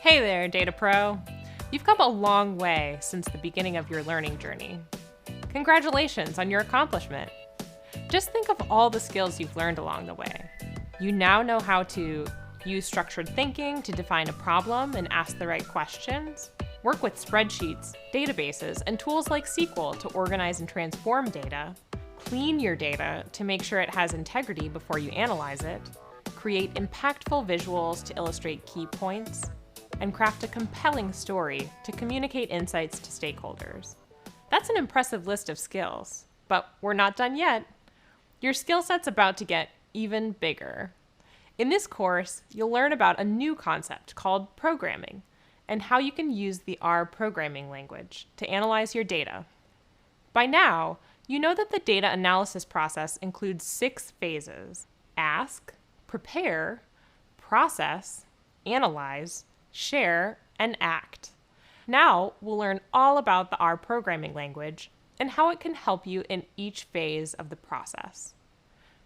Hey there, Data Pro. You've come a long way since the beginning of your learning journey. Congratulations on your accomplishment. Just think of all the skills you've learned along the way. You now know how to use structured thinking to define a problem and ask the right questions, work with spreadsheets, databases, and tools like SQL to organize and transform data, clean your data to make sure it has integrity before you analyze it, create impactful visuals to illustrate key points, and craft a compelling story to communicate insights to stakeholders. That's an impressive list of skills, but we're not done yet. Your skill set's about to get even bigger. In this course, you'll learn about a new concept called programming and how you can use the R programming language to analyze your data. By now, you know that the data analysis process includes 6 phases: ask, prepare, process, analyze, share, and act. Now, we'll learn all about the R programming language and how it can help you in each phase of the process.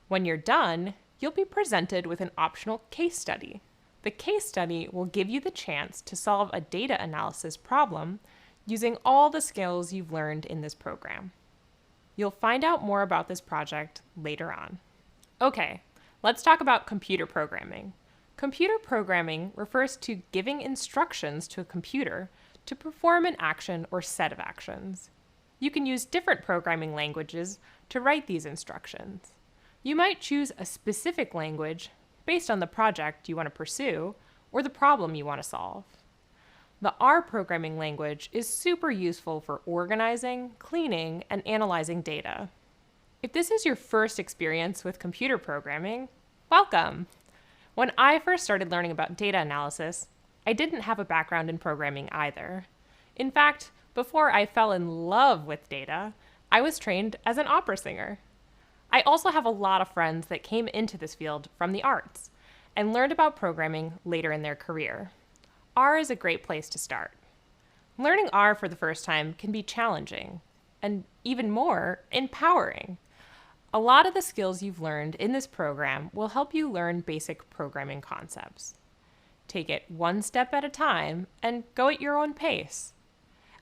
When you're done, you'll be presented with an optional case study. The case study will give you the chance to solve a data analysis problem using all the skills you've learned in this program. You'll find out more about this project later on. Okay, let's talk about computer programming. Computer programming refers to giving instructions to a computer to perform an action or set of actions. You can use different programming languages to write these instructions. You might choose a specific language based on the project you want to pursue or the problem you want to solve. The R programming language is super useful for organizing, cleaning, and analyzing data. If this is your first experience with computer programming, welcome! When I first started learning about data analysis, I didn't have a background in programming either. In fact, before I fell in love with data, I was trained as an opera singer. I also have a lot of friends that came into this field from the arts and learned about programming later in their career. R is a great place to start. Learning R for the first time can be challenging and even more empowering. A lot of the skills you've learned in this program will help you learn basic programming concepts. Take it one step at a time and go at your own pace.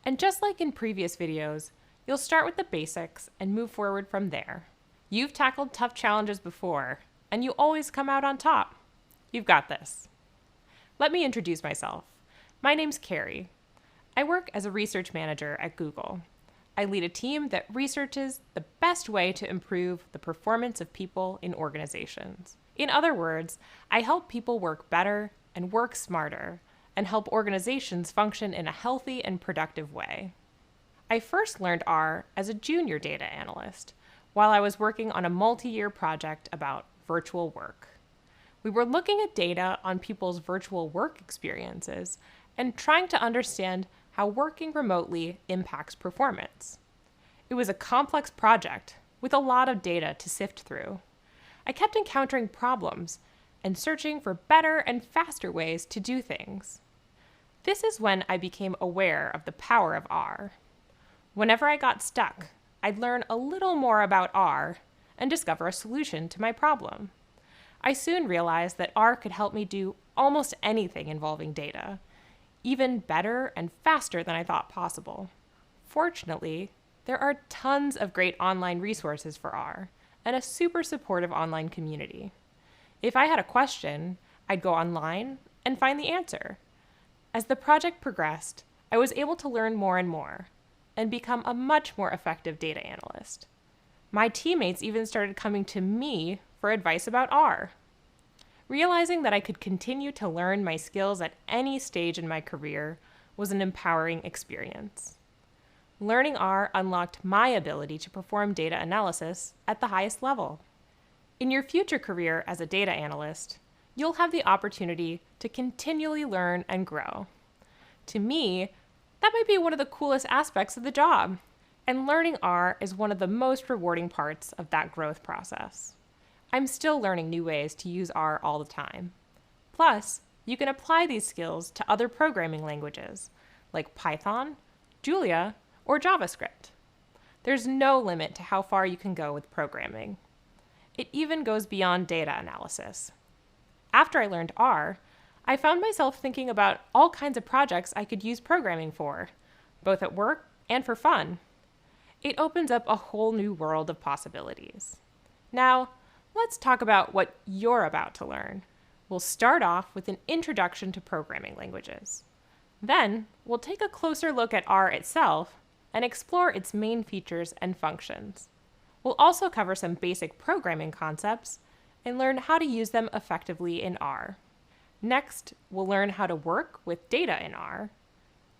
And just like in previous videos, you'll start with the basics and move forward from there. You've tackled tough challenges before, and you always come out on top. You've got this. Let me introduce myself. My name's Carrie. I work as a research manager at Google. I lead a team that researches the best way to improve the performance of people in organizations. In other words, I help people work better and work smarter, and help organizations function in a healthy and productive way. I first learned R as a junior data analyst, while I was working on a multi-year project about virtual work. We were looking at data on people's virtual work experiences and trying to understand how working remotely impacts performance. It was a complex project with a lot of data to sift through. I kept encountering problems and searching for better and faster ways to do things. This is when I became aware of the power of R. Whenever I got stuck, I'd learn a little more about R and discover a solution to my problem. I soon realized that R could help me do almost anything involving data, even better and faster than I thought possible. Fortunately, there are tons of great online resources for R and a super supportive online community. If I had a question, I'd go online and find the answer. As the project progressed, I was able to learn more and more and become a much more effective data analyst. My teammates even started coming to me for advice about R. Realizing that I could continue to learn my skills at any stage in my career was an empowering experience. Learning R unlocked my ability to perform data analysis at the highest level. In your future career as a data analyst, you'll have the opportunity to continually learn and grow. To me, that might be one of the coolest aspects of the job, and learning R is one of the most rewarding parts of that growth process. I'm still learning new ways to use R all the time. Plus, you can apply these skills to other programming languages, like Python, Julia, or JavaScript. There's no limit to how far you can go with programming. It even goes beyond data analysis. After I learned R, I found myself thinking about all kinds of projects I could use programming for, both at work and for fun. It opens up a whole new world of possibilities. Now, let's talk about what you're about to learn. We'll start off with an introduction to programming languages. Then, we'll take a closer look at R itself and explore its main features and functions. We'll also cover some basic programming concepts and learn how to use them effectively in R. Next, we'll learn how to work with data in R.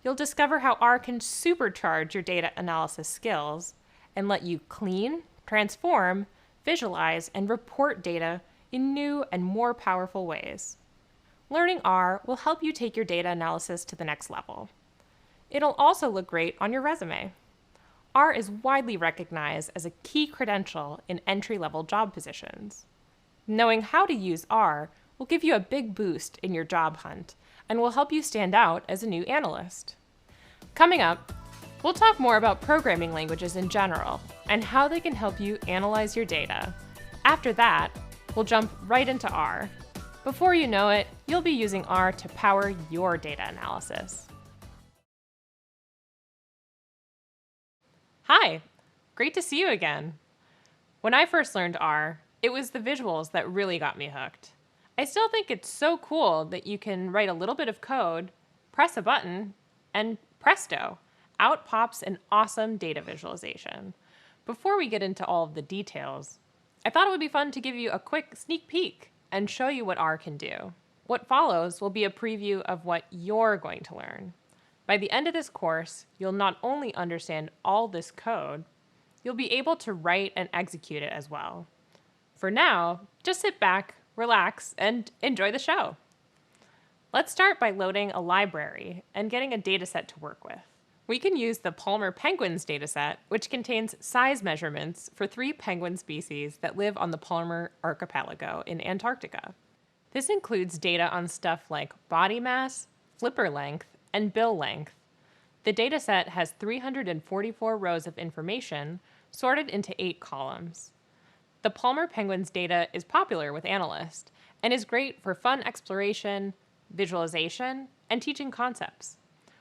You'll discover how R can supercharge your data analysis skills and let you clean, transform, visualize, and report data in new and more powerful ways. Learning R will help you take your data analysis to the next level. It'll also look great on your resume. R is widely recognized as a key credential in entry-level job positions. Knowing how to use R will give you a big boost in your job hunt and will help you stand out as a new analyst. Coming up, we'll talk more about programming languages in general and how they can help you analyze your data. After that, we'll jump right into R. Before you know it, you'll be using R to power your data analysis. Hi, great to see you again. When I first learned R, it was the visuals that really got me hooked. I still think it's so cool that you can write a little bit of code, press a button, and presto, out pops an awesome data visualization. Before we get into all of the details, I thought it would be fun to give you a quick sneak peek and show you what R can do. What follows will be a preview of what you're going to learn. By the end of this course, you'll not only understand all this code, you'll be able to write and execute it as well. For now, just sit back, relax, and enjoy the show. Let's start by loading a library and getting a dataset to work with. We can use the Palmer penguins dataset, which contains size measurements for 3 penguin species that live on the Palmer archipelago in Antarctica. This includes data on stuff like body mass, flipper length, and bill length. The dataset has 344 rows of information sorted into 8 columns. The Palmer penguins data is popular with analysts and is great for fun exploration, visualization, and teaching concepts.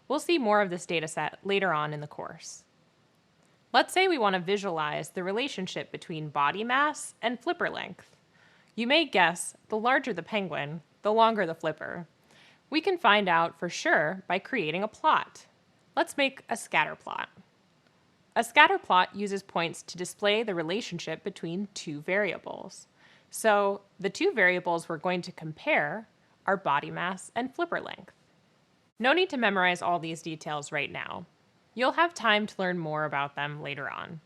We'll see more of this dataset later on in the course. Let's say we want to visualize the relationship between body mass and flipper length. You may guess the larger the penguin, the longer the flipper. We can find out for sure by creating a plot. Let's make a scatter plot. A scatter plot uses points to display the relationship between 2 variables. So the 2 variables we're going to compare are body mass and flipper length. No need to memorize all these details right now. You'll have time to learn more about them later on.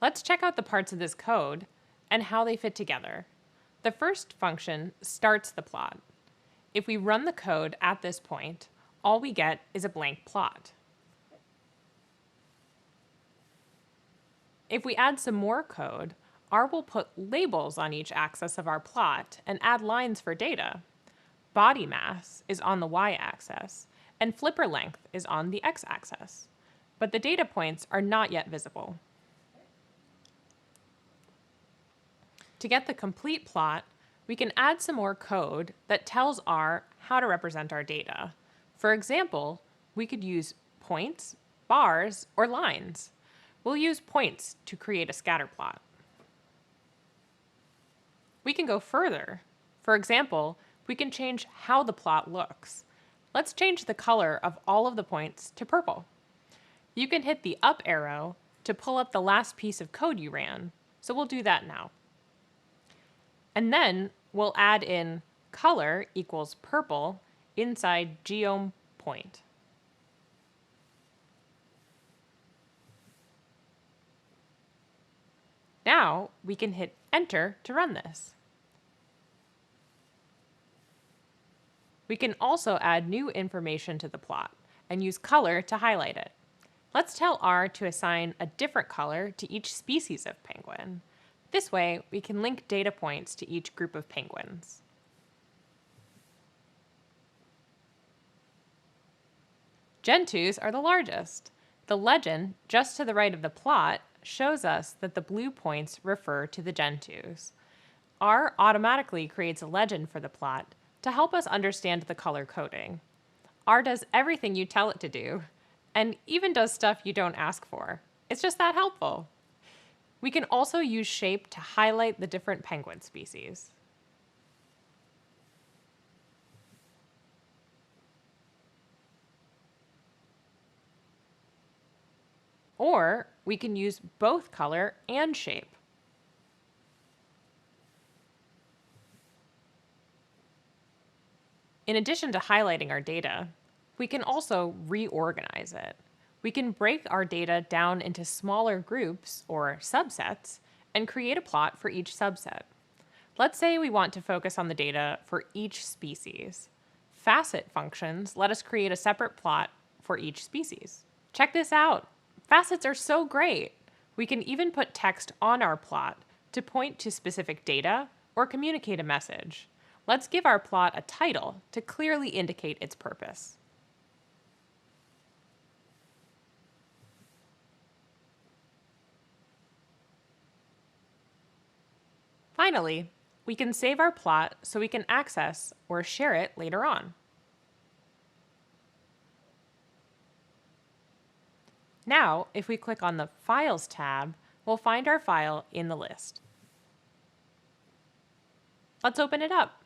Let's check out the parts of this code and how they fit together. The first function starts the plot. If we run the code at this point, all we get is a blank plot. If we add some more code, R will put labels on each axis of our plot and add lines for data. Body mass is on the y-axis, and flipper length is on the x-axis. But the data points are not yet visible. To get the complete plot, we can add some more code that tells R how to represent our data. For example, we could use points, bars, or lines. We'll use points to create a scatter plot. We can go further. For example, we can change how the plot looks. Let's change the color of all of the points to purple. You can hit the up arrow to pull up the last piece of code you ran, so we'll do that now. And then we'll add in color equals purple inside geom point. Now we can hit enter to run this. We can also add new information to the plot and use color to highlight it. Let's tell R to assign a different color to each species of penguin. This way, we can link data points to each group of penguins. Gentoos are the largest. The legend just to the right of the plot shows us that the blue points refer to the Gentooth. R automatically creates a legend for the plot to help us understand the color coding. R does everything you tell it to do, and even does stuff you don't ask for. It's just that helpful. We can also use shape to highlight the different penguin species. Or we can use both color and shape. In addition to highlighting our data, we can also reorganize it. We can break our data down into smaller groups or subsets and create a plot for each subset. Let's say we want to focus on the data for each species. Facet functions let us create a separate plot for each species. Check this out. Facets are so great. We can even put text on our plot to point to specific data or communicate a message. Let's give our plot a title to clearly indicate its purpose. Finally, we can save our plot so we can access or share it later on. Now, if we click on the Files tab, we'll find our file in the list. Let's open it up.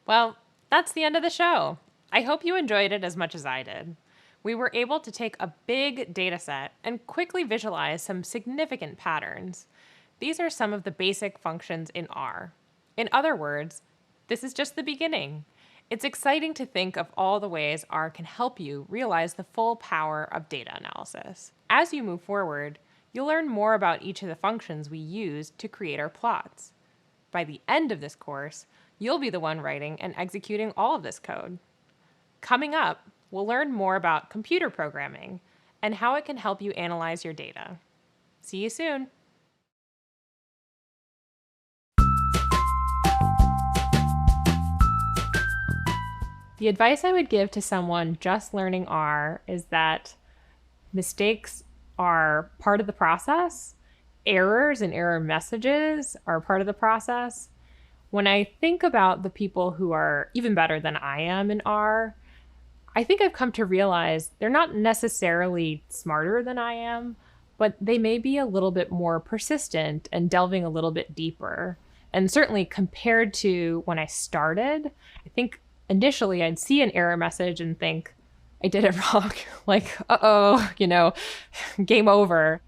Well, that's the end of the show. I hope you enjoyed it as much as I did. We were able to take a big data set and quickly visualize some significant patterns. These are some of the basic functions in R. In other words, this is just the beginning. It's exciting to think of all the ways R can help you realize the full power of data analysis. As you move forward, you'll learn more about each of the functions we use to create our plots. By the end of this course, you'll be the one writing and executing all of this code. Coming up, we'll learn more about computer programming and how it can help you analyze your data. See you soon. The advice I would give to someone just learning R is that mistakes are part of the process. Errors and error messages are part of the process. When I think about the people who are even better than I am in R, I think I've come to realize they're not necessarily smarter than I am, but they may be a little bit more persistent and delving a little bit deeper. And certainly compared to when I started, I think initially I'd see an error message and think, I did it wrong. Like, uh-oh, game over.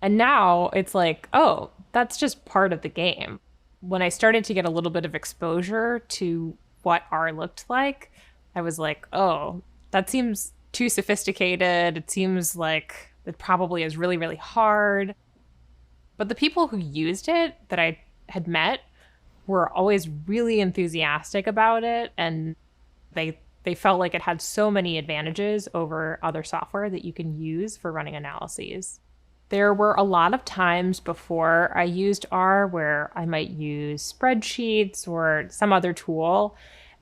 And now it's like, oh, that's just part of the game. When I started to get a little bit of exposure to what R looked like, I was like, oh, that seems too sophisticated. It seems like it probably is really, really hard. But the people who used it that I had met were always really enthusiastic about it, and they felt like it had so many advantages over other software that you can use for running analyses. There were a lot of times before I used R where I might use spreadsheets or some other tool,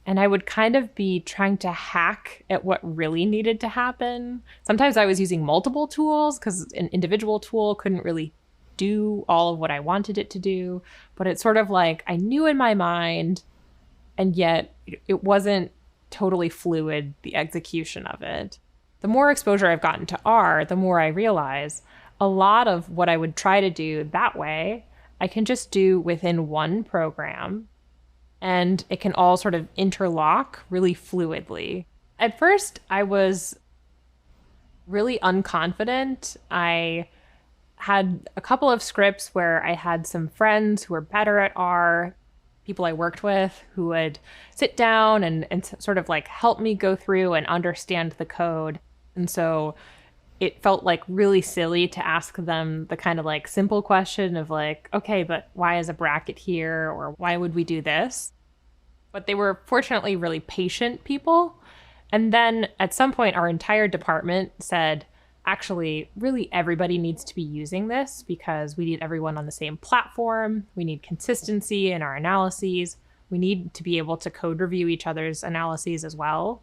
and I would kind of be trying to hack at what really needed to happen. Sometimes I was using multiple tools because an individual tool couldn't really do all of what I wanted it to do, but it's sort of like I knew in my mind, and yet it wasn't totally fluid, the execution of it. The more exposure I've gotten to R, the more I realize a lot of what I would try to do that way, I can just do within one program, and it can all sort of interlock really fluidly. At first, I was really unconfident. I had a couple of scripts where I had some friends who were better at R, people I worked with who would sit down and sort of like help me go through and understand the code. And so it felt like really silly to ask them the kind of like simple question of like, okay, but why is a bracket here? Or why would we do this? But they were fortunately really patient people. And then at some point, our entire department said, actually, really everybody needs to be using this because we need everyone on the same platform. We need consistency in our analyses. We need to be able to code review each other's analyses as well.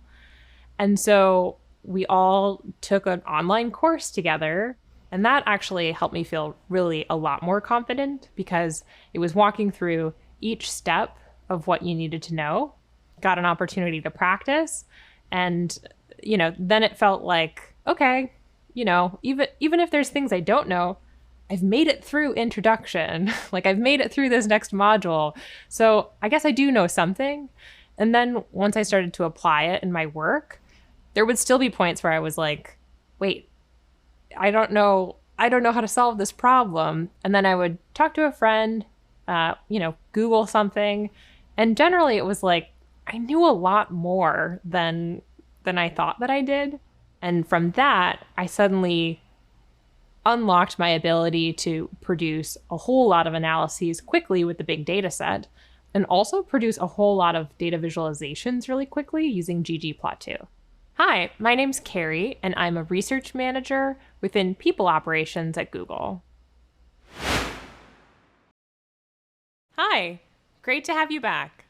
And so we all took an online course together. And that actually helped me feel really a lot more confident because it was walking through each step of what you needed to know, got an opportunity to practice. And, then it felt like, okay, even if there's things I don't know, I've made it through introduction. Like I've made it through this next module. So I guess I do know something. And then once I started to apply it in my work, there would still be points where I was like, wait, I don't know how to solve this problem. And then I would talk to a friend, Google something. And generally it was like, I knew a lot more than I thought that I did. And from that, I suddenly unlocked my ability to produce a whole lot of analyses quickly with the big data set, and also produce a whole lot of data visualizations really quickly using ggplot2. Hi, my name's Carrie, and I'm a research manager within people operations at Google. Hi, great to have you back.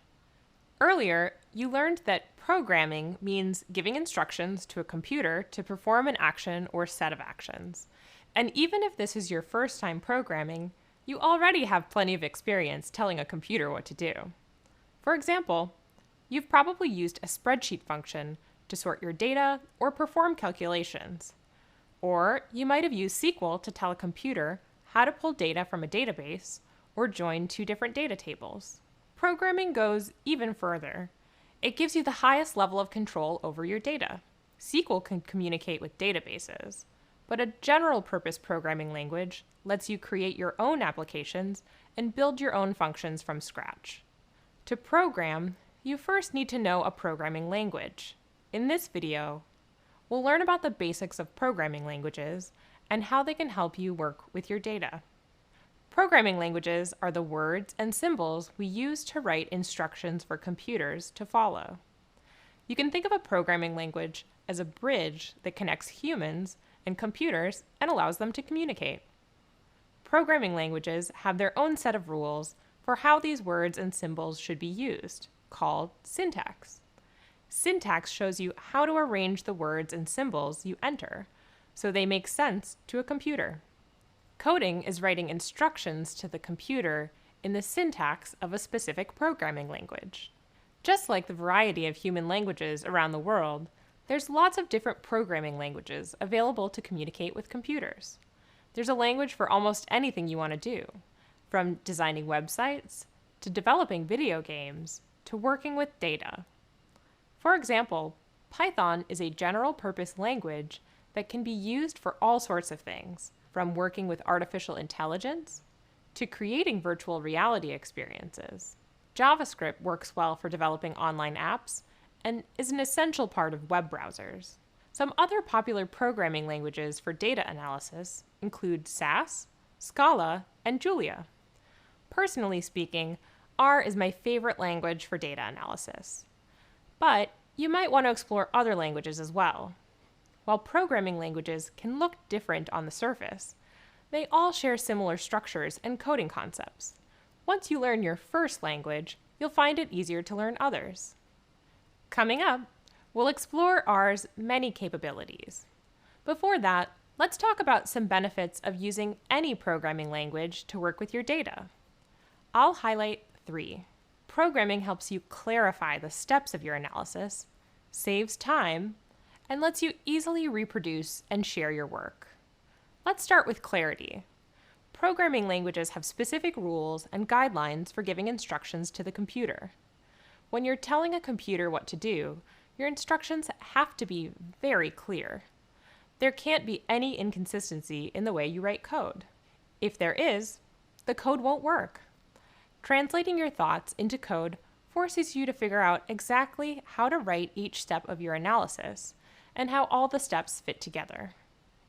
Earlier, you learned that programming means giving instructions to a computer to perform an action or set of actions. And even if this is your first time programming, you already have plenty of experience telling a computer what to do. For example, you've probably used a spreadsheet function to sort your data or perform calculations. Or you might have used SQL to tell a computer how to pull data from a database or join two different data tables. Programming goes even further. It gives you the highest level of control over your data. SQL can communicate with databases, but a general-purpose programming language lets you create your own applications and build your own functions from scratch. To program, you first need to know a programming language. In this video, we'll learn about the basics of programming languages and how they can help you work with your data. Programming languages are the words and symbols we use to write instructions for computers to follow. You can think of a programming language as a bridge that connects humans and computers and allows them to communicate. Programming languages have their own set of rules for how these words and symbols should be used, called syntax. Syntax shows you how to arrange the words and symbols you enter, so they make sense to a computer. Coding is writing instructions to the computer in the syntax of a specific programming language. Just like the variety of human languages around the world, there's lots of different programming languages available to communicate with computers. There's a language for almost anything you want to do, from designing websites, to developing video games, to working with data. For example, Python is a general-purpose language that can be used for all sorts of things, from working with artificial intelligence to creating virtual reality experiences. JavaScript works well for developing online apps and is an essential part of web browsers. Some other popular programming languages for data analysis include Sass, Scala, and Julia. Personally speaking, R is my favorite language for data analysis. But you might want to explore other languages as well. While programming languages can look different on the surface, they all share similar structures and coding concepts. Once you learn your first language, you'll find it easier to learn others. Coming up, we'll explore R's many capabilities. Before that, let's talk about some benefits of using any programming language to work with your data. I'll highlight 3. Programming helps you clarify the steps of your analysis, saves time, and lets you easily reproduce and share your work. Let's start with clarity. Programming languages have specific rules and guidelines for giving instructions to the computer. When you're telling a computer what to do, your instructions have to be very clear. There can't be any inconsistency in the way you write code. If there is, the code won't work. Translating your thoughts into code forces you to figure out exactly how to write each step of your analysis and how all the steps fit together.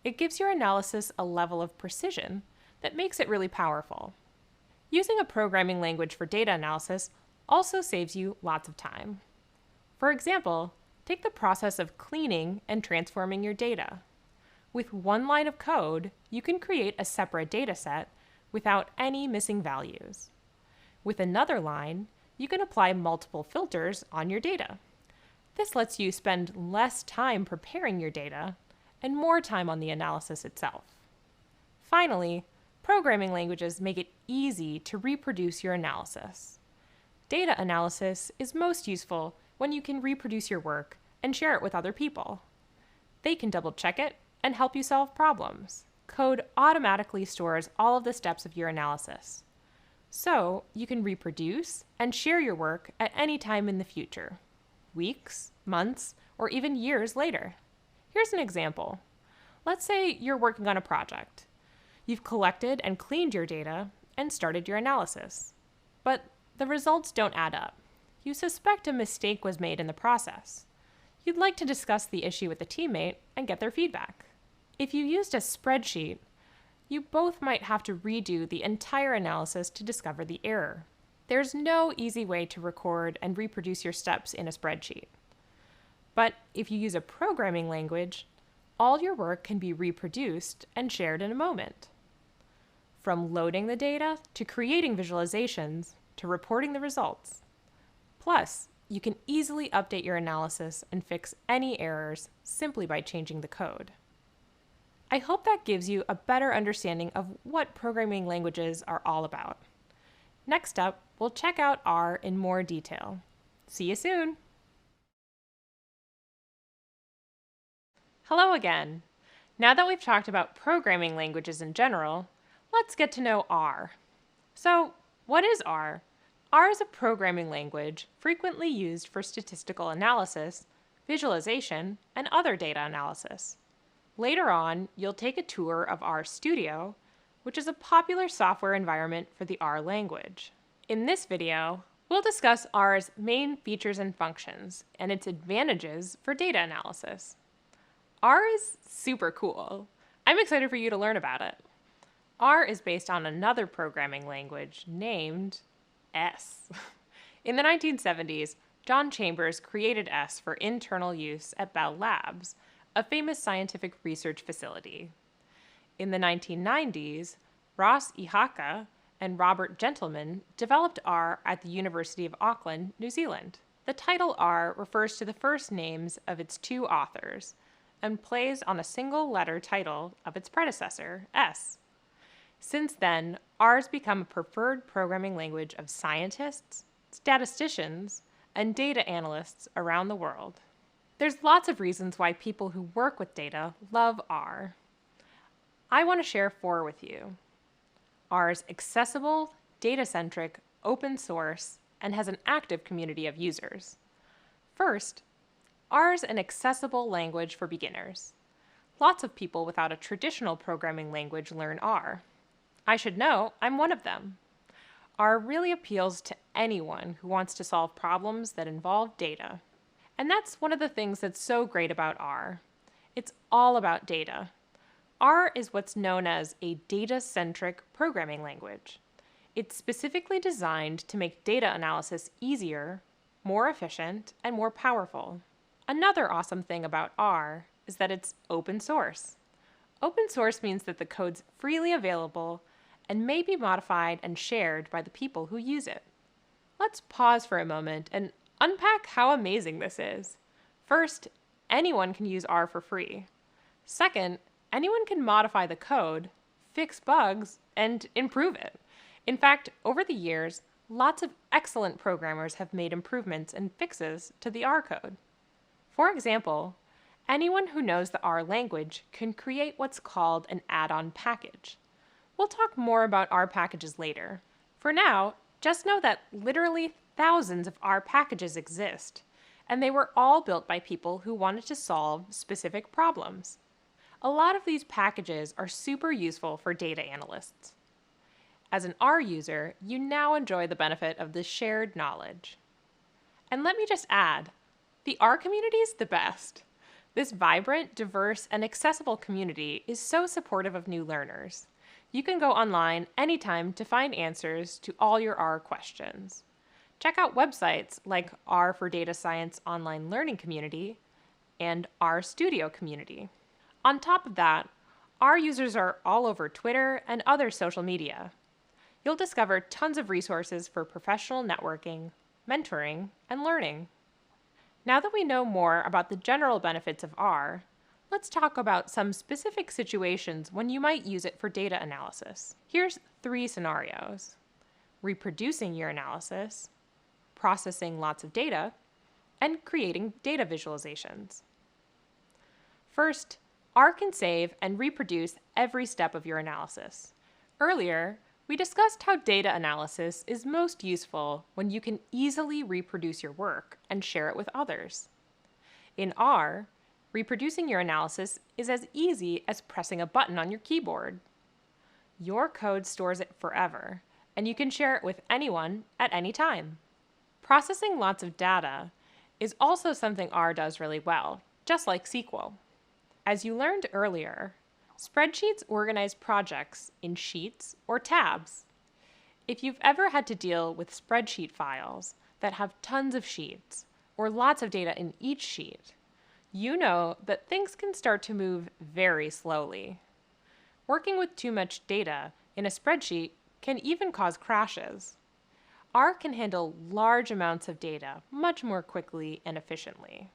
It gives your analysis a level of precision that makes it really powerful. Using a programming language for data analysis also saves you lots of time. For example, take the process of cleaning and transforming your data. With one line of code, you can create a separate data set without any missing values. With another line, you can apply multiple filters on your data. This lets you spend less time preparing your data and more time on the analysis itself. Finally, programming languages make it easy to reproduce your analysis. Data analysis is most useful when you can reproduce your work and share it with other people. They can double-check it and help you solve problems. Code automatically stores all of the steps of your analysis. So you can reproduce and share your work at any time in the future, weeks, months, or even years later. Here's an example. Let's say you're working on a project. You've collected and cleaned your data and started your analysis. But the results don't add up. You suspect a mistake was made in the process. You'd like to discuss the issue with a teammate and get their feedback. If you used a spreadsheet, you both might have to redo the entire analysis to discover the error. There's no easy way to record and reproduce your steps in a spreadsheet. But if you use a programming language, all your work can be reproduced and shared in a moment. From loading the data to creating visualizations to reporting the results. Plus, you can easily update your analysis and fix any errors simply by changing the code. I hope that gives you a better understanding of what programming languages are all about. Next up, we'll check out R in more detail. See you soon! Hello again! Now that we've talked about programming languages in general, let's get to know R. So, what is R? R is a programming language frequently used for statistical analysis, visualization, and other data analysis. Later on, you'll take a tour of R Studio, which is a popular software environment for the R language. In this video, we'll discuss R's main features and functions and its advantages for data analysis. R is super cool. I'm excited for you to learn about it. R is based on another programming language named S. In the 1970s, John Chambers created S for internal use at Bell Labs, a famous scientific research facility. In the 1990s, Ross Ihaka and Robert Gentleman developed R at the University of Auckland, New Zealand. The title R refers to the first names of its two authors and plays on a single letter title of its predecessor, S. Since then, R has become a preferred programming language of scientists, statisticians, and data analysts around the world. There's lots of reasons why people who work with data love R. I want to share 4 with you. R is accessible, data-centric, open source, and has an active community of users. First, R is an accessible language for beginners. Lots of people without a traditional programming language learn R. I should know I'm one of them. R really appeals to anyone who wants to solve problems that involve data. And that's one of the things that's so great about R. It's all about data. R is what's known as a data-centric programming language. It's specifically designed to make data analysis easier, more efficient, and more powerful. Another awesome thing about R is that it's open source. Open source means that the code's freely available and may be modified and shared by the people who use it. Let's pause for a moment and unpack how amazing this is. First, anyone can use R for free. Second, anyone can modify the code, fix bugs, and improve it. In fact, over the years, lots of excellent programmers have made improvements and fixes to the R code. For example, anyone who knows the R language can create what's called an add-on package. We'll talk more about R packages later. For now, just know that literally thousands of R packages exist, and they were all built by people who wanted to solve specific problems. A lot of these packages are super useful for data analysts. As an R user, you now enjoy the benefit of this shared knowledge. And let me just add, the R community is the best. This vibrant, diverse, and accessible community is so supportive of new learners. You can go online anytime to find answers to all your R questions. Check out websites like R for Data Science Online Learning Community and R Studio Community. On top of that, R users are all over Twitter and other social media. You'll discover tons of resources for professional networking, mentoring, and learning. Now that we know more about the general benefits of R, let's talk about some specific situations when you might use it for data analysis. Here's 3 scenarios: reproducing your analysis, processing lots of data, and creating data visualizations. First, R can save and reproduce every step of your analysis. Earlier, we discussed how data analysis is most useful when you can easily reproduce your work and share it with others. In R, reproducing your analysis is as easy as pressing a button on your keyboard. Your code stores it forever, and you can share it with anyone at any time. Processing lots of data is also something R does really well, just like SQL. As you learned earlier, spreadsheets organize projects in sheets or tabs. If you've ever had to deal with spreadsheet files that have tons of sheets or lots of data in each sheet, you know that things can start to move very slowly. Working with too much data in a spreadsheet can even cause crashes. R can handle large amounts of data much more quickly and efficiently.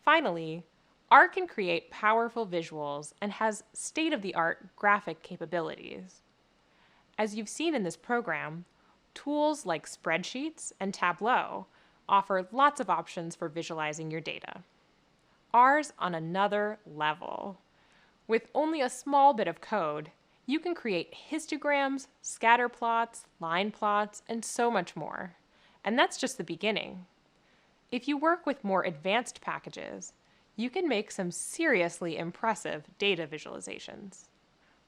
Finally, R can create powerful visuals and has state-of-the-art graphic capabilities. As you've seen in this program, tools like spreadsheets and Tableau offer lots of options for visualizing your data. R's on another level. With only a small bit of code, you can create histograms, scatter plots, line plots, and so much more. And that's just the beginning. If you work with more advanced packages, you can make some seriously impressive data visualizations.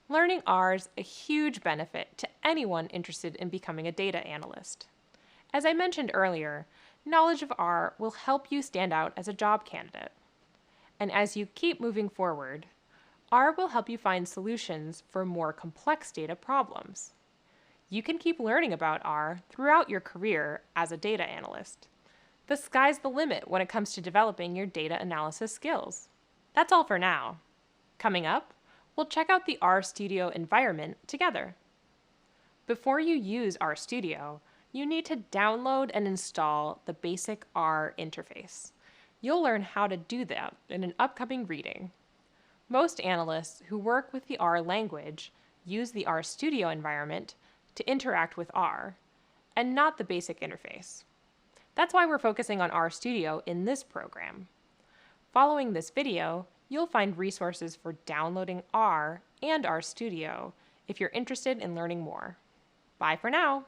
Learning R's a huge benefit to anyone interested in becoming a data analyst. As I mentioned earlier, knowledge of R will help you stand out as a job candidate. And as you keep moving forward, R will help you find solutions for more complex data problems. You can keep learning about R throughout your career as a data analyst. The sky's the limit when it comes to developing your data analysis skills. That's all for now. Coming up, we'll check out the RStudio environment together. Before you use RStudio, you need to download and install the basic R interface. You'll learn how to do that in an upcoming reading. Most analysts who work with the R language use the RStudio environment to interact with R, and not the basic interface. That's why we're focusing on RStudio in this program. Following this video, you'll find resources for downloading R and RStudio if you're interested in learning more. Bye for now.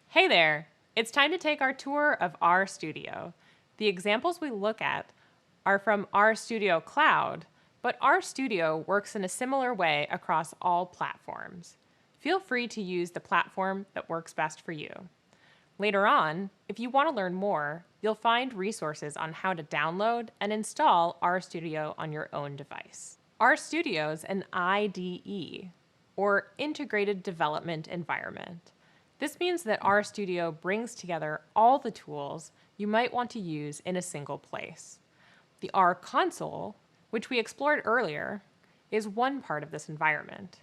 Hey there! It's time to take our tour of RStudio. The examples we look at are from RStudio Cloud, but RStudio works in a similar way across all platforms. Feel free to use the platform that works best for you. Later on, if you want to learn more, you'll find resources on how to download and install RStudio on your own device. RStudio's an IDE, or Integrated Development Environment. This means that RStudio brings together all the tools you might want to use in a single place. The R console, which we explored earlier, is one part of this environment.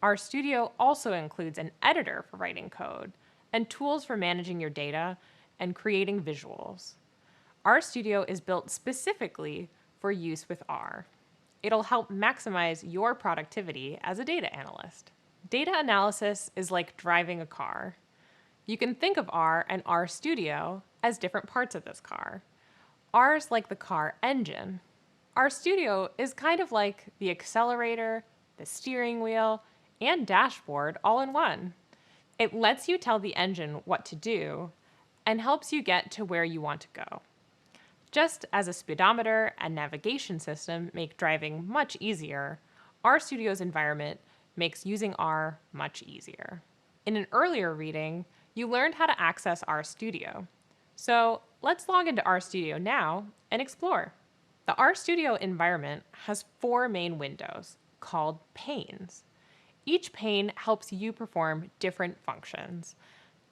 RStudio also includes an editor for writing code and tools for managing your data and creating visuals. RStudio is built specifically for use with R. It'll help maximize your productivity as a data analyst. Data analysis is like driving a car. You can think of R and RStudio as different parts of this car. R's like the car engine. RStudio is kind of like the accelerator, the steering wheel, and dashboard all in one. It lets you tell the engine what to do and helps you get to where you want to go. Just as a speedometer and navigation system make driving much easier, RStudio's environment makes using R much easier. In an earlier reading, you learned how to access RStudio. So let's log into RStudio now and explore. The RStudio environment has 4 main windows called panes. Each pane helps you perform different functions.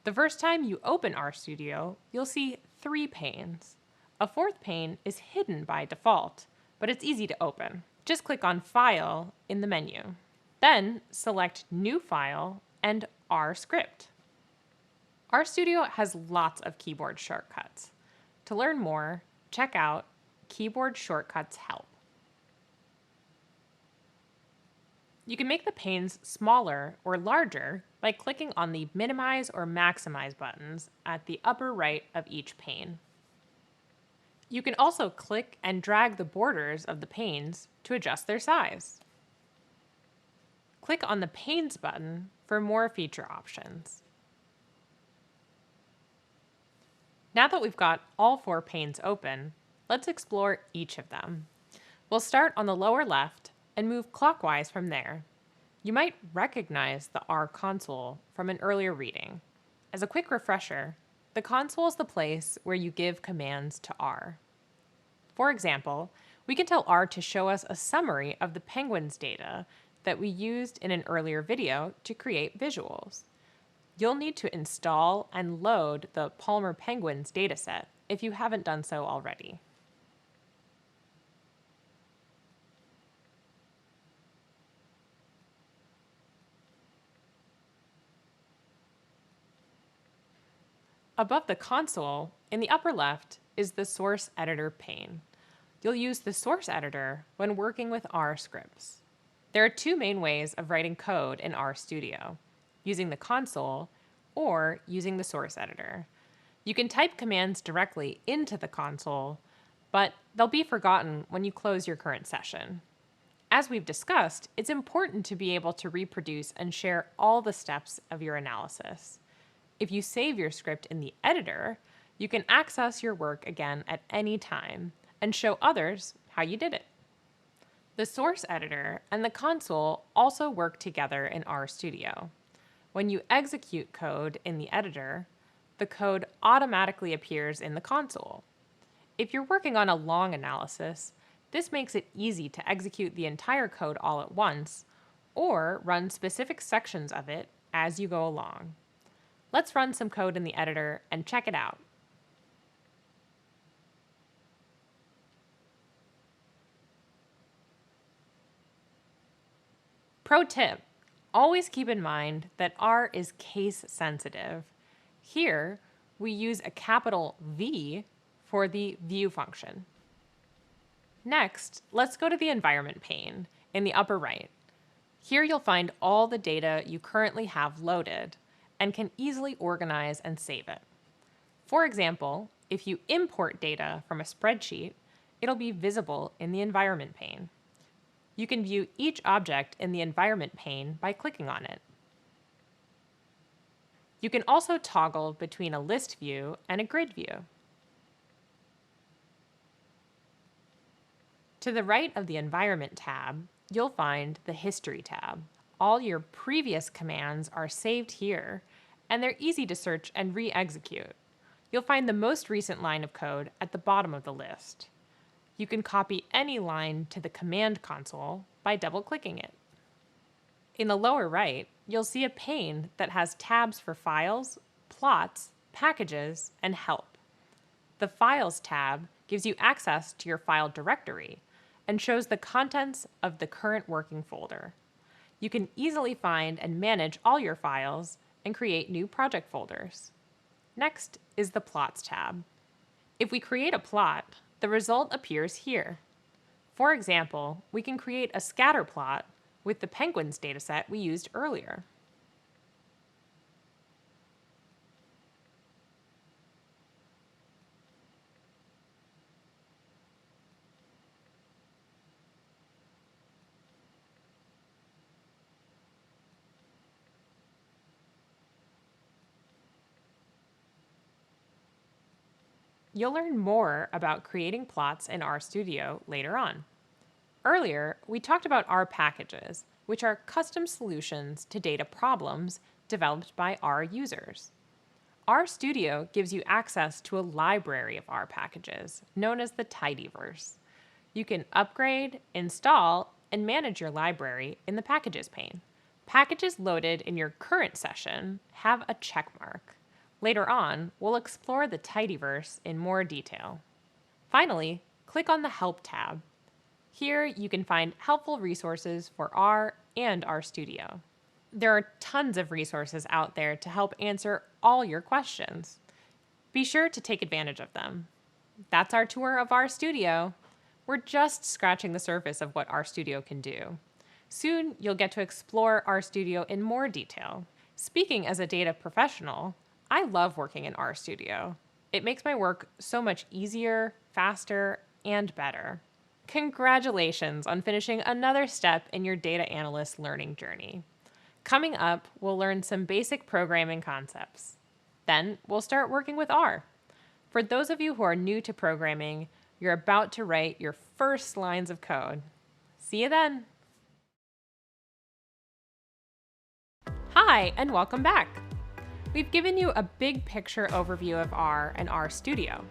The first time you open RStudio, you'll see 3 panes. A 4th pane is hidden by default, but it's easy to open. Just click on File in the menu. Then select New File and R Script. RStudio has lots of keyboard shortcuts. To learn more, check out Keyboard Shortcuts Help. You can make the panes smaller or larger by clicking on the minimize or maximize buttons at the upper right of each pane. You can also click and drag the borders of the panes to adjust their size. Click on the Panes button for more feature options. Now that we've got all 4 panes open, let's explore each of them. We'll start on the lower left and move clockwise from there. You might recognize the R console from an earlier reading. As a quick refresher, the console is the place where you give commands to R. For example, we can tell R to show us a summary of the penguins data that we used in an earlier video to create visuals. You'll need to install and load the Palmer Penguins dataset if you haven't done so already. Above the console, in the upper left, is the Source Editor pane. You'll use the Source Editor when working with R scripts. There are 2 main ways of writing code in RStudio, using the console or using the Source Editor. You can type commands directly into the console, but they'll be forgotten when you close your current session. As we've discussed, it's important to be able to reproduce and share all the steps of your analysis. If you save your script in the editor, you can access your work again at any time and show others how you did it. The source editor and the console also work together in RStudio. When you execute code in the editor, the code automatically appears in the console. If you're working on a long analysis, this makes it easy to execute the entire code all at once or run specific sections of it as you go along. Let's run some code in the editor and check it out. Pro tip, always keep in mind that R is case sensitive. Here, we use a capital V for the view function. Next, let's go to the environment pane in the upper right. Here you'll find all the data you currently have loaded and can easily organize and save it. For example, if you import data from a spreadsheet, it'll be visible in the environment pane. You can view each object in the environment pane by clicking on it. You can also toggle between a list view and a grid view. To the right of the Environment tab, you'll find the History tab. All your previous commands are saved here, and they're easy to search and re-execute. You'll find the most recent line of code at the bottom of the list. You can copy any line to the command console by double-clicking it. In the lower right, you'll see a pane that has tabs for files, plots, packages, and help. The Files tab gives you access to your file directory and shows the contents of the current working folder. You can easily find and manage all your files and create new project folders. Next is the Plots tab. If we create a plot, the result appears here. For example, we can create a scatter plot with the penguins dataset we used earlier. You'll learn more about creating plots in RStudio later on. Earlier, we talked about R packages, which are custom solutions to data problems developed by R users. RStudio gives you access to a library of R packages, known as the tidyverse. You can upgrade, install, and manage your library in the Packages pane. Packages loaded in your current session have a check mark. Later on, we'll explore the tidyverse in more detail. Finally, click on the Help tab. Here you can find helpful resources for R and RStudio. There are tons of resources out there to help answer all your questions. Be sure to take advantage of them. That's our tour of RStudio. We're just scratching the surface of what RStudio can do. Soon, you'll get to explore RStudio in more detail. Speaking as a data professional, I love working in RStudio. It makes my work so much easier, faster, and better. Congratulations on finishing another step in your data analyst learning journey. Coming up, we'll learn some basic programming concepts. Then, we'll start working with R. For those of you who are new to programming, you're about to write your first lines of code. See you then! Hi, and welcome back. We've given you a big picture overview of R and RStudio.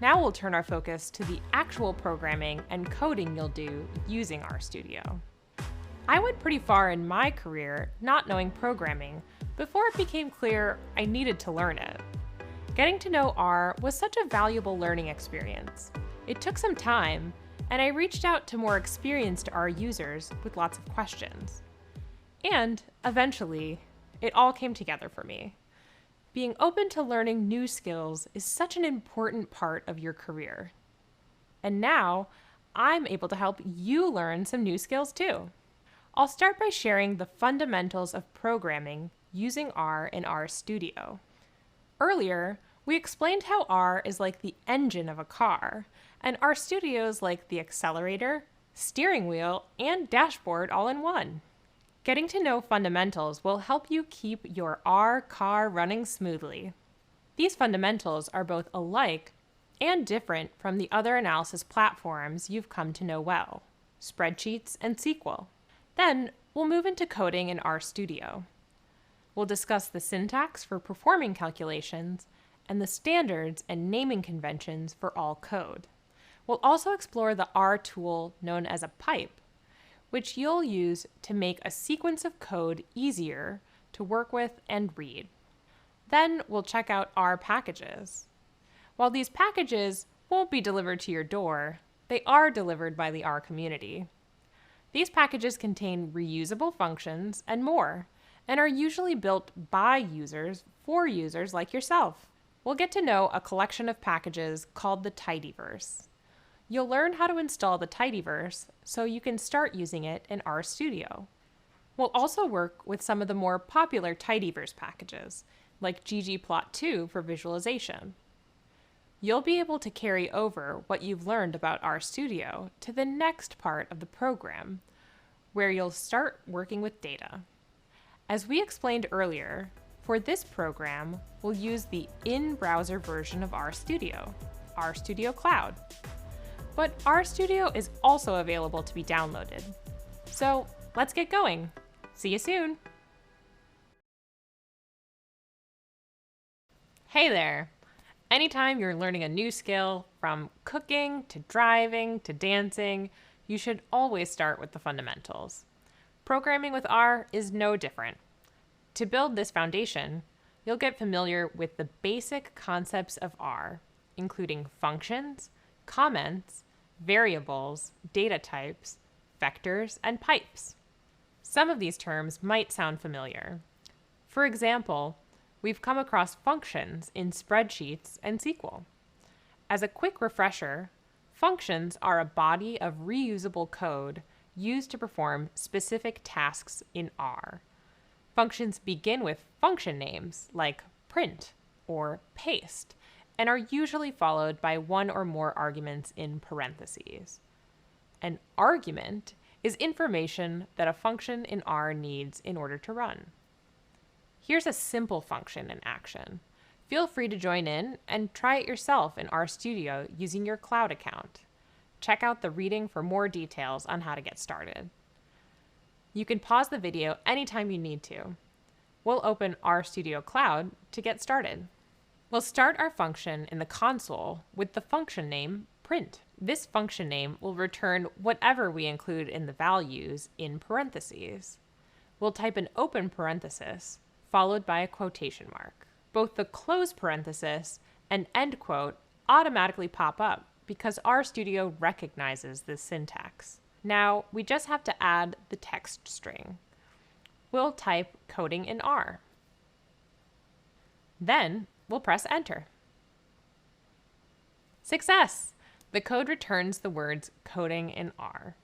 Now we'll turn our focus to the actual programming and coding you'll do using RStudio. I went pretty far in my career not knowing programming before it became clear I needed to learn it. Getting to know R was such a valuable learning experience. It took some time, and I reached out to more experienced R users with lots of questions. And, eventually, it all came together for me. Being open to learning new skills is such an important part of your career. And now, I'm able to help you learn some new skills too. I'll start by sharing the fundamentals of programming using R in RStudio. Earlier, we explained how R is like the engine of a car, and RStudio is like the accelerator, steering wheel, and dashboard all in one. Getting to know fundamentals will help you keep your R car running smoothly. These fundamentals are both alike and different from the other analysis platforms you've come to know well, spreadsheets and SQL. Then, we'll move into coding in RStudio. We'll discuss the syntax for performing calculations and the standards and naming conventions for all code. We'll also explore the R tool known as a pipe, which you'll use to make a sequence of code easier to work with and read. Then we'll check out R packages. While these packages won't be delivered to your door, they are delivered by the R community. These packages contain reusable functions and more, and are usually built by users for users like yourself. We'll get to know a collection of packages called the tidyverse. You'll learn how to install the tidyverse so you can start using it in RStudio. We'll also work with some of the more popular tidyverse packages, like ggplot2 for visualization. You'll be able to carry over what you've learned about RStudio to the next part of the program, where you'll start working with data. As we explained earlier, for this program, we'll use the in-browser version of RStudio, RStudio Cloud. But RStudio is also available to be downloaded. So let's get going. See you soon. Hey there. Anytime you're learning a new skill, from cooking to driving to dancing, you should always start with the fundamentals. Programming with R is no different. To build this foundation, you'll get familiar with the basic concepts of R, including functions, comments, variables, data types, vectors, and pipes. Some of these terms might sound familiar. For example, we've come across functions in spreadsheets and SQL. As a quick refresher, functions are a body of reusable code used to perform specific tasks in R. Functions begin with function names like print or paste, and are usually followed by one or more arguments in parentheses. An argument is information that a function in R needs in order to run. Here's a simple function in action. Feel free to join in and try it yourself in RStudio using your cloud account. Check out the reading for more details on how to get started. You can pause the video anytime you need to. We'll open RStudio Cloud to get started. We'll start our function in the console with the function name print. This function name will return whatever we include in the values in parentheses. We'll type an open parenthesis followed by a quotation mark. Both the close parenthesis and end quote automatically pop up because RStudio recognizes this syntax. Now, we just have to add the text string. We'll type coding in R. Then we'll press enter. Success! The code returns the words coding in R.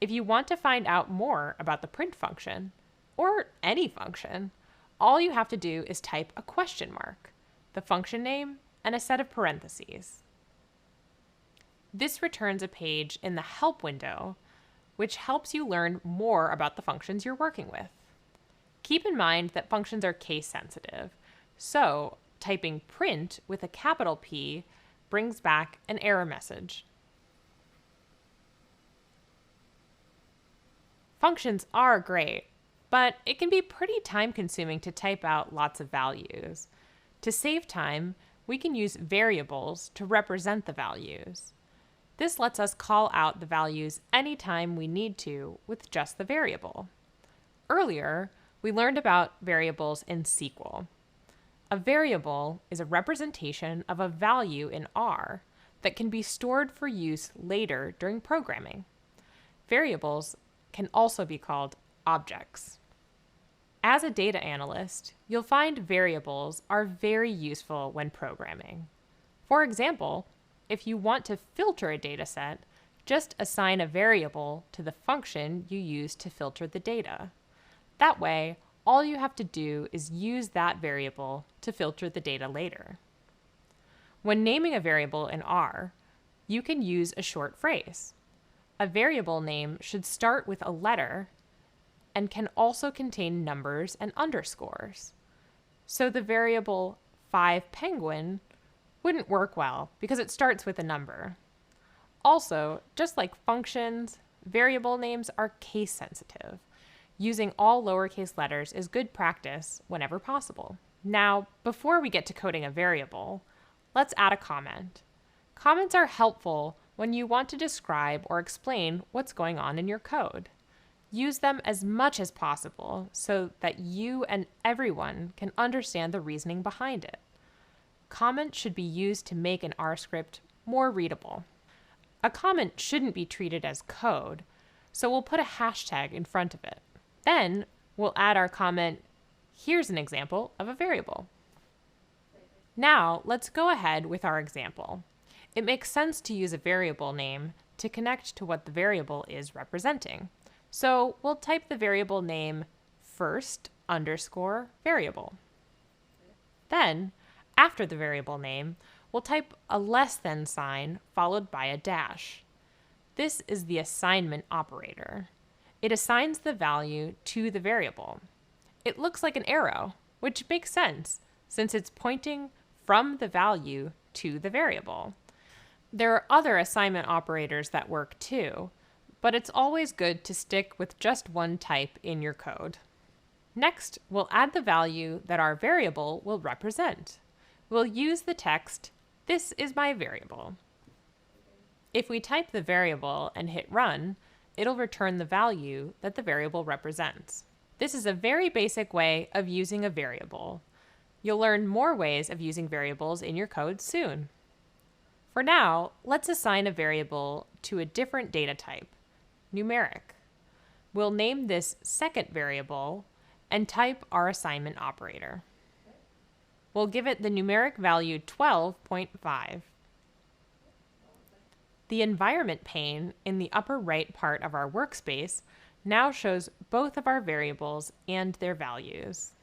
If you want to find out more about the print function, or any function, all you have to do is type a question mark, the function name, and a set of parentheses. This returns a page in the Help window, which helps you learn more about the functions you're working with. Keep in mind that functions are case sensitive, so typing print with a capital P brings back an error message. Functions are great, but it can be pretty time-consuming to type out lots of values. To save time, we can use variables to represent the values. This lets us call out the values anytime we need to with just the variable. Earlier, we learned about variables in SQL. A variable is a representation of a value in R that can be stored for use later during programming. Variables can also be called objects. As a data analyst, you'll find variables are very useful when programming. For example, if you want to filter a dataset, just assign a variable to the function you use to filter the data. That way, all you have to do is use that variable to filter the data later. When naming a variable in R, you can use a short phrase. A variable name should start with a letter and can also contain numbers and underscores. So the variable 5penguin wouldn't work well because it starts with a number. Also, just like functions, variable names are case sensitive. Using all lowercase letters is good practice whenever possible. Now, before we get to coding a variable, let's add a comment. Comments are helpful when you want to describe or explain what's going on in your code. Use them as much as possible so that you and everyone can understand the reasoning behind it. Comments should be used to make an R script more readable. A comment shouldn't be treated as code, so we'll put a hashtag in front of it. Then we'll add our comment, "Here's an example of a variable." Now let's go ahead with our example. It makes sense to use a variable name to connect to what the variable is representing. So we'll type the variable name first_variable. Then, after the variable name, we'll type a less than sign followed by a dash. This is the assignment operator. It assigns the value to the variable. It looks like an arrow, which makes sense since it's pointing from the value to the variable. There are other assignment operators that work too, but it's always good to stick with just one type in your code. Next, we'll add the value that our variable will represent. We'll use the text, "This is my variable." If we type the variable and hit run, it'll return the value that the variable represents. This is a very basic way of using a variable. You'll learn more ways of using variables in your code soon. For now, let's assign a variable to a different data type, numeric. We'll name this second variable and type our assignment operator. We'll give it the numeric value 12.5. The environment pane in the upper right part of our workspace now shows both of our variables and their values.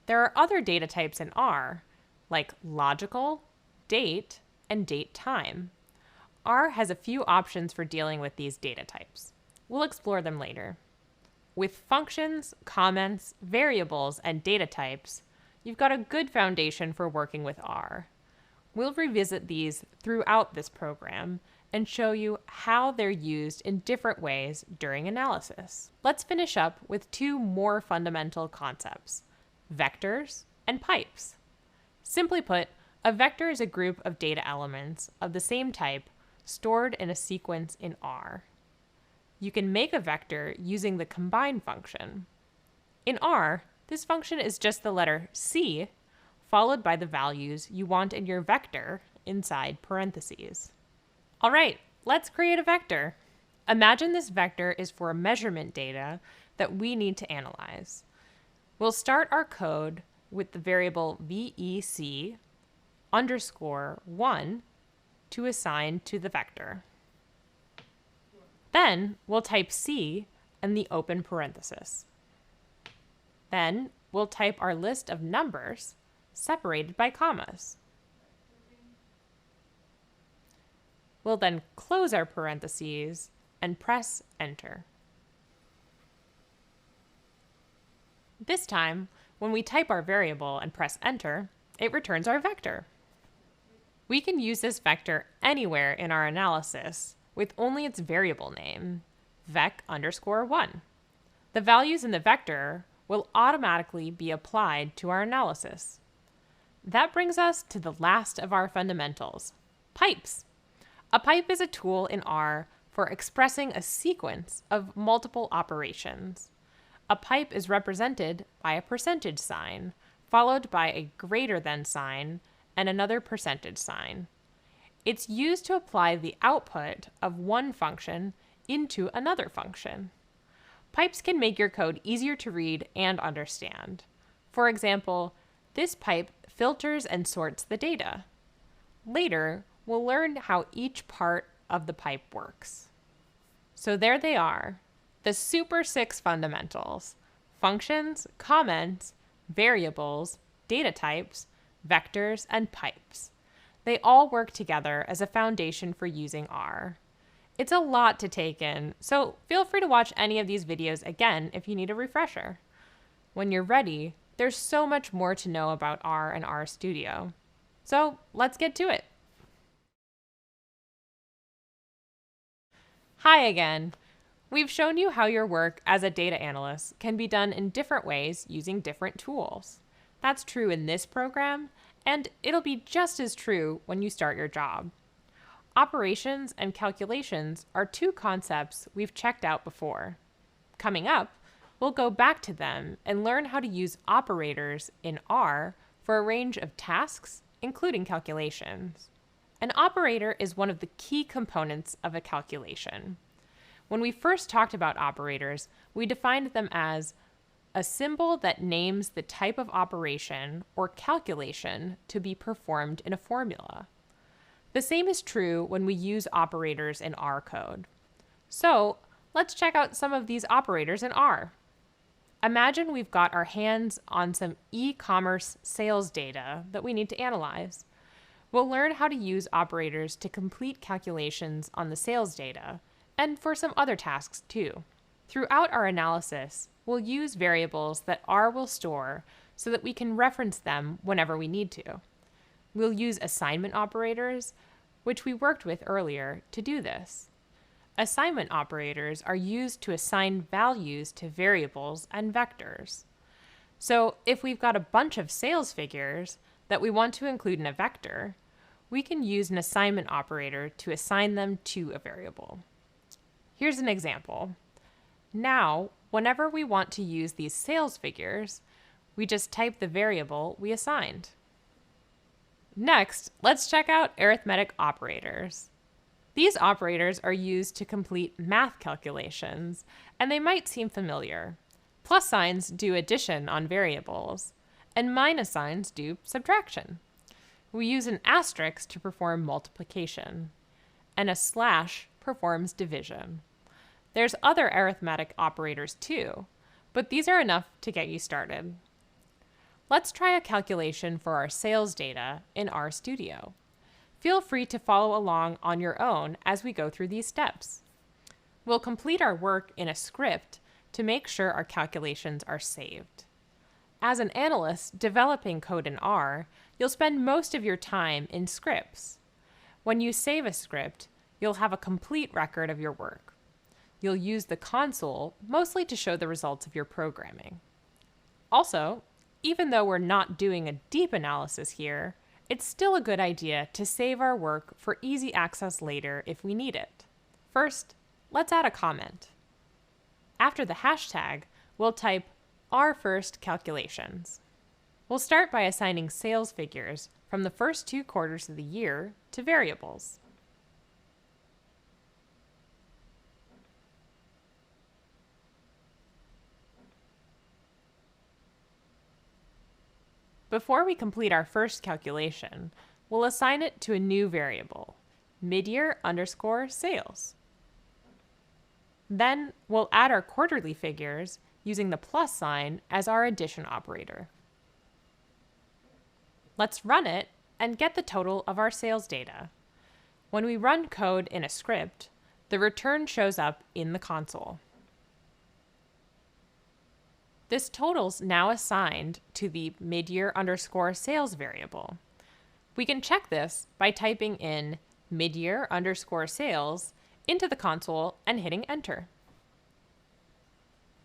There are other data types in R, like logical, date, and date time. R has a few options for dealing with these data types. We'll explore them later. With functions, comments, variables, and data types, you've got a good foundation for working with R. We'll revisit these throughout this program and show you how they're used in different ways during analysis. Let's finish up with two more fundamental concepts, vectors and pipes. Simply put, a vector is a group of data elements of the same type stored in a sequence in R. You can make a vector using the combine function. In R, this function is just the letter C followed by the values you want in your vector inside parentheses. All right, let's create a vector. Imagine this vector is for measurement data that we need to analyze. We'll start our code with the variable VEC underscore 1 to assign to the vector. Then we'll type C and the open parenthesis. Then we'll type our list of numbers separated by commas. We'll then close our parentheses and press Enter. This time, when we type our variable and press Enter, it returns our vector. We can use this vector anywhere in our analysis with only its variable name, vec_1. The values in the vector will automatically be applied to our analysis. That brings us to the last of our fundamentals, pipes. A pipe is a tool in R for expressing a sequence of multiple operations. A pipe is represented by a percentage sign, followed by a greater than sign and another percentage sign. It's used to apply the output of one function into another function. Pipes can make your code easier to read and understand. For example, this pipe filters and sorts the data. Later, we'll learn how each part of the pipe works. So there they are, the Super 6 fundamentals: functions, comments, variables, data types, vectors, and pipes. They all work together as a foundation for using R. It's a lot to take in, so feel free to watch any of these videos again if you need a refresher. When you're ready, there's so much more to know about R and RStudio. So let's get to it. Hi again. We've shown you how your work as a data analyst can be done in different ways using different tools. That's true in this program, and it'll be just as true when you start your job. Operations and calculations are two concepts we've checked out before. Coming up, we'll go back to them and learn how to use operators in R for a range of tasks, including calculations. An operator is one of the key components of a calculation. When we first talked about operators, we defined them as a symbol that names the type of operation or calculation to be performed in a formula. The same is true when we use operators in R code. So let's check out some of these operators in R. Imagine we've got our hands on some e-commerce sales data that we need to analyze. We'll learn how to use operators to complete calculations on the sales data, and for some other tasks too. Throughout our analysis, we'll use variables that R will store so that we can reference them whenever we need to. We'll use assignment operators, which we worked with earlier, to do this. Assignment operators are used to assign values to variables and vectors. So if we've got a bunch of sales figures that we want to include in a vector, we can use an assignment operator to assign them to a variable. Here's an example. Now, whenever we want to use these sales figures, we just type the variable we assigned. Next, let's check out arithmetic operators. These operators are used to complete math calculations, and they might seem familiar. Plus signs do addition on variables, and minus signs do subtraction. We use an asterisk to perform multiplication, and a slash performs division. There's other arithmetic operators too, but these are enough to get you started. Let's try a calculation for our sales data in RStudio. Feel free to follow along on your own as we go through these steps. We'll complete our work in a script to make sure our calculations are saved. As an analyst developing code in R, you'll spend most of your time in scripts. When you save a script, you'll have a complete record of your work. You'll use the console mostly to show the results of your programming. Also, even though we're not doing a deep analysis here, it's still a good idea to save our work for easy access later if we need it. First, let's add a comment. After the hashtag, we'll type R first calculations. We'll start by assigning sales figures from the first 2 quarters of the year to variables. Before we complete our first calculation, we'll assign it to a new variable, midyear_sales. Then we'll add our quarterly figures using the plus sign as our addition operator. Let's run it and get the total of our sales data. When we run code in a script, the return shows up in the console. This total's now assigned to the midyear_sales variable. We can check this by typing in midyear_sales into the console and hitting enter.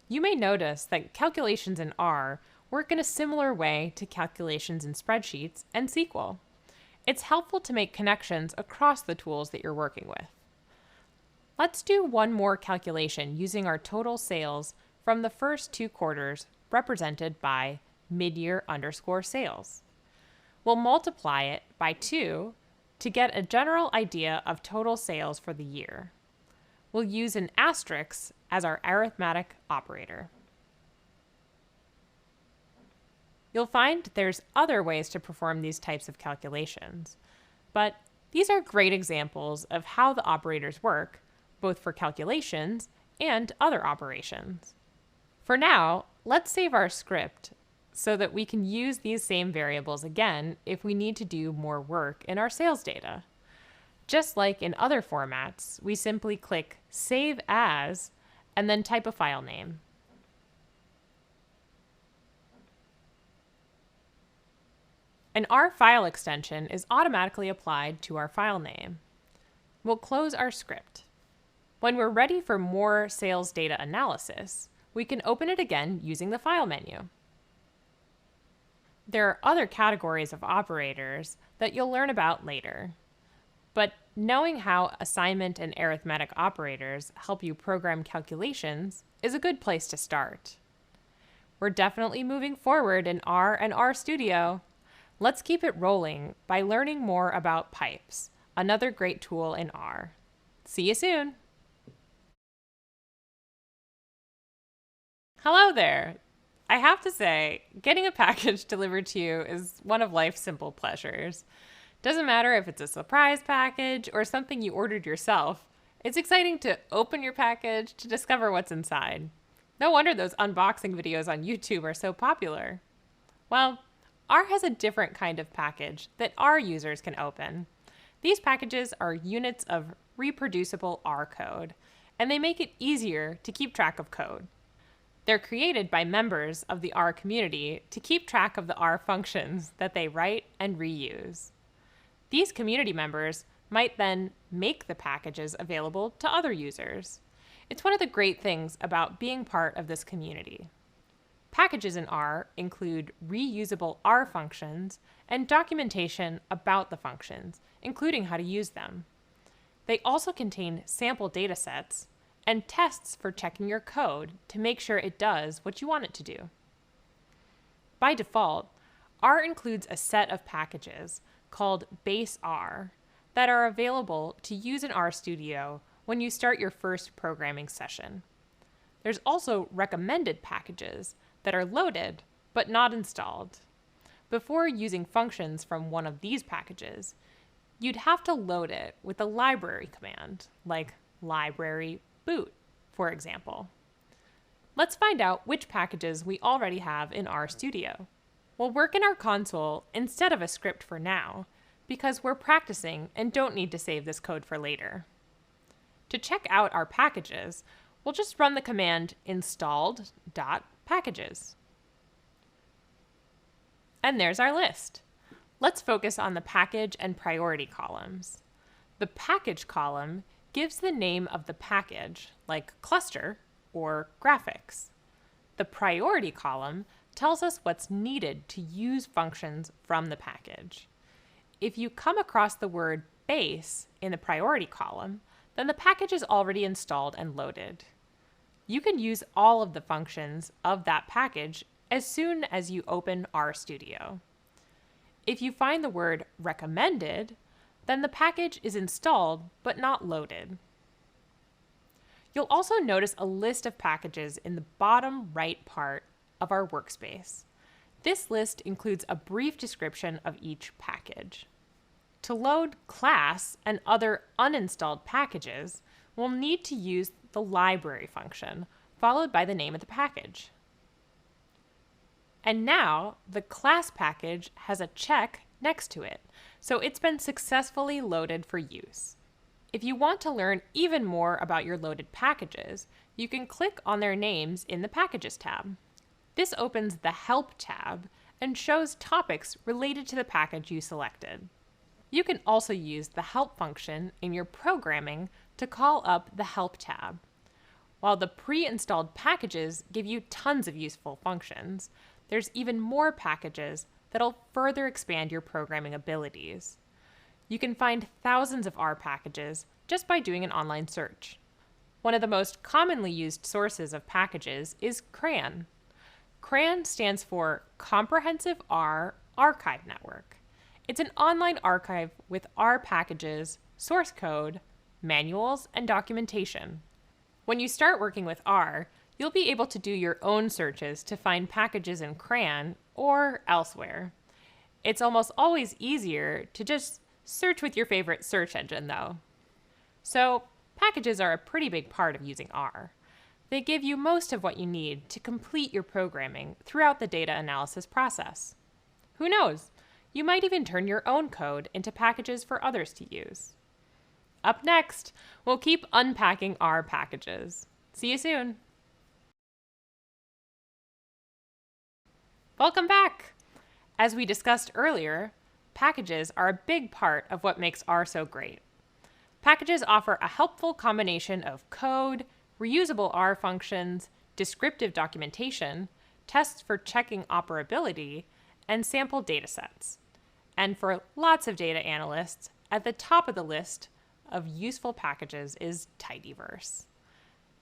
You may notice that calculations in R work in a similar way to calculations in spreadsheets and SQL. It's helpful to make connections across the tools that you're working with. Let's do one more calculation using our total sales from the first 2 quarters represented by midyear_sales. We'll multiply it by 2 to get a general idea of total sales for the year. We'll use an asterisk as our arithmetic operator. You'll find there's other ways to perform these types of calculations, but these are great examples of how the operators work, both for calculations and other operations. For now, let's save our script so that we can use these same variables again if we need to do more work in our sales data. Just like in other formats, we simply click Save As and then type a file name. An R file extension is automatically applied to our file name. We'll close our script. When we're ready for more sales data analysis, we can open it again using the File menu. There are other categories of operators that you'll learn about later. But knowing how assignment and arithmetic operators help you program calculations is a good place to start. We're definitely moving forward in R and RStudio. Let's keep it rolling by learning more about pipes, another great tool in R. See you soon! Hello there! I have to say, getting a package delivered to you is one of life's simple pleasures. Doesn't matter if it's a surprise package or something you ordered yourself, it's exciting to open your package to discover what's inside. No wonder those unboxing videos on YouTube are so popular. Well, R has a different kind of package that R users can open. These packages are units of reproducible R code, and they make it easier to keep track of code. They're created by members of the R community to keep track of the R functions that they write and reuse. These community members might then make the packages available to other users. It's one of the great things about being part of this community. Packages in R include reusable R functions and documentation about the functions, including how to use them. They also contain sample datasets and tests for checking your code to make sure it does what you want it to do. By default, R includes a set of packages called Base R that are available to use in RStudio when you start your first programming session. There's also recommended packages that are loaded but not installed. Before using functions from one of these packages, you'd have to load it with a library command, like library boot, for example. Let's find out which packages we already have in RStudio. We'll work in our console instead of a script for now, because we're practicing and don't need to save this code for later. To check out our packages, we'll just run the command installed.packages. And there's our list. Let's focus on the package and priority columns. The package column gives the name of the package, like cluster or graphics. The priority column tells us what's needed to use functions from the package. If you come across the word base in the priority column, then the package is already installed and loaded. You can use all of the functions of that package as soon as you open RStudio. If you find the word recommended, then the package is installed but not loaded. You'll also notice a list of packages in the bottom right part of our workspace. This list includes a brief description of each package. To load class and other uninstalled packages, we'll need to use the library function, followed by the name of the package. And now the class package has a check next to it, so it's been successfully loaded for use. If you want to learn even more about your loaded packages, you can click on their names in the Packages tab. This opens the Help tab and shows topics related to the package you selected. You can also use the Help function in your programming to call up the Help tab. While the pre-installed packages give you tons of useful functions, there's even more packages that'll further expand your programming abilities. You can find thousands of R packages just by doing an online search. One of the most commonly used sources of packages is CRAN. CRAN stands for Comprehensive R Archive Network. It's an online archive with R packages, source code, manuals, and documentation. When you start working with R, you'll be able to do your own searches to find packages in CRAN or elsewhere. It's almost always easier to just search with your favorite search engine, though. So, packages are a pretty big part of using R. They give you most of what you need to complete your programming throughout the data analysis process. Who knows? You might even turn your own code into packages for others to use. Up next, we'll keep unpacking R packages. See you soon! Welcome back! As we discussed earlier, packages are a big part of what makes R so great. Packages offer a helpful combination of code, reusable R functions, descriptive documentation, tests for checking operability, and sample datasets. And for lots of data analysts, at the top of the list of useful packages is Tidyverse.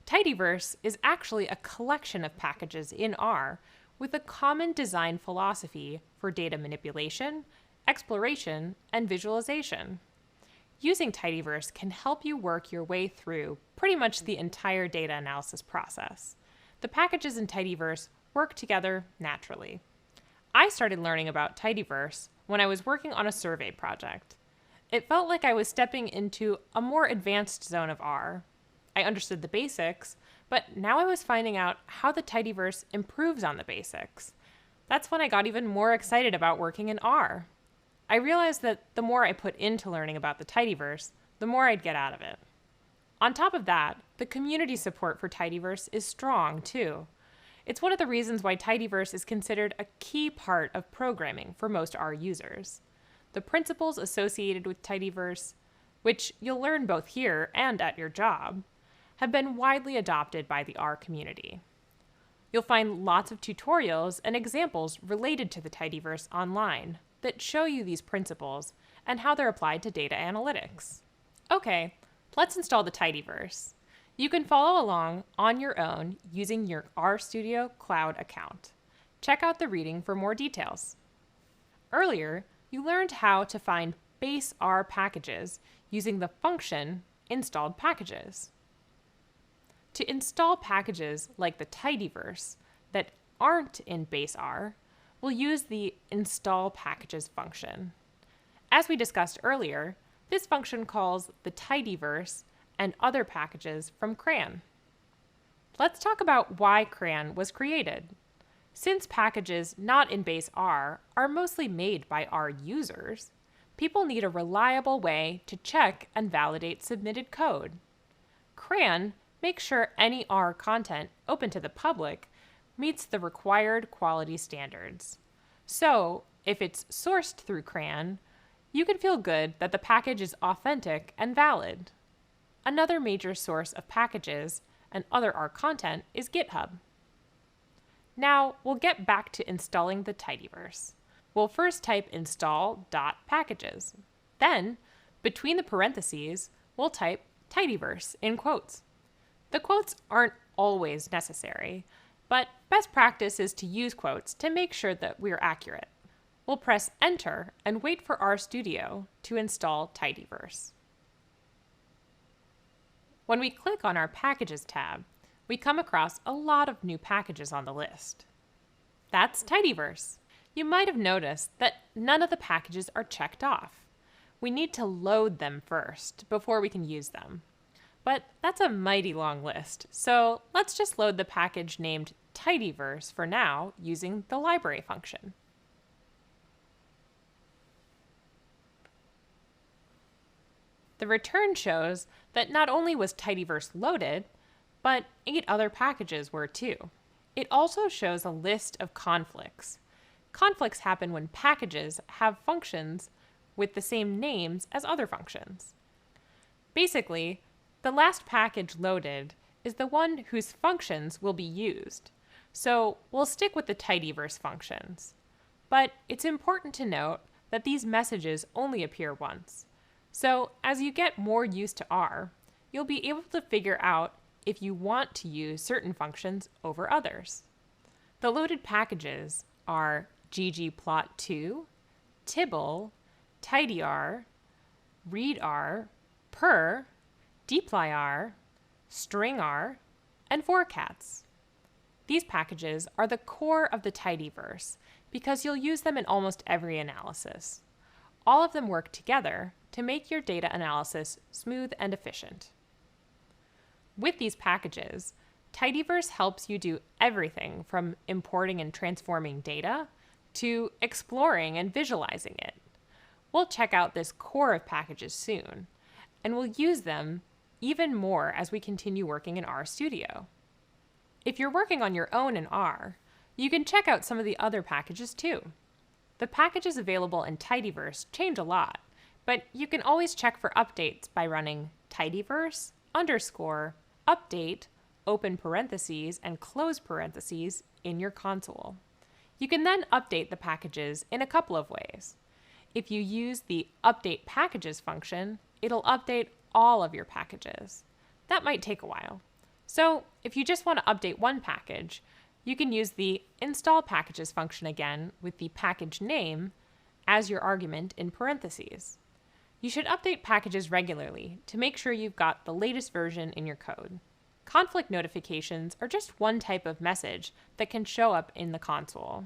Tidyverse is actually a collection of packages in R with a common design philosophy for data manipulation, exploration, and visualization. Using Tidyverse can help you work your way through pretty much the entire data analysis process. The packages in Tidyverse work together naturally. I started learning about Tidyverse when I was working on a survey project. It felt like I was stepping into a more advanced zone of R. I understood the basics, but now I was finding out how the Tidyverse improves on the basics. That's when I got even more excited about working in R. I realized that the more I put into learning about the Tidyverse, the more I'd get out of it. On top of that, the community support for Tidyverse is strong, too. It's one of the reasons why Tidyverse is considered a key part of programming for most R users. The principles associated with Tidyverse, which you'll learn both here and at your job, have been widely adopted by the R community. You'll find lots of tutorials and examples related to the Tidyverse online that show you these principles and how they're applied to data analytics. Okay, let's install the Tidyverse. You can follow along on your own using your RStudio Cloud account. Check out the reading for more details. Earlier, you learned how to find base R packages using the function installed packages. To install packages like the Tidyverse that aren't in base R, we'll use the install packages function. As we discussed earlier, this function calls the Tidyverse and other packages from CRAN. Let's talk about why CRAN was created. Since packages not in base R are mostly made by R users, people need a reliable way to check and validate submitted code. CRAN makes sure any R content open to the public meets the required quality standards. So, if it's sourced through CRAN, you can feel good that the package is authentic and valid. Another major source of packages and other R content is GitHub. Now, we'll get back to installing the Tidyverse. We'll first type install.packages. Then, between the parentheses, we'll type Tidyverse in quotes. The quotes aren't always necessary, but best practice is to use quotes to make sure that we're accurate. We'll press Enter and wait for RStudio to install Tidyverse. When we click on our Packages tab, we come across a lot of new packages on the list. That's Tidyverse. You might have noticed that none of the packages are checked off. We need to load them first before we can use them. But that's a mighty long list, so let's just load the package named tidyverse for now using the library function. The return shows that not only was tidyverse loaded, but 8 other packages were too. It also shows a list of conflicts. Conflicts happen when packages have functions with the same names as other functions. Basically, the last package loaded is the one whose functions will be used, so we'll stick with the tidyverse functions. But it's important to note that these messages only appear once. So as you get more used to R, you'll be able to figure out if you want to use certain functions over others. The loaded packages are ggplot2, tibble, tidyr, readr, per, dplyr, stringr, and forcats. These packages are the core of the tidyverse because you'll use them in almost every analysis. All of them work together to make your data analysis smooth and efficient. With these packages, tidyverse helps you do everything from importing and transforming data to exploring and visualizing it. We'll check out this core of packages soon, and we'll use them even more as we continue working in RStudio. If you're working on your own in R, you can check out some of the other packages too. The packages available in tidyverse change a lot, but you can always check for updates by running tidyverse _update open parentheses and close parentheses in your console. You can then update the packages in a couple of ways. If you use the update packages function, it'll update all of your packages. That might take a while. So if you just want to update one package, you can use the install packages function again with the package name as your argument in parentheses. You should update packages regularly to make sure you've got the latest version in your code. Conflict notifications are just one type of message that can show up in the console.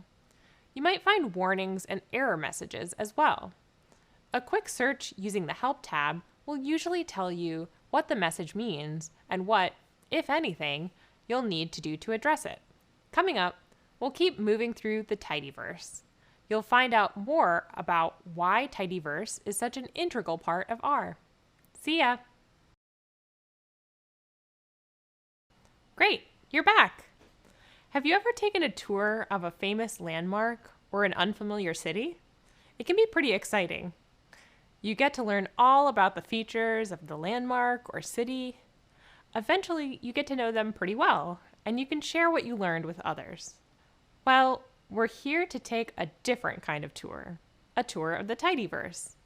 You might find warnings and error messages as well. A quick search using the Help tab will usually tell you what the message means and what, if anything, you'll need to do to address it. Coming up, we'll keep moving through the tidyverse. You'll find out more about why tidyverse is such an integral part of R. See ya! Great, you're back! Have you ever taken a tour of a famous landmark or an unfamiliar city? It can be pretty exciting. You get to learn all about the features of the landmark or city. Eventually, you get to know them pretty well, and you can share what you learned with others. Well, we're here to take a different kind of tour, a tour of the tidyverse.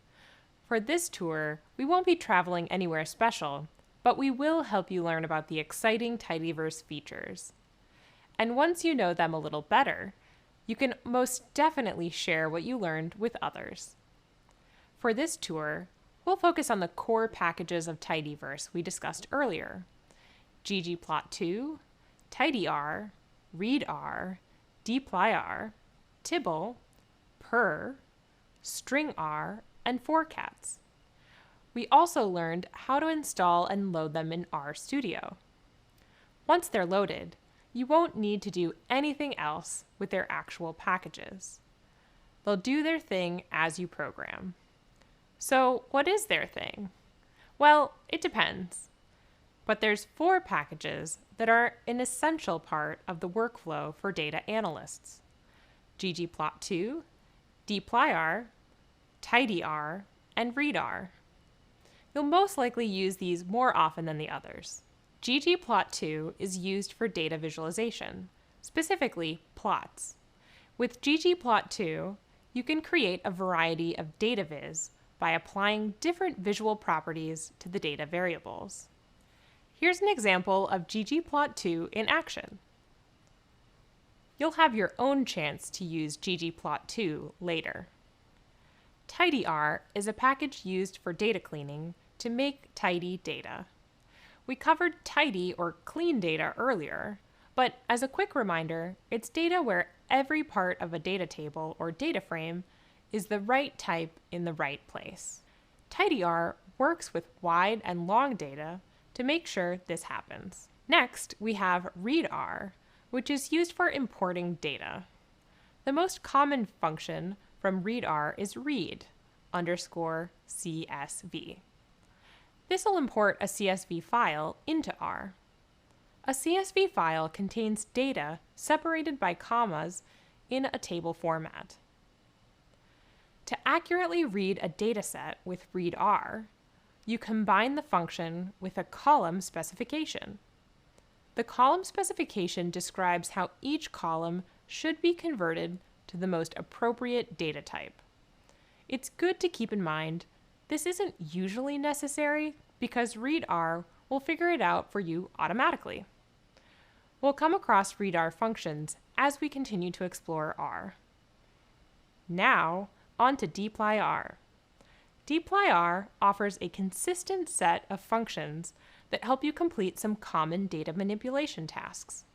For this tour, we won't be traveling anywhere special, but we will help you learn about the exciting tidyverse features. And once you know them a little better, you can most definitely share what you learned with others. For this tour, we'll focus on the core packages of tidyverse we discussed earlier: ggplot2, tidyr, readr, dplyr, tibble, per, stringr, and forcats. We also learned how to install and load them in RStudio. Once they're loaded, you won't need to do anything else with their actual packages. They'll do their thing as you program. So what is their thing? Well, it depends. But there's 4 packages that are an essential part of the workflow for data analysts: ggplot2, dplyr, tidyr, and readr. You'll most likely use these more often than the others. ggplot2 is used for data visualization, specifically plots. With ggplot2, you can create a variety of data viz by applying different visual properties to the data variables. Here's an example of ggplot2 in action. You'll have your own chance to use ggplot2 later. tidyr is a package used for data cleaning to make tidy data. We covered tidy or clean data earlier, but as a quick reminder, it's data where every part of a data table or data frame is the right type in the right place. tidyr works with wide and long data to make sure this happens. Next, we have readr, which is used for importing data. The most common function from readr is read_CSV. This will import a CSV file into R. A CSV file contains data separated by commas in a table format. To accurately read a dataset with readr, you combine the function with a column specification. The column specification describes how each column should be converted to the most appropriate data type. It's good to keep in mind this isn't usually necessary because readr will figure it out for you automatically. We'll come across readr functions as we continue to explore R. Now, on to dplyr. dplyr offers a consistent set of functions that help you complete some common data manipulation tasks.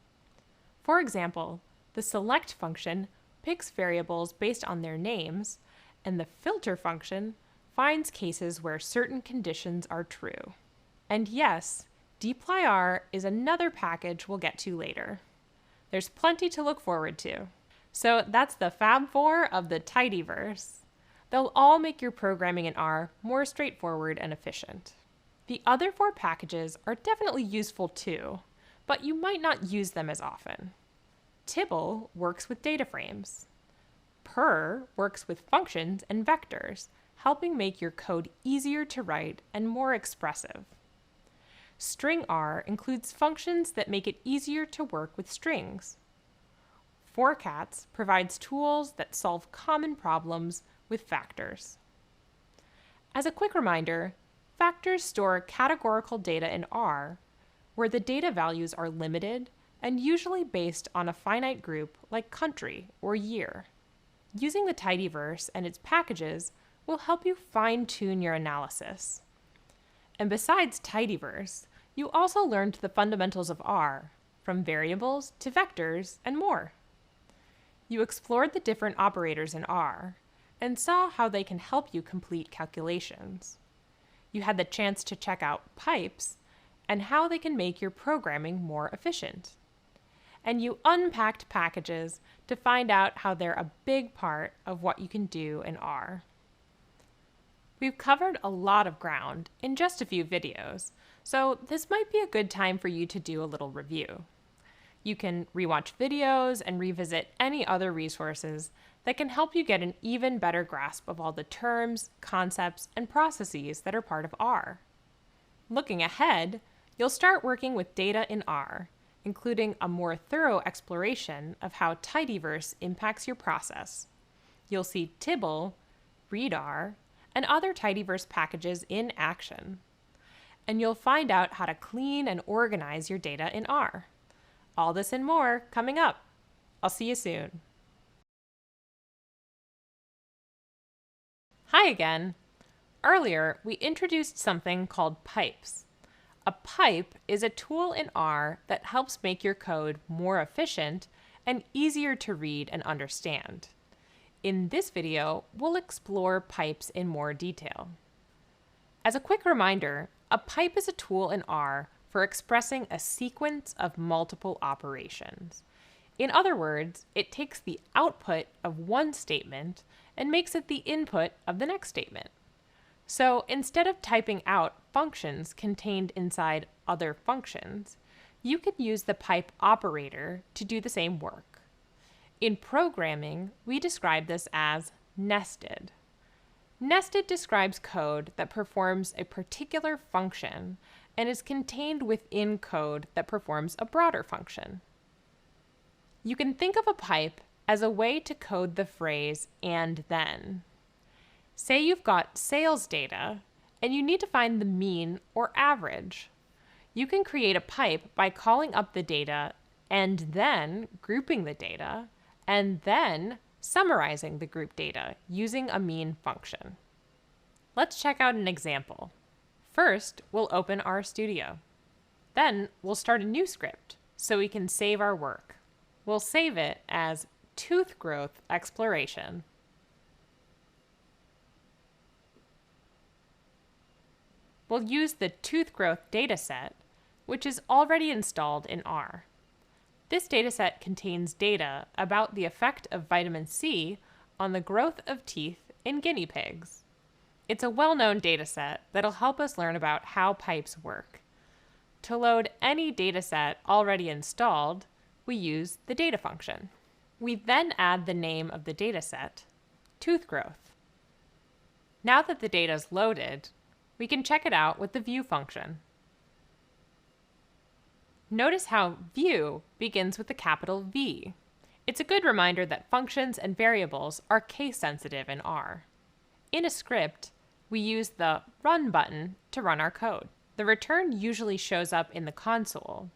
For example, the select function picks variables based on their names, and the filter function finds cases where certain conditions are true. And yes, dplyr is another package we'll get to later. There's plenty to look forward to. So that's the Fab Four of the tidyverse. They'll all make your programming in R more straightforward and efficient. The other four packages are definitely useful too, but you might not use them as often. Tibble works with data frames. Purr works with functions and vectors, helping make your code easier to write and more expressive. stringr includes functions that make it easier to work with strings. Forcats provides tools that solve common problems with factors. As a quick reminder, factors store categorical data in R, where the data values are limited and usually based on a finite group like country or year. Using the tidyverse and its packages will help you fine-tune your analysis. And besides tidyverse, you also learned the fundamentals of R, from variables to vectors and more. You explored the different operators in R and saw how they can help you complete calculations. You had the chance to check out pipes and how they can make your programming more efficient. And you unpacked packages to find out how they're a big part of what you can do in R. We've covered a lot of ground in just a few videos, so this might be a good time for you to do a little review. You can rewatch videos and revisit any other resources that can help you get an even better grasp of all the terms, concepts, and processes that are part of R. Looking ahead, you'll start working with data in R, including a more thorough exploration of how tidyverse impacts your process. You'll see Tibble, readr, and other tidyverse packages in action. And you'll find out how to clean and organize your data in R. All this and more coming up. I'll see you soon. Hi again. Earlier, we introduced something called pipes. A pipe is a tool in R that helps make your code more efficient and easier to read and understand. In this video, we'll explore pipes in more detail. As a quick reminder, a pipe is a tool in R for expressing a sequence of multiple operations. In other words, it takes the output of one statement and makes it the input of the next statement. So instead of typing out functions contained inside other functions, you can use the pipe operator to do the same work. In programming, we describe this as nested. Nested describes code that performs a particular function and is contained within code that performs a broader function. You can think of a pipe as a way to code the phrase "and then." Say you've got sales data and you need to find the mean or average. You can create a pipe by calling up the data and then grouping the data and then summarizing the group data using a mean function. Let's check out an example. First, we'll open RStudio. Then we'll start a new script so we can save our work. We'll save it as tooth growth exploration. We'll use the tooth growth dataset, which is already installed in R. This dataset contains data about the effect of vitamin C on the growth of teeth in guinea pigs. It's a well-known dataset that'll help us learn about how pipes work. To load any dataset already installed, we use the data function. We then add the name of the dataset, tooth growth. Now that the data is loaded, we can check it out with the view function. Notice how view begins with the capital V. It's a good reminder that functions and variables are case-sensitive in R. In a script, we use the Run button to run our code. The return usually shows up in the console,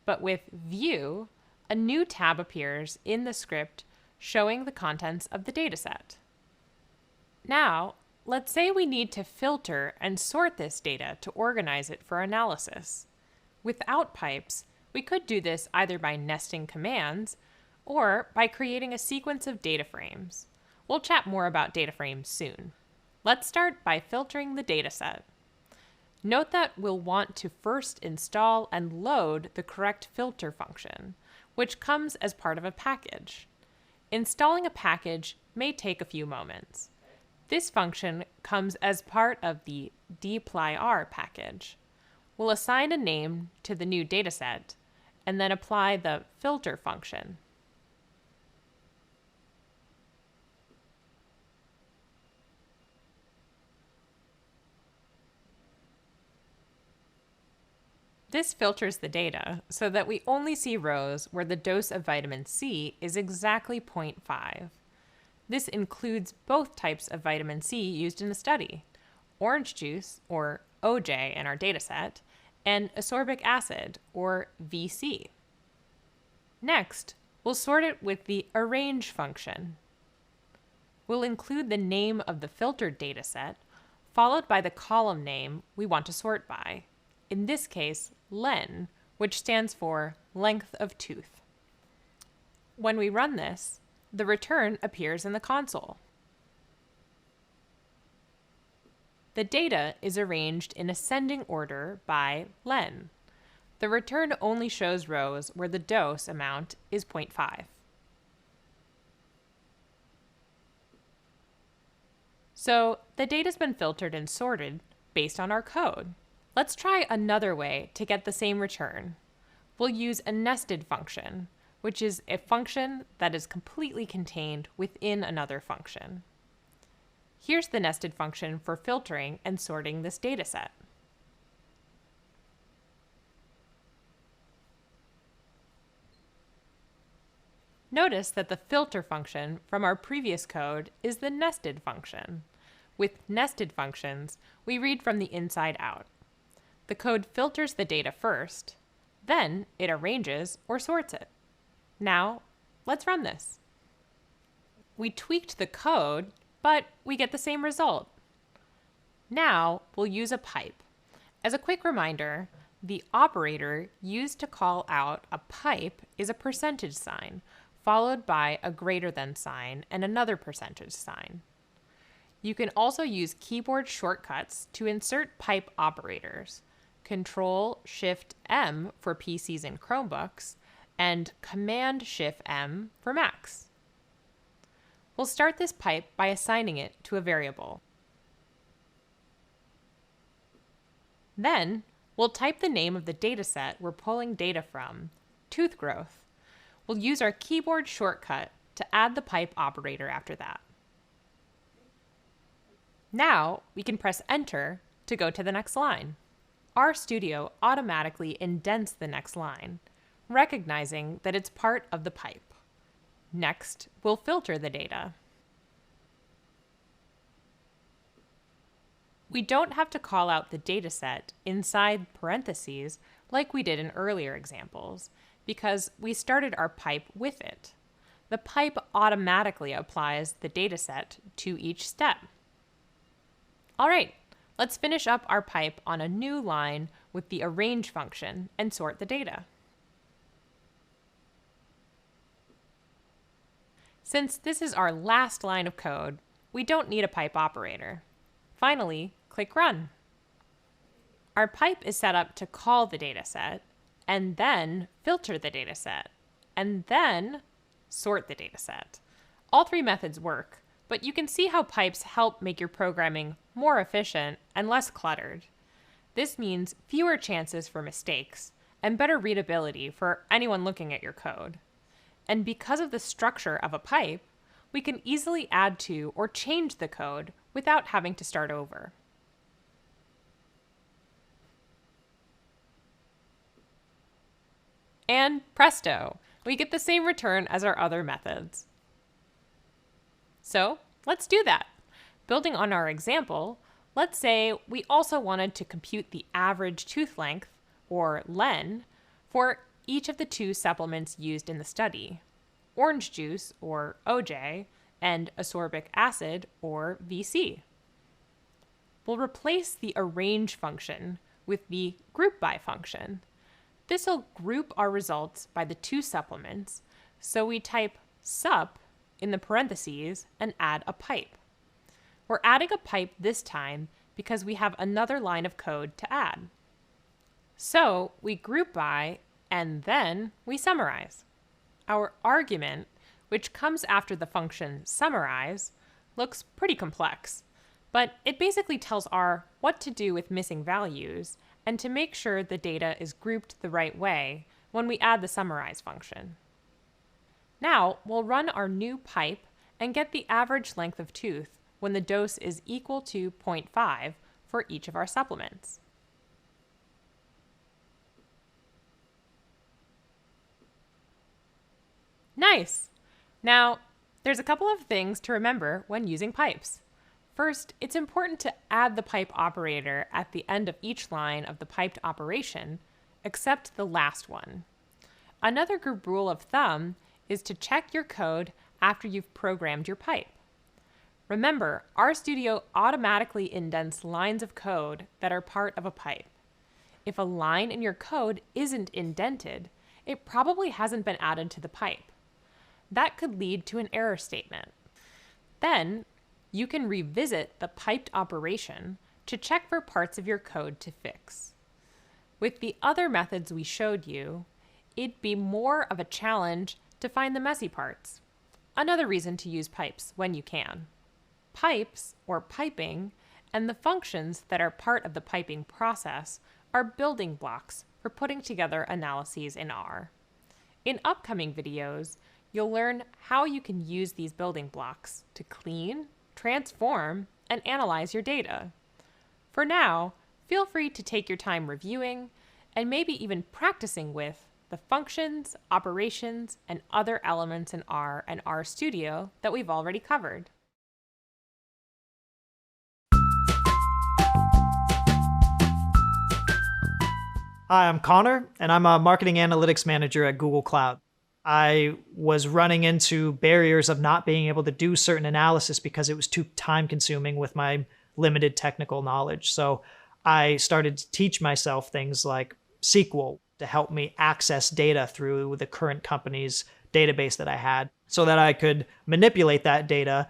but with View, a new tab appears in the script showing the contents of the dataset. Now, let's say we need to filter and sort this data to organize it for analysis. Without pipes, we could do this either by nesting commands or by creating a sequence of data frames. We'll chat more about data frames soon. Let's start by filtering the dataset. Note that we'll want to first install and load the correct filter function, which comes as part of a package. Installing a package may take a few moments. This function comes as part of the dplyr package. We'll assign a name to the new dataset and then apply the filter function. This filters the data so that we only see rows where the dose of vitamin C is exactly 0.5. This includes both types of vitamin C used in the study, orange juice, or OJ in our dataset, and ascorbic acid, or VC. Next, we'll sort it with the arrange function. We'll include the name of the filtered dataset, followed by the column name we want to sort by. In this case, len, which stands for length of tooth. When we run this, the return appears in the console. The data is arranged in ascending order by len. The return only shows rows where the dose amount is 0.5. So the data's been filtered and sorted based on our code. Let's try another way to get the same return. We'll use a nested function, which is a function that is completely contained within another function. Here's the nested function for filtering and sorting this dataset. Notice that the filter function from our previous code is the nested function. With nested functions, we read from the inside out. The code filters the data first, then it arranges or sorts it. Now, let's run this. We tweaked the code, but we get the same result. Now, we'll use a pipe. As a quick reminder, the operator used to call out a pipe is a percentage sign, followed by a greater than sign and another percentage sign. You can also use keyboard shortcuts to insert pipe operators. Control-Shift-M for PCs and Chromebooks, and Command-Shift-M for Macs. We'll start this pipe by assigning it to a variable. Then, we'll type the name of the dataset we're pulling data from, tooth growth. We'll use our keyboard shortcut to add the pipe operator after that. Now, we can press Enter to go to the next line. RStudio automatically indents the next line, recognizing that it's part of the pipe. Next, we'll filter the data. We don't have to call out the dataset inside parentheses like we did in earlier examples, because we started our pipe with it. The pipe automatically applies the dataset to each step. All right, let's finish up our pipe on a new line with the arrange function and sort the data. Since this is our last line of code, we don't need a pipe operator. Finally, click Run. Our pipe is set up to call the dataset, and then filter the dataset, and then sort the dataset. All three methods work, but you can see how pipes help make your programming more efficient and less cluttered. This means fewer chances for mistakes and better readability for anyone looking at your code. And because of the structure of a pipe, we can easily add to or change the code without having to start over. And presto, we get the same return as our other methods. So let's do that. Building on our example, let's say we also wanted to compute the average tooth length, or LEN, for each of the two supplements used in the study, orange juice, or OJ, and ascorbic acid, or VC. We'll replace the arrange function with the group by function. This will group our results by the two supplements, so we type sup in the parentheses and add a pipe. We're adding a pipe this time because we have another line of code to add. So we group by and then we summarize. Our argument, which comes after the function summarize, looks pretty complex, but it basically tells R what to do with missing values and to make sure the data is grouped the right way when we add the summarize function. Now we'll run our new pipe and get the average length of tooth when the dose is equal to 0.5 for each of our supplements. Nice! Now, there's a couple of things to remember when using pipes. First, it's important to add the pipe operator at the end of each line of the piped operation, except the last one. Another group rule of thumb is to check your code after you've programmed your pipe. Remember, RStudio automatically indents lines of code that are part of a pipe. If a line in your code isn't indented, it probably hasn't been added to the pipe. That could lead to an error statement. Then, you can revisit the piped operation to check for parts of your code to fix. With the other methods we showed you, it'd be more of a challenge to find the messy parts. Another reason to use pipes when you can. Pipes, or piping, and the functions that are part of the piping process are building blocks for putting together analyses in R. In upcoming videos, you'll learn how you can use these building blocks to clean, transform, and analyze your data. For now, feel free to take your time reviewing and maybe even practicing with the functions, operations, and other elements in R and RStudio that we've already covered. Hi, I'm Connor, and I'm a marketing analytics manager at Google Cloud. I was running into barriers of not being able to do certain analysis because it was too time-consuming with my limited technical knowledge. So I started to teach myself things like SQL to help me access data through the current company's database that I had so that I could manipulate that data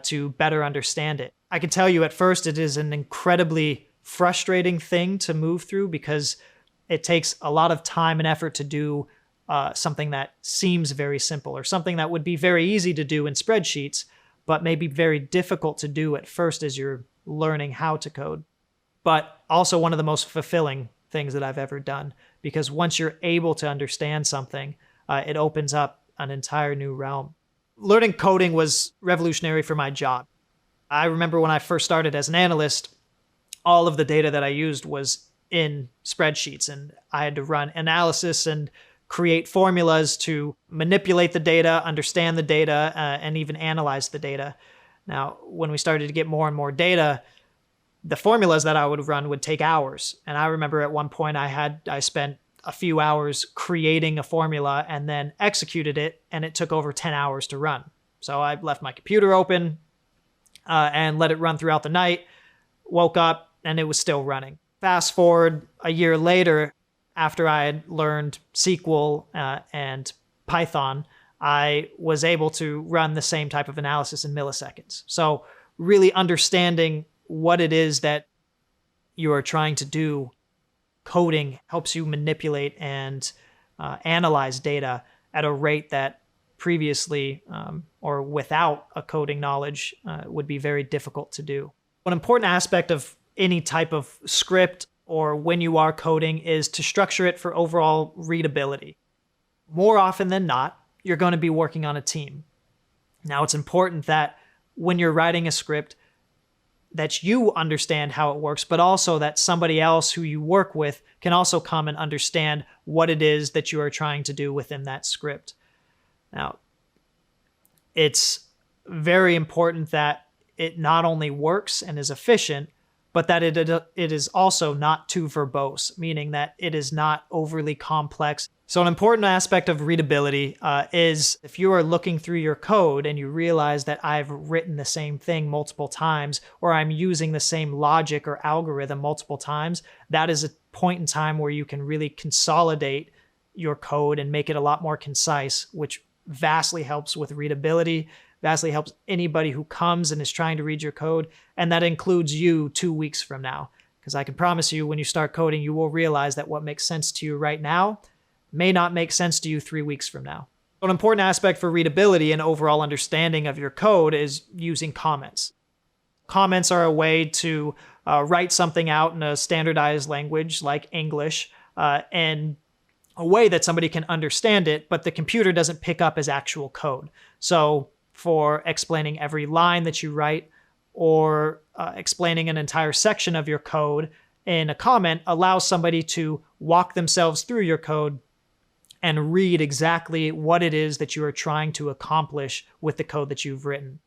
to better understand it. I can tell you at first it is an incredibly frustrating thing to move through because it takes a lot of time and effort to do something that seems very simple or something that would be very easy to do in spreadsheets, but may be very difficult to do at first as you're learning how to code. But also one of the most fulfilling things that I've ever done, because once you're able to understand something, it opens up an entire new realm. Learning coding was revolutionary for my job. I remember when I first started as an analyst, all of the data that I used was in spreadsheets, and I had to run analysis and create formulas to manipulate the data, understand the data, and even analyze the data. Now, when we started to get more and more data, the formulas that I would run would take hours. And I remember at one point I spent a few hours creating a formula and then executed it, and it took over 10 hours to run. So I left my computer open and let it run throughout the night, woke up, and it was still running. Fast forward a year later, after I had learned SQL and Python, I was able to run the same type of analysis in milliseconds. So really understanding what it is that you are trying to do, coding helps you manipulate and analyze data at a rate that previously or without a coding knowledge would be very difficult to do. One important aspect of any type of script or when you are coding is to structure it for overall readability. More often than not, you're going to be working on a team. Now, it's important that when you're writing a script, that you understand how it works, but also that somebody else who you work with can also come and understand what it is that you are trying to do within that script. Now, it's very important that it not only works and is efficient, but that it is also not too verbose, meaning that it is not overly complex. So an important aspect of readability is if you are looking through your code and you realize that I've written the same thing multiple times, or I'm using the same logic or algorithm multiple times, that is a point in time where you can really consolidate your code and make it a lot more concise, which vastly helps with readability, vastly helps anybody who comes and is trying to read your code. And that includes you 2 weeks from now. Because I can promise you, when you start coding, you will realize that what makes sense to you right now may not make sense to you 3 weeks from now. An important aspect for readability and overall understanding of your code is using comments. Comments are a way to write something out in a standardized language like English and a way that somebody can understand it, but the computer doesn't pick up as actual code. So for explaining every line that you write or explaining an entire section of your code in a comment allows somebody to walk themselves through your code and read exactly what it is that you are trying to accomplish with the code that you've written.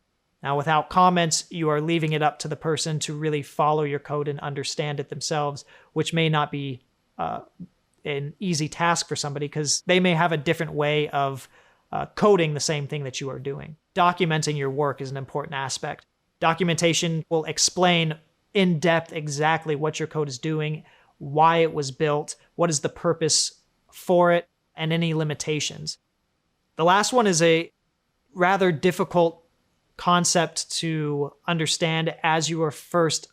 Now, without comments, you are leaving it up to the person to really follow your code and understand it themselves, which may not be an easy task for somebody because they may have a different way of coding the same thing that you are doing. Documenting your work is an important aspect. Documentation will explain in depth exactly what your code is doing, why it was built, what is the purpose for it, and any limitations. The last one is a rather difficult concept to understand as you are first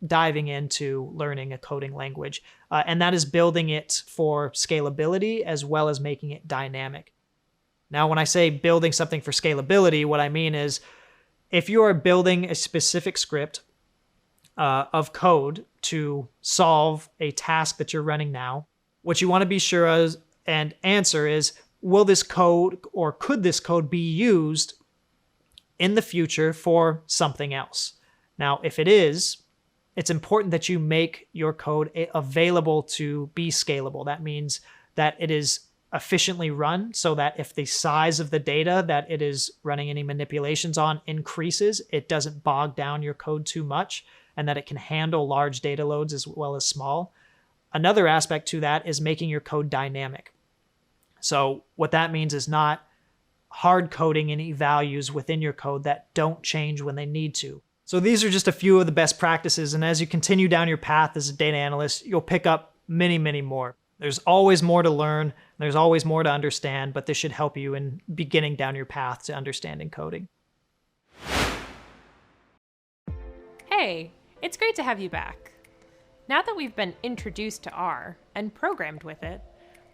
diving into learning a coding language, and that is building it for scalability as well as making it dynamic. Now, when I say building something for scalability, what I mean is if you are building a specific script of code to solve a task that you're running now, what you want to be sure of and answer is, will this code or could this code be used in the future for something else? Now, if it is, it's important that you make your code available to be scalable. That means that it is efficiently run so that if the size of the data that it is running any manipulations on increases, it doesn't bog down your code too much and that it can handle large data loads as well as small. Another aspect to that is making your code dynamic. So what that means is not hard coding any values within your code that don't change when they need to. So these are just a few of the best practices, and as you continue down your path as a data analyst, you'll pick up many, many more. There's always more to learn, there's always more to understand, but this should help you in beginning down your path to understanding coding. Hey, it's great to have you back. Now that we've been introduced to R and programmed with it,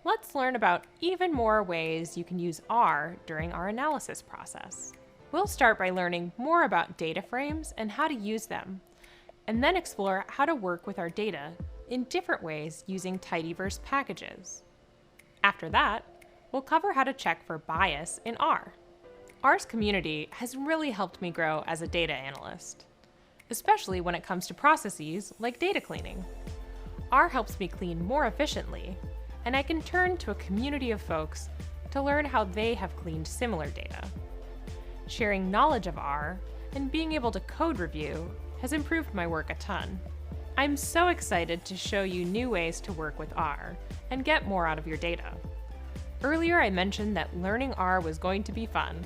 let's learn about even more ways you can use R during our analysis process. We'll start by learning more about data frames and how to use them, and then explore how to work with our data in different ways using tidyverse packages. After that, we'll cover how to check for bias in R. R's community has really helped me grow as a data analyst, especially when it comes to processes like data cleaning. R helps me clean more efficiently, and I can turn to a community of folks to learn how they have cleaned similar data. Sharing knowledge of R and being able to code review has improved my work a ton. I'm so excited to show you new ways to work with R and get more out of your data. Earlier I mentioned that learning R was going to be fun.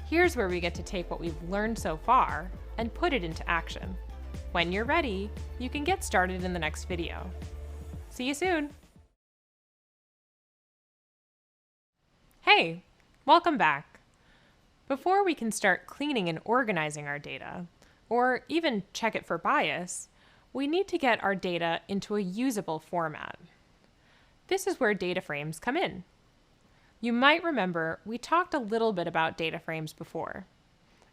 Here's where we get to take what we've learned so far and put it into action. When you're ready, you can get started in the next video. See you soon! Hey, Welcome back. Before we can start cleaning and organizing our data, or even check it for bias, we need to get our data into a usable format. This is where data frames come in. You might remember we talked a little bit about data frames before.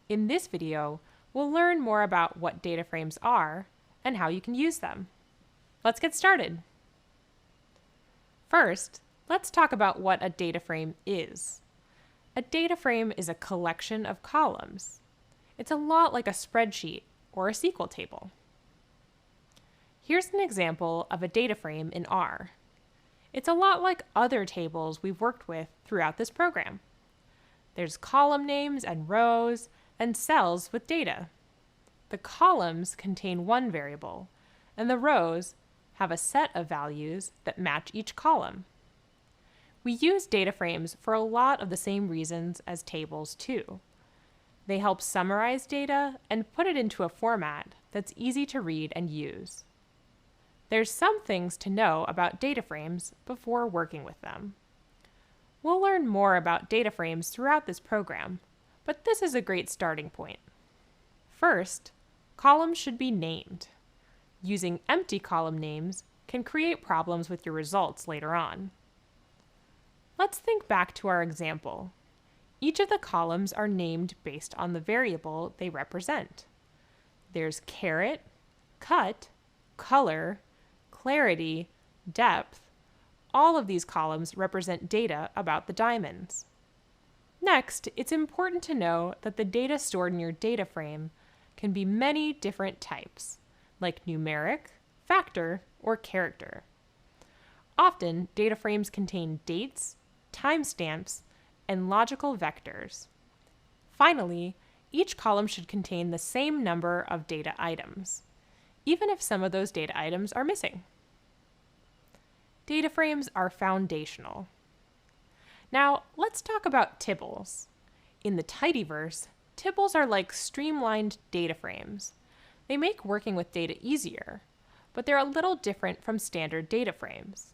In this video, we'll learn more about what data frames are and how you can use them. Let's get started. First, let's talk about what a data frame is. A data frame is a collection of columns. It's a lot like a spreadsheet or a SQL table. Here's an example of a data frame in R. It's a lot like other tables we've worked with throughout this program. There's column names and rows and cells with data. The columns contain one variable, and the rows have a set of values that match each column. We use data frames for a lot of the same reasons as tables too. They help summarize data and put it into a format that's easy to read and use. There's some things to know about data frames before working with them. We'll learn more about data frames throughout this program, but this is a great starting point. First, columns should be named. Using empty column names can create problems with your results later on. Let's think back to our example. Each of the columns are named based on the variable they represent. There's caret, cut, color, clarity, depth. All of these columns represent data about the diamonds. Next, it's important to know that the data stored in your data frame can be many different types, like numeric, factor, or character. Often, data frames contain dates, timestamps, and logical vectors. Finally, each column should contain the same number of data items, even if some of those data items are missing. Data frames are foundational. Now, let's talk about tibbles. In the tidyverse, tibbles are like streamlined data frames. They make working with data easier, but they're a little different from standard data frames.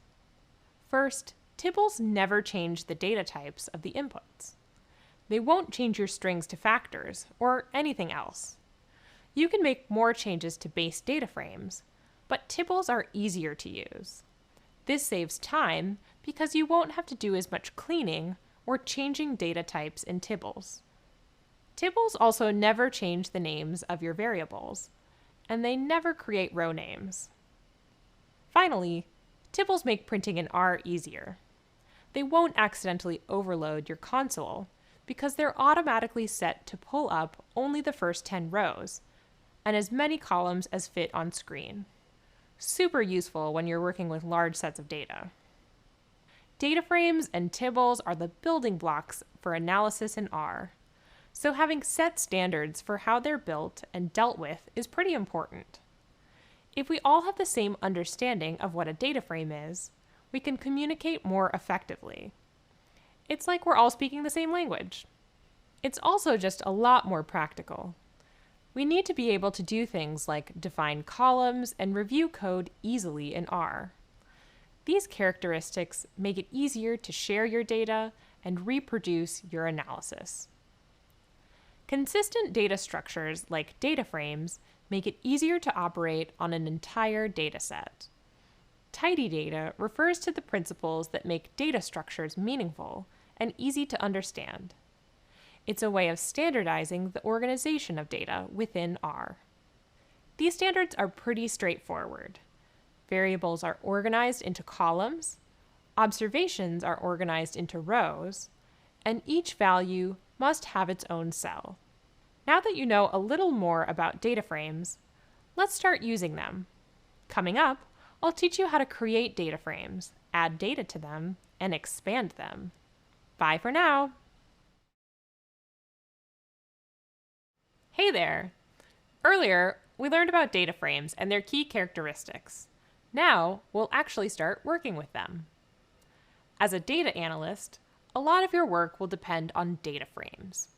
First, tibbles never change the data types of the inputs. They won't change your strings to factors or anything else. You can make more changes to base data frames, but tibbles are easier to use. This saves time because you won't have to do as much cleaning or changing data types in tibbles. Tibbles also never change the names of your variables, and they never create row names. Finally, tibbles make printing in R easier. They won't accidentally overload your console because they're automatically set to pull up only the first 10 rows and as many columns as fit on screen. Super useful when you're working with large sets of data. Data frames and tibbles are the building blocks for analysis in R, so having set standards for how they're built and dealt with is pretty important. If we all have the same understanding of what a data frame is, we can communicate more effectively. It's like we're all speaking the same language. It's also just a lot more practical. We need to be able to do things like define columns and review code easily in R. These characteristics make it easier to share your data and reproduce your analysis. Consistent data structures like data frames make it easier to operate on an entire data set. Tidy data refers to the principles that make data structures meaningful and easy to understand. It's a way of standardizing the organization of data within R. These standards are pretty straightforward. Variables are organized into columns, observations are organized into rows, and each value must have its own cell. Now that you know a little more about data frames, let's start using them. Coming up, I'll teach you how to create data frames, add data to them, and expand them. Bye for now. Hey there! Earlier, we learned about data frames and their key characteristics. Now, we'll actually start working with them. As a data analyst, a lot of your work will depend on data frames.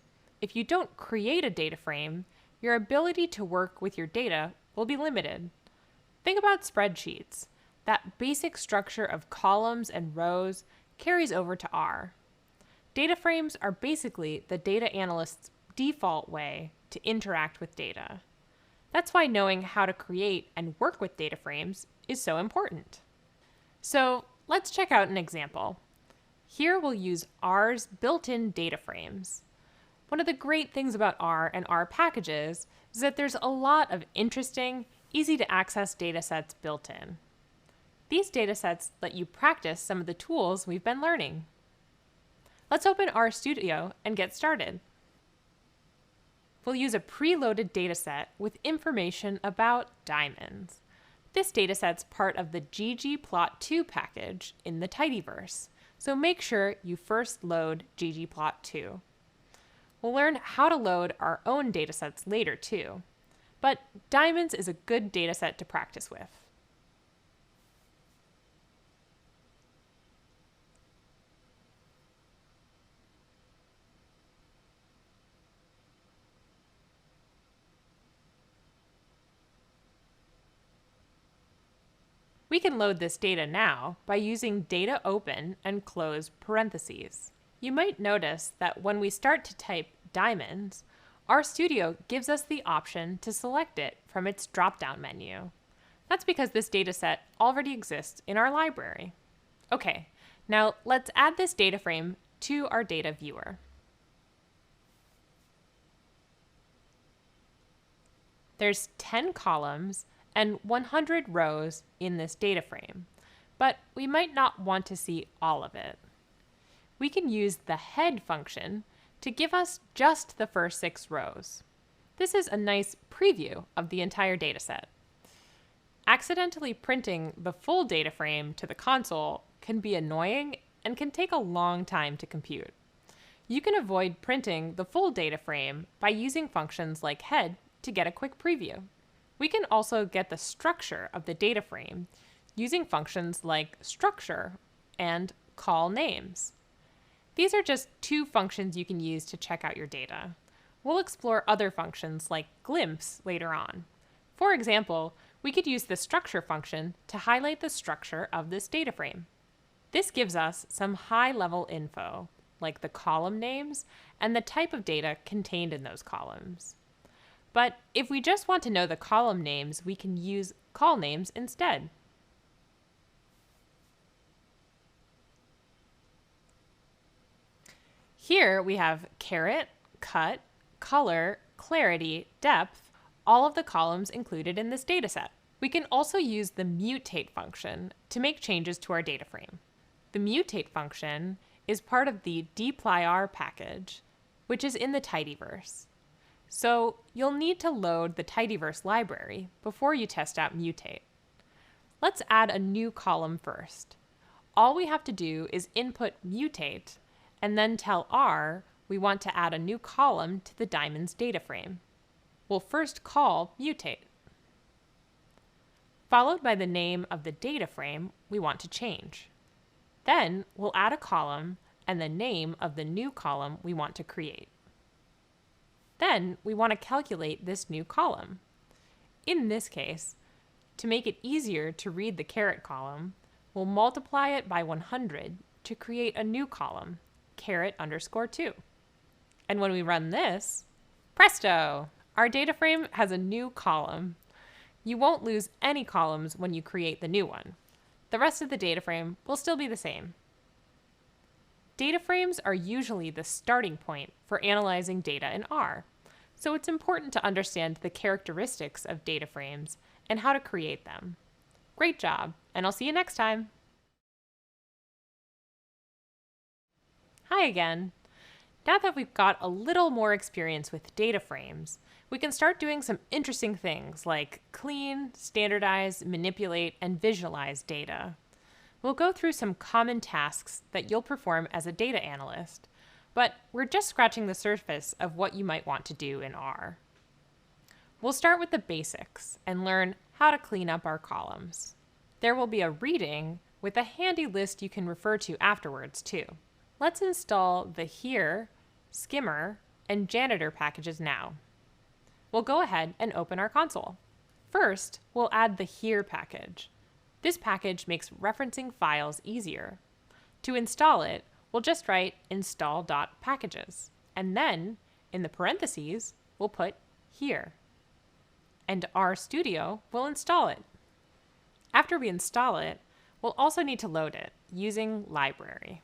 If you don't create a data frame, your ability to work with your data will be limited. Think about spreadsheets. That basic structure of columns and rows carries over to R. Data frames are basically the data analyst's default way to interact with data. That's why knowing how to create and work with data frames is so important. So let's check out an example. Here we'll use R's built-in data frames. One of the great things about R and R packages is that there's a lot of interesting, easy-to-access datasets built in. These datasets let you practice some of the tools we've been learning. Let's open RStudio and get started. We'll use a preloaded dataset with information about diamonds. This dataset's part of the ggplot2 package in the tidyverse, so make sure you first load ggplot2. We'll learn how to load our own datasets later too, but diamonds is a good dataset to practice with. We can load this data now by using data open and close parentheses. You might notice that when we start to type diamonds, RStudio gives us the option to select it from its drop-down menu. That's because this dataset already exists in our library. Okay, now let's add this data frame to our data viewer. There's 10 columns and 100 rows in this data frame, but we might not want to see all of it. We can use the head function to give us just the first 6 rows. This is a nice preview of the entire dataset. Accidentally printing the full data frame to the console can be annoying and can take a long time to compute. You can avoid printing the full data frame by using functions like head to get a quick preview. We can also get the structure of the data frame using functions like structure and call names. These are just 2 functions you can use to check out your data. We'll explore other functions like glimpse later on. For example, we could use the structure function to highlight the structure of this data frame. This gives us some high-level info, like the column names and the type of data contained in those columns. But if we just want to know the column names, we can use call names instead. Here we have caret, cut, color, clarity, depth, all of the columns included in this dataset. We can also use the mutate function to make changes to our data frame. The mutate function is part of the dplyr package, which is in the tidyverse. So you'll need to load the tidyverse library before you test out mutate. Let's add a new column first. All we have to do is input mutate and then tell R we want to add a new column to the diamonds data frame. We'll first call mutate, followed by the name of the data frame we want to change. Then we'll add a column and the name of the new column we want to create. Then we want to calculate this new column. In this case, to make it easier to read the caret column, we'll multiply it by 100 to create a new column, caret_2. And when we run this, presto! Our data frame has a new column. You won't lose any columns when you create the new one. The rest of the data frame will still be the same. Data frames are usually the starting point for analyzing data in R, so it's important to understand the characteristics of data frames and how to create them. Great job, and I'll see you next time. Hi again. Now that we've got a little more experience with data frames, we can start doing some interesting things like clean, standardize, manipulate, and visualize data. We'll go through some common tasks that you'll perform as a data analyst, but we're just scratching the surface of what you might want to do in R. We'll start with the basics and learn how to clean up our columns. There will be a reading with a handy list you can refer to afterwards too. Let's install the Here, Skimmer, and Janitor packages now. We'll go ahead and open our console. First, we'll add the Here package. This package makes referencing files easier. To install it, we'll just write install.packages. And then, in the parentheses, we'll put here. And RStudio will install it. After we install it, we'll also need to load it using library.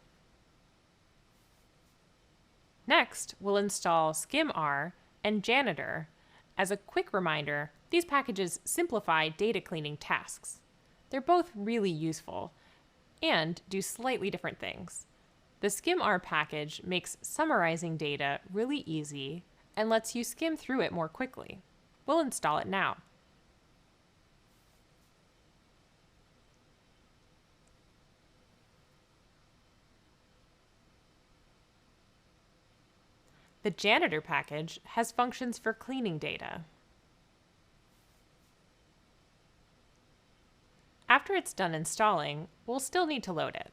Next, we'll install skimr and janitor. As a quick reminder, these packages simplify data cleaning tasks. They're both really useful and do slightly different things. The skimr package makes summarizing data really easy and lets you skim through it more quickly. We'll install it now. The janitor package has functions for cleaning data. After it's done installing, we'll still need to load it.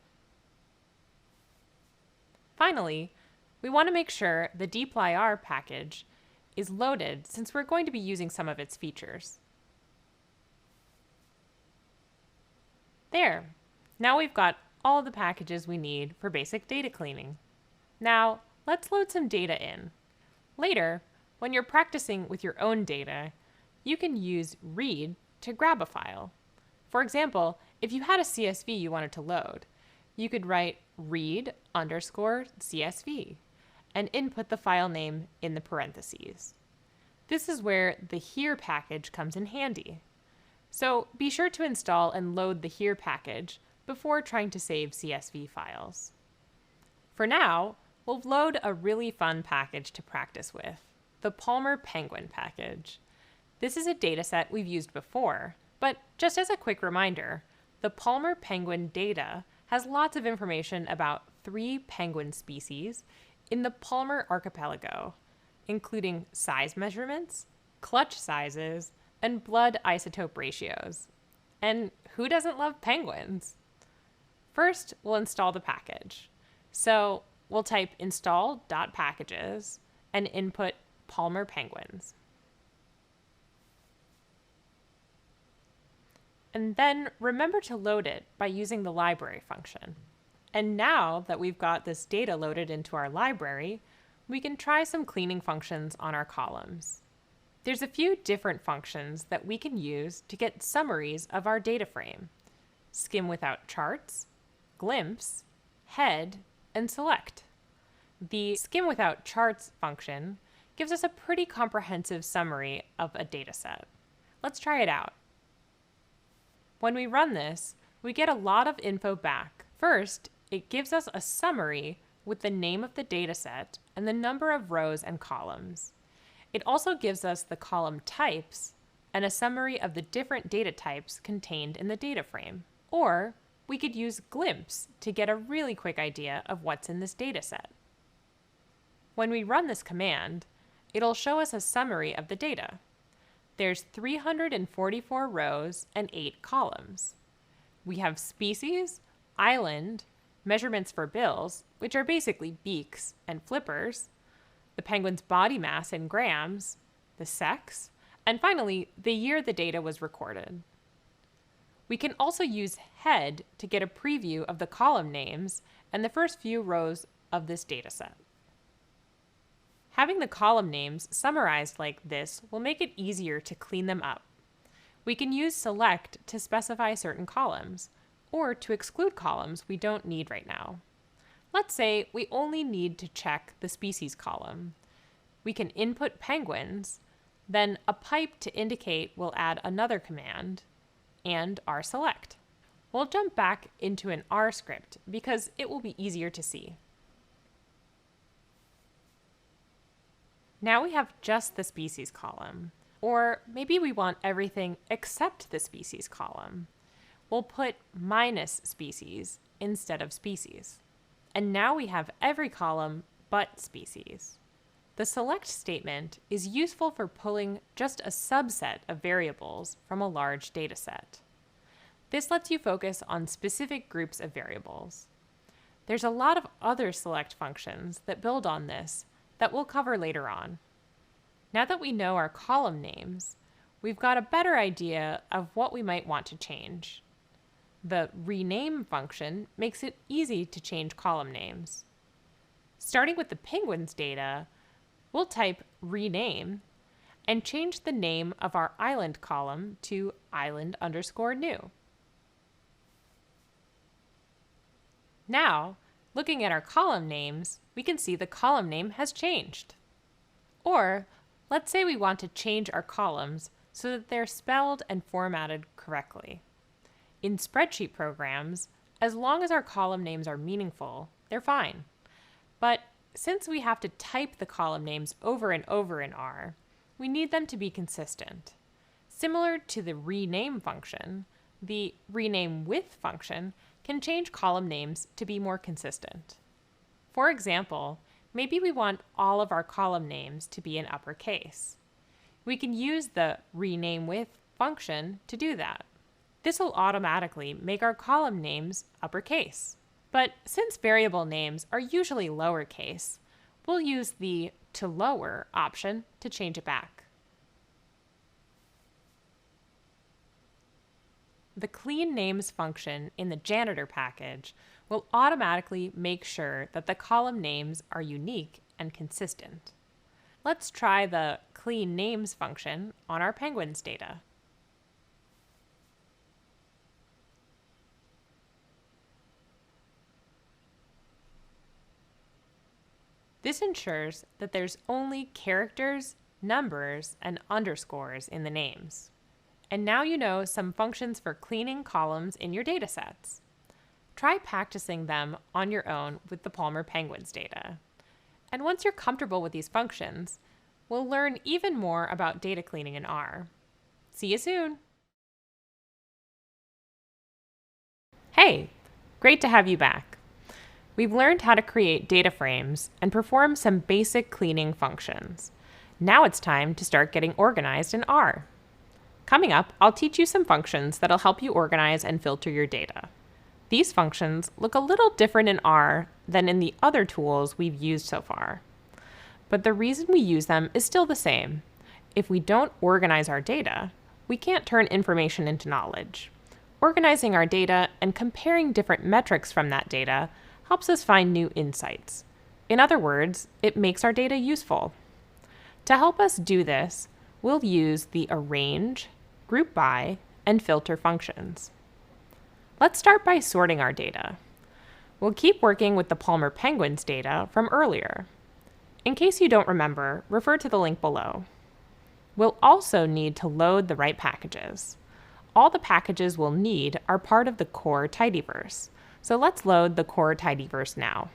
Finally, we want to make sure the dplyr package is loaded since we're going to be using some of its features. There! Now we've got all the packages we need for basic data cleaning. Now, let's load some data in. Later, when you're practicing with your own data, you can use read to grab a file. For example, if you had a CSV you wanted to load, you could write read_CSV and input the file name in the parentheses. This is where the here package comes in handy. So be sure to install and load the here package before trying to save CSV files. For now, we'll load a really fun package to practice with, the Palmer Penguin package. This is a dataset we've used before, but just as a quick reminder, the Palmer Penguin data has lots of information about 3 penguin species in the Palmer archipelago, including size measurements, clutch sizes, and blood isotope ratios. And who doesn't love penguins? First, we'll install the package. So we'll type install.packages and input Palmer penguins. And then remember to load it by using the library function. And now that we've got this data loaded into our library, we can try some cleaning functions on our columns. There's a few different functions that we can use to get summaries of our data frame: skim without charts, glimpse, head, and select. The skim without charts function gives us a pretty comprehensive summary of a dataset. Let's try it out. When we run this, we get a lot of info back. First, it gives us a summary with the name of the dataset and the number of rows and columns. It also gives us the column types and a summary of the different data types contained in the data frame. Or we could use glimpse to get a really quick idea of what's in this dataset. When we run this command, it'll show us a summary of the data. There's 344 rows and 8 columns. We have species, island, measurements for bills, which are basically beaks and flippers, the penguin's body mass in grams, the sex, and finally, the year the data was recorded. We can also use head to get a preview of the column names and the first few rows of this dataset. Having the column names summarized like this will make it easier to clean them up. We can use select to specify certain columns, or to exclude columns we don't need right now. Let's say we only need to check the species column. We can input penguins, then a pipe to indicate we'll add another command, and rselect. We'll jump back into an R script because it will be easier to see. Now we have just the species column, or maybe we want everything except the species column. We'll put minus species instead of species. And now we have every column but species. The select statement is useful for pulling just a subset of variables from a large dataset. This lets you focus on specific groups of variables. There's a lot of other select functions that build on this that we'll cover later on. Now that we know our column names, we've got a better idea of what we might want to change. The rename function makes it easy to change column names. Starting with the penguins data, we'll type rename and change the name of our island column to island_new. Now, looking at our column names, we can see the column name has changed. Or, let's say we want to change our columns so that they're spelled and formatted correctly. In spreadsheet programs, as long as our column names are meaningful, they're fine. But since we have to type the column names over and over in R, we need them to be consistent. Similar to the rename function, the rename with function can change column names to be more consistent. For example, maybe we want all of our column names to be in uppercase. We can use the rename with function to do that. This will automatically make our column names uppercase. But since variable names are usually lowercase, we'll use the to lower option to change it back. The clean names function in the janitor package will automatically make sure that the column names are unique and consistent. Let's try the clean names function on our penguins data. This ensures that there's only characters, numbers, and underscores in the names. And now you know some functions for cleaning columns in your datasets. Try practicing them on your own with the Palmer Penguins data. And once you're comfortable with these functions, we'll learn even more about data cleaning in R. See you soon! Hey, great to have you back. We've learned how to create data frames and perform some basic cleaning functions. Now it's time to start getting organized in R. Coming up, I'll teach you some functions that'll help you organize and filter your data. These functions look a little different in R than in the other tools we've used so far. But the reason we use them is still the same. If we don't organize our data, we can't turn information into knowledge. Organizing our data and comparing different metrics from that data helps us find new insights. In other words, it makes our data useful. To help us do this, we'll use the arrange, group by, and filter functions. Let's start by sorting our data. We'll keep working with the Palmer Penguins data from earlier. In case you don't remember, refer to the link below. We'll also need to load the right packages. All the packages we'll need are part of the core tidyverse, so let's load the core tidyverse now.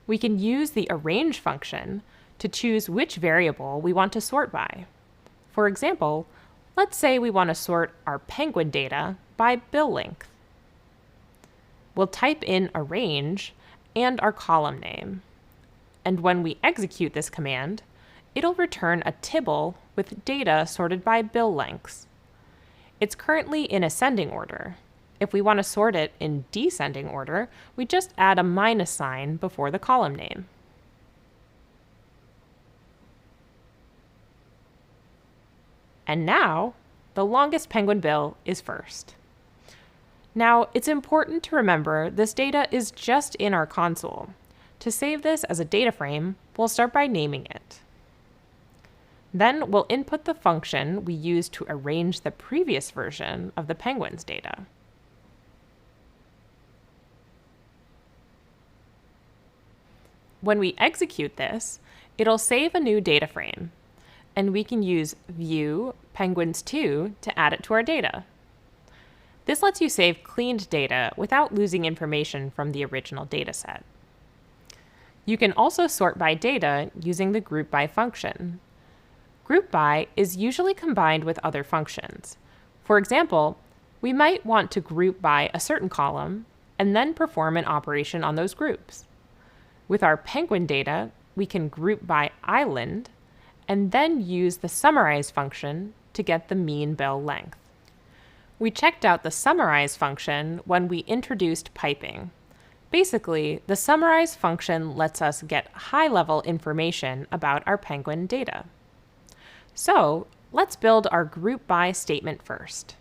We can use the arrange function to choose which variable we want to sort by. For example, let's say we want to sort our penguin data by bill length. We'll type in arrange and our column name. And when we execute this command, it'll return a tibble with data sorted by bill lengths. It's currently in ascending order. If we want to sort it in descending order, we just add a minus sign before the column name. And now, the longest penguin bill is first. Now, it's important to remember this data is just in our console. To save this as a data frame, we'll start by naming it. Then we'll input the function we used to arrange the previous version of the penguins data. When we execute this, it'll save a new data frame, and we can use view penguins2 to add it to our data. This lets you save cleaned data without losing information from the original dataset. You can also sort by data using the group by function. Group by is usually combined with other functions. For example, we might want to group by a certain column and then perform an operation on those groups. With our penguin data, we can group by island and then use the summarize function to get the mean bill length. We checked out the summarize function when we introduced piping. Basically, the summarize function lets us get high-level information about our penguin data. So, let's build our group by statement first.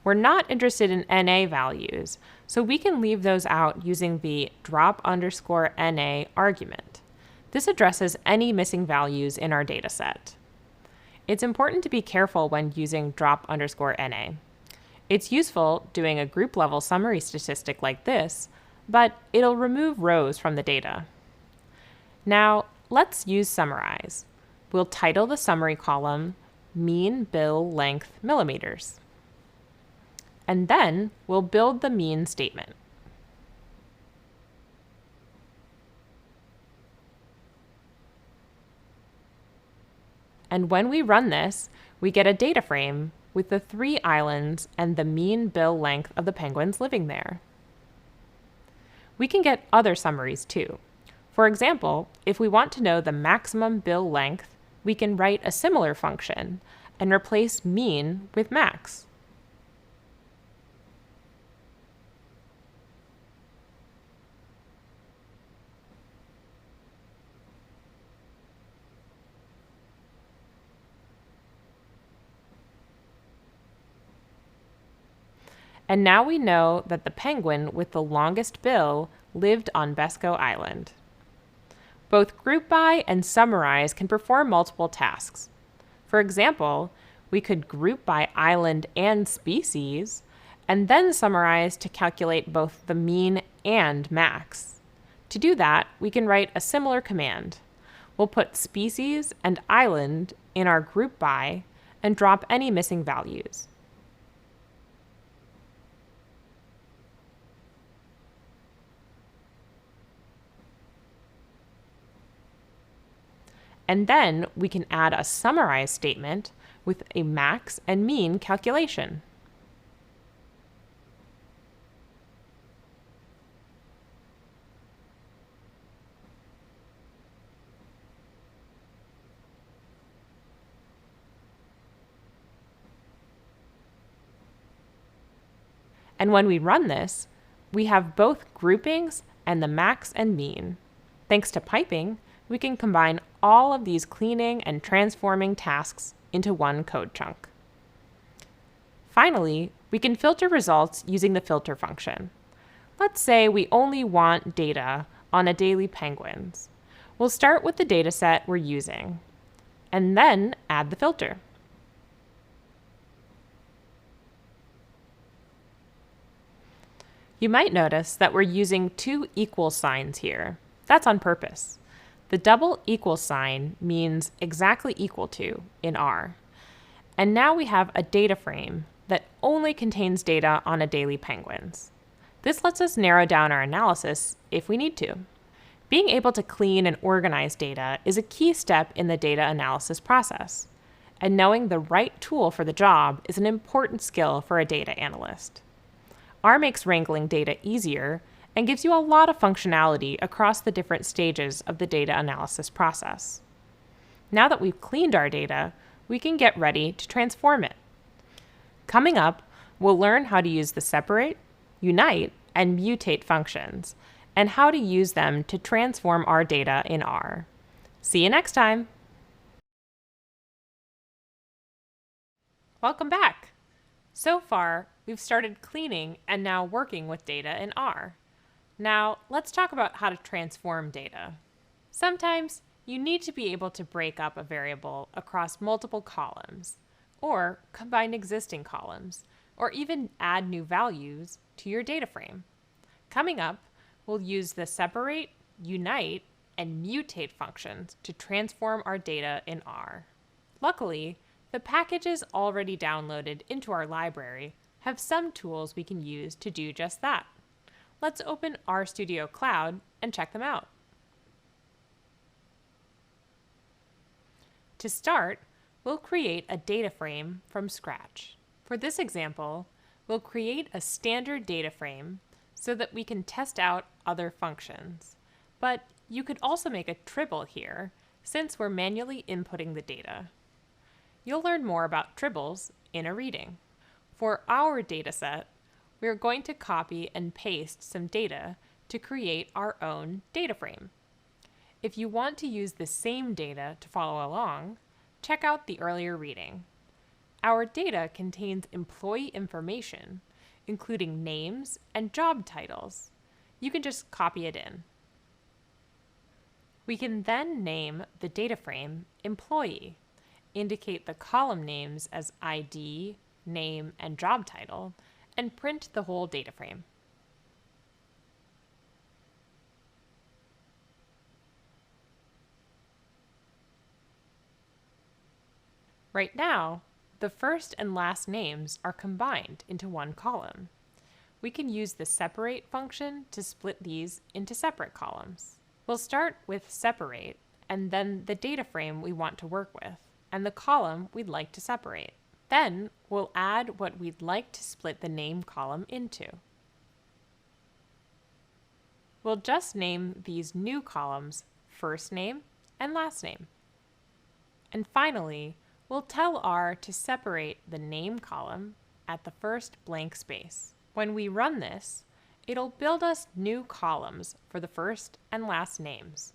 We're not interested in NA values, so we can leave those out using the drop_NA argument. This addresses any missing values in our dataset. It's important to be careful when using drop_NA. It's useful doing a group-level summary statistic like this, but it'll remove rows from the data. Now, let's use summarize. We'll title the summary column mean bill length millimeters. And then we'll build the mean statement. And when we run this, we get a data frame with the 3 islands and the mean bill length of the penguins living there. We can get other summaries too. For example, if we want to know the maximum bill length, we can write a similar function and replace mean with max. And now we know that the penguin with the longest bill lived on Besco Island. Both group by and summarize can perform multiple tasks. For example, we could group by island and species, and then summarize to calculate both the mean and max. To do that, we can write a similar command. We'll put species and island in our group by and drop any missing values. And then we can add a summarize statement with a max and mean calculation. And when we run this, we have both groupings and the max and mean. Thanks to piping, we can combine all of these cleaning and transforming tasks into one code chunk. Finally, we can filter results using the filter function. Let's say we only want data on Adelie penguins. We'll start with the dataset we're using, and then add the filter. You might notice that we're using 2 equal signs here. That's on purpose. The double equal sign means exactly equal to in R. And now we have a data frame that only contains data on Adelie penguins. This lets us narrow down our analysis if we need to. Being able to clean and organize data is a key step in the data analysis process, and knowing the right tool for the job is an important skill for a data analyst. R makes wrangling data easier and gives you a lot of functionality across the different stages of the data analysis process. Now that we've cleaned our data, we can get ready to transform it. Coming up, we'll learn how to use the separate, unite, and mutate functions, and how to use them to transform our data in R. See you next time! Welcome back! So far, we've started cleaning and now working with data in R. Now, let's talk about how to transform data. Sometimes you need to be able to break up a variable across multiple columns, or combine existing columns, or even add new values to your data frame. Coming up, we'll use the separate, unite, and mutate functions to transform our data in R. Luckily, the packages already downloaded into our library have some tools we can use to do just that. Let's open RStudio Cloud and check them out. To start, we'll create a data frame from scratch. For this example, we'll create a standard data frame so that we can test out other functions. But you could also make a tribble here, since we're manually inputting the data. You'll learn more about tribbles in a reading. For our dataset, we are going to copy and paste some data to create our own data frame. If you want to use the same data to follow along, check out the earlier reading. Our data contains employee information, including names and job titles. You can just copy it in. We can then name the data frame employee, indicate the column names as ID, name, and job title, and print the whole data frame. Right now, the first and last names are combined into one column. We can use the separate function to split these into separate columns. We'll start with separate, and then the data frame we want to work with, and the column we'd like to separate. Then we'll add what we'd like to split the name column into. We'll just name these new columns first name and last name. And finally, we'll tell R to separate the name column at the first blank space. When we run this, it'll build us new columns for the first and last names.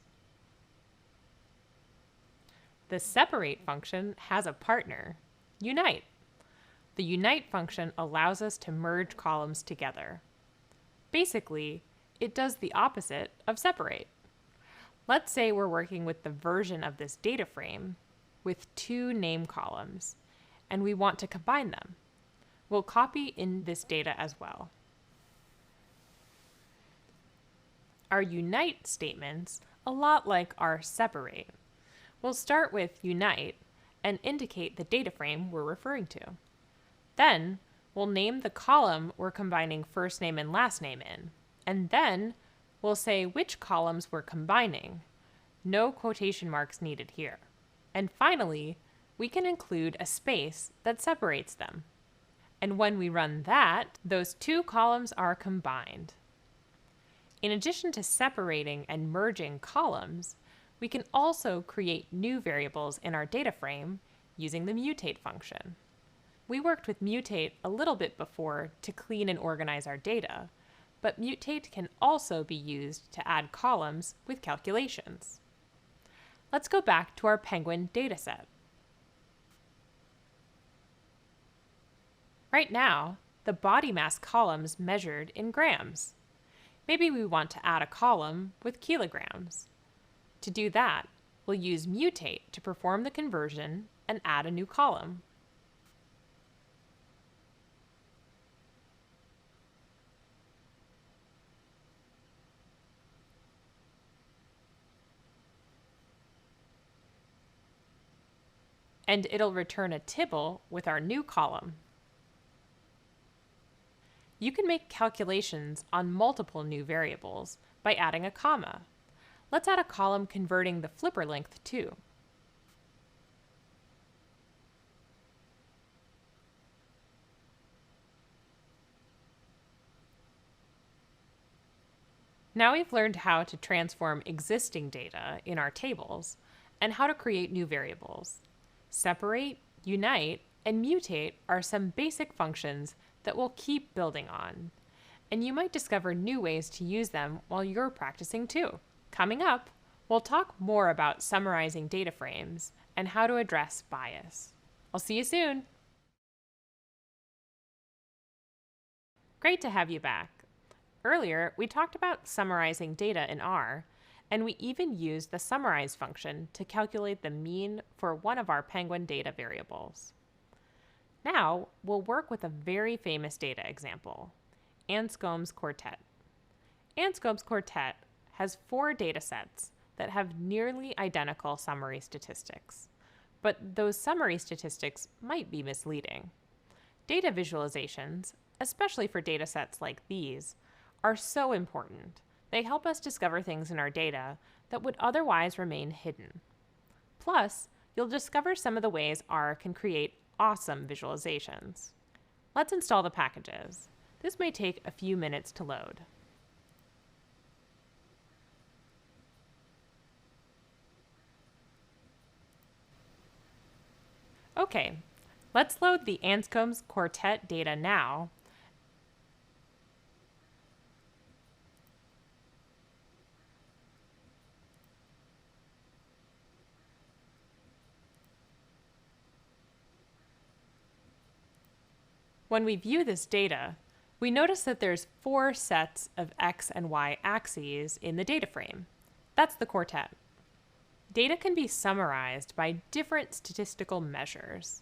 The separate function has a partner, unite. The unite function allows us to merge columns together. Basically, it does the opposite of separate. Let's say we're working with the version of this data frame with two name columns, and we want to combine them. We'll copy in this data as well. Our unite statement's a lot like our separate. We'll start with unite and indicate the data frame we're referring to. Then, we'll name the column we're combining first name and last name in, and then we'll say which columns we're combining. No quotation marks needed here. And finally, we can include a space that separates them. And when we run that, those two columns are combined. In addition to separating and merging columns, we can also create new variables in our data frame using the mutate function. We worked with mutate a little bit before to clean and organize our data, but mutate can also be used to add columns with calculations. Let's go back to our Penguin dataset. Right now, the body mass column's measured in grams. Maybe we want to add a column with kilograms. To do that, we'll use mutate to perform the conversion and add a new column. And it'll return a tibble with our new column. You can make calculations on multiple new variables by adding a comma. Let's add a column converting the flipper length too. Now we've learned how to transform existing data in our tables and how to create new variables. Separate, unite, and mutate are some basic functions that we'll keep building on. And you might discover new ways to use them while you're practicing too. Coming up, we'll talk more about summarizing data frames and how to address bias. I'll see you soon. Great to have you back. Earlier, we talked about summarizing data in R, and we even used the summarize function to calculate the mean for one of our Penguin data variables. Now, we'll work with a very famous data example, Anscombe's quartet. Anscombe's quartet has 4 data sets that have nearly identical summary statistics, but those summary statistics might be misleading. Data visualizations, especially for data sets like these, are so important. They help us discover things in our data that would otherwise remain hidden. Plus, you'll discover some of the ways R can create awesome visualizations. Let's install the packages. This may take a few minutes to load. Okay, let's load the Anscombe's quartet data now When we view this data, we notice that there's 4 sets of x and y axes in the data frame. That's the quartet. Data can be summarized by different statistical measures.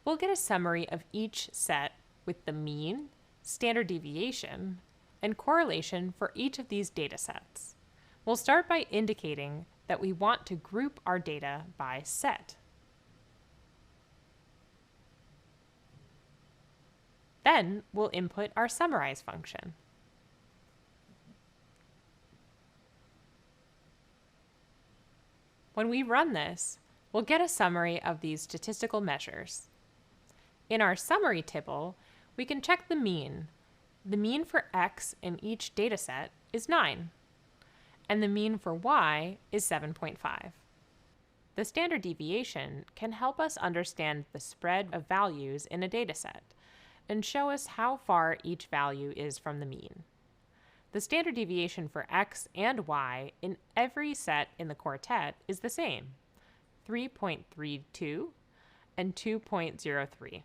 We'll get a summary of each set with the mean, standard deviation, and correlation for each of these data sets. We'll start by indicating that we want to group our data by set. Then we'll input our summarize function. When we run this, we'll get a summary of these statistical measures. In our summary table, we can check the mean. The mean for x in each dataset is 9, and the mean for y is 7.5. The standard deviation can help us understand the spread of values in a dataset and show us how far each value is from the mean. The standard deviation for x and y in every set in the quartet is the same, 3.32 and 2.03.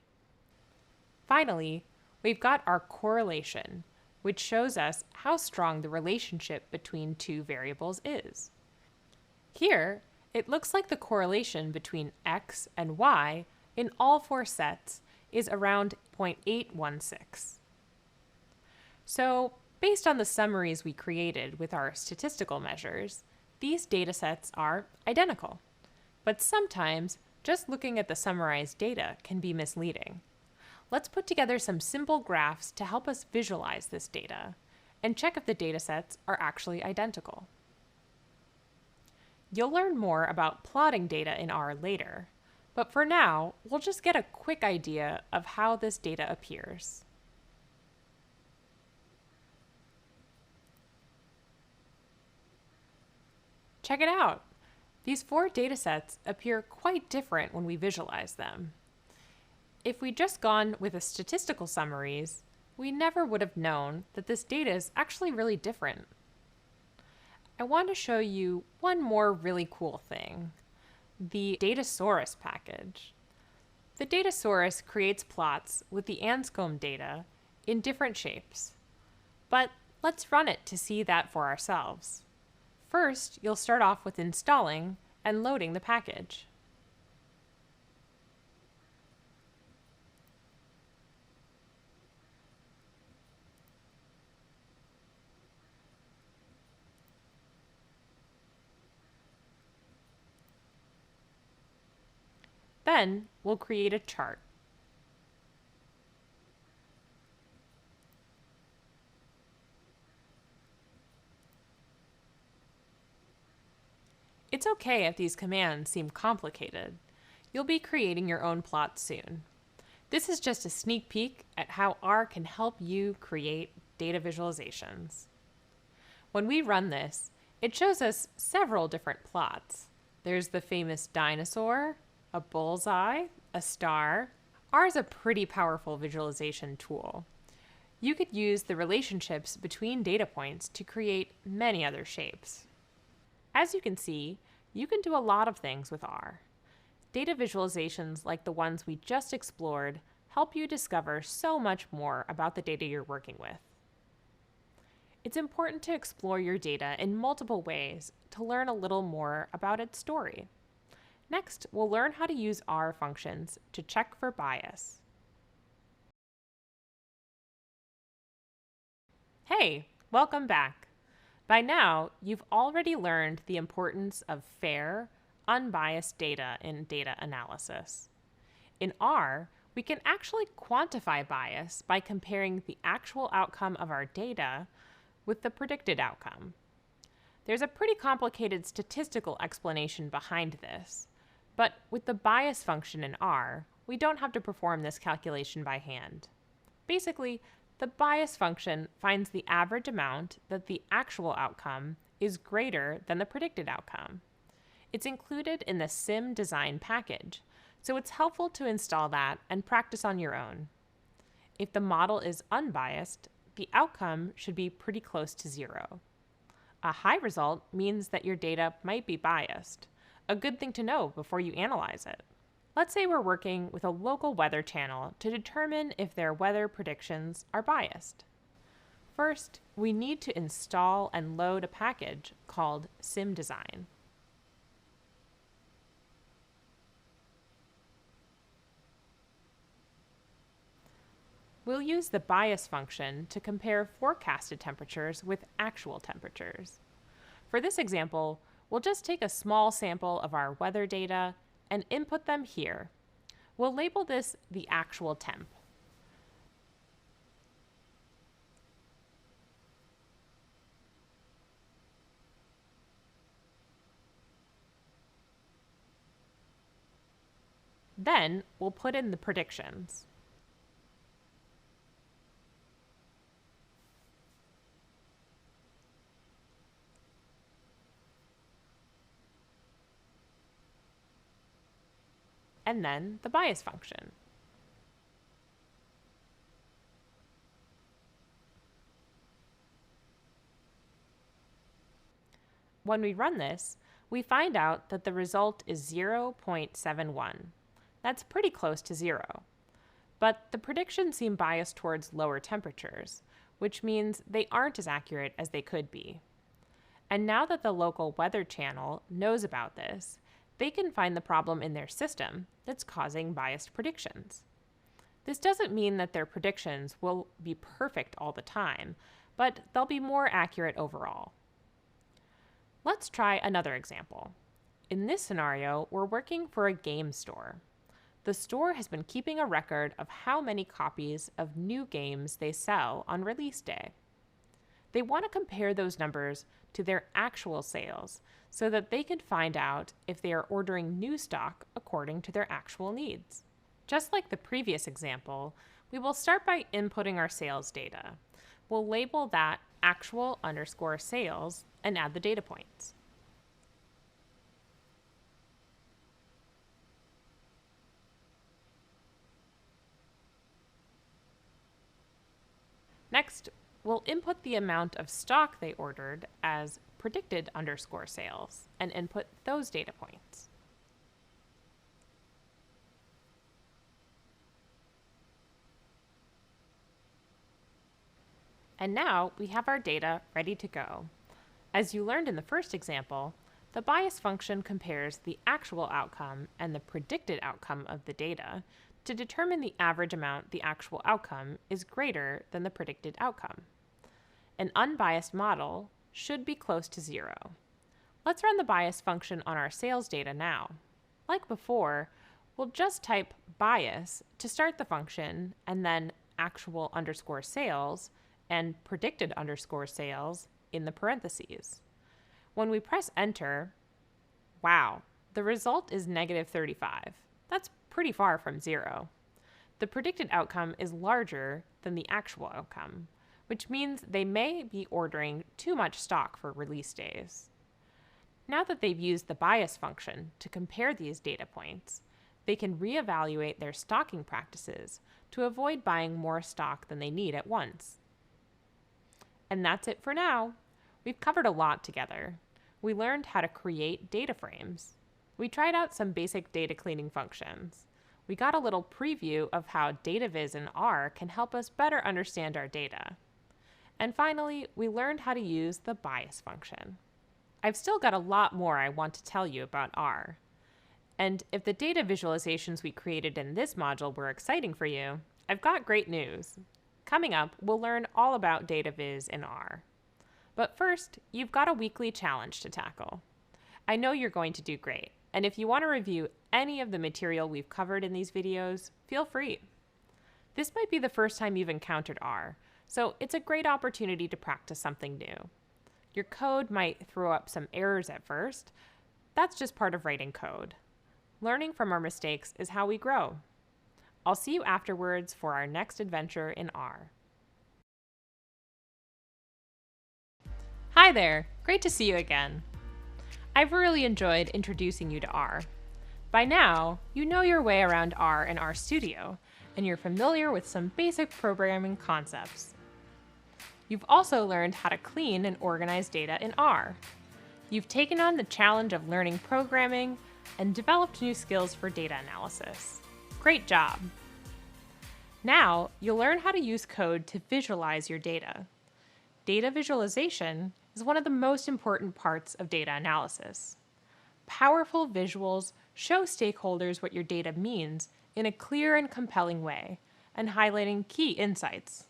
Finally, we've got our correlation, which shows us how strong the relationship between two variables is. Here, it looks like the correlation between x and y in all 4 sets is around 0.816. So, based on the summaries we created with our statistical measures, these datasets are identical. But sometimes, just looking at the summarized data can be misleading. Let's put together some simple graphs to help us visualize this data and check if the datasets are actually identical. You'll learn more about plotting data in R later, but for now, we'll just get a quick idea of how this data appears. Check it out! These 4 datasets appear quite different when we visualize them. If we'd just gone with the statistical summaries, we never would have known that this data is actually really different. I want to show you one more really cool thing. The Datasaurus package. The Datasaurus creates plots with the Anscombe data in different shapes. But let's run it to see that for ourselves. First, you'll start off with installing and loading the package. Then, we'll create a chart. It's okay if these commands seem complicated. You'll be creating your own plots soon. This is just a sneak peek at how R can help you create data visualizations. When we run this, it shows us several different plots. There's the famous dinosaur, a bullseye, a star. R is a pretty powerful visualization tool. You could use the relationships between data points to create many other shapes. As you can see, you can do a lot of things with R. Data visualizations like the ones we just explored help you discover so much more about the data you're working with. It's important to explore your data in multiple ways to learn a little more about its story. Next, we'll learn how to use R functions to check for bias. Hey, welcome back. By now, you've already learned the importance of fair, unbiased data in data analysis. In R, we can actually quantify bias by comparing the actual outcome of our data with the predicted outcome. There's a pretty complicated statistical explanation behind this, but with the bias function in R, we don't have to perform this calculation by hand. Basically, the bias function finds the average amount that the actual outcome is greater than the predicted outcome. It's included in the Sim Design package, so it's helpful to install that and practice on your own. If the model is unbiased, the outcome should be pretty close to 0. A high result means that your data might be biased, a good thing to know before you analyze it. Let's say we're working with a local weather channel to determine if their weather predictions are biased. First, we need to install and load a package called SimDesign. We'll use the bias function to compare forecasted temperatures with actual temperatures. For this example, we'll just take a small sample of our weather data and input them here. We'll label this the actual temp. Then we'll put in the predictions. And then the bias function. When we run this, we find out that the result is 0.71. That's pretty close to 0. But the predictions seem biased towards lower temperatures, which means they aren't as accurate as they could be. And now that the local weather channel knows about this, they can find the problem in their system that's causing biased predictions. This doesn't mean that their predictions will be perfect all the time, but they'll be more accurate overall. Let's try another example. In this scenario, we're working for a game store. The store has been keeping a record of how many copies of new games they sell on release day. They want to compare those numbers to their actual sales so that they can find out if they are ordering new stock according to their actual needs. Just like the previous example, we will start by inputting our sales data. We'll label that actual_sales and add the data points. Next, we'll input the amount of stock they ordered as predicted_sales and input those data points. And now we have our data ready to go. As you learned in the first example, the bias function compares the actual outcome and the predicted outcome of the data to determine the average amount the actual outcome is greater than the predicted outcome. An unbiased model should be close to 0. Let's run the bias function on our sales data now. Like before, we'll just type bias to start the function and then actual_sales and predicted_sales in the parentheses. When we press enter, wow, the result is -35. That's pretty far from 0. The predicted outcome is larger than the actual outcome, which means they may be ordering too much stock for release days. Now that they've used the bias function to compare these data points, they can reevaluate their stocking practices to avoid buying more stock than they need at once. And that's it for now. We've covered a lot together. We learned how to create data frames. We tried out some basic data cleaning functions. We got a little preview of how data viz in R can help us better understand our data. And finally, we learned how to use the bias function. I've still got a lot more I want to tell you about R. And if the data visualizations we created in this module were exciting for you, I've got great news. Coming up, we'll learn all about data viz in R. But first, you've got a weekly challenge to tackle. I know you're going to do great, and if you want to review any of the material we've covered in these videos, feel free. This might be the first time you've encountered R, so it's a great opportunity to practice something new. Your code might throw up some errors at first. That's just part of writing code. Learning from our mistakes is how we grow. I'll see you afterwards for our next adventure in R. Hi there, great to see you again. I've really enjoyed introducing you to R. By now, you know your way around R and RStudio, and you're familiar with some basic programming concepts. You've also learned how to clean and organize data in R. You've taken on the challenge of learning programming, and developed new skills for data analysis. Great job! Now, you'll learn how to use code to visualize your data. Data visualization is one of the most important parts of data analysis. Powerful visuals show stakeholders what your data means in a clear and compelling way, and highlighting key insights.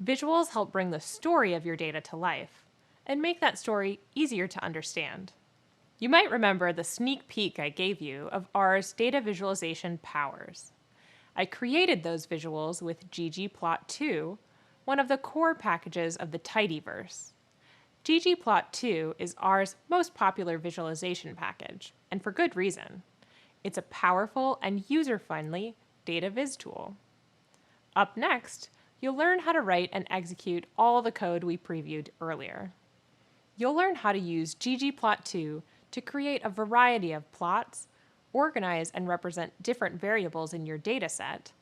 Visuals help bring the story of your data to life, and make that story easier to understand. You might remember the sneak peek I gave you of R's data visualization powers. I created those visuals with ggplot2, one of the core packages of the tidyverse. ggplot2 is R's most popular visualization package, and for good reason. It's a powerful and user-friendly data viz tool. Up next, you'll learn how to write and execute all the code we previewed earlier. You'll learn how to use ggplot2 to create a variety of plots, organize and represent different variables in your dataset,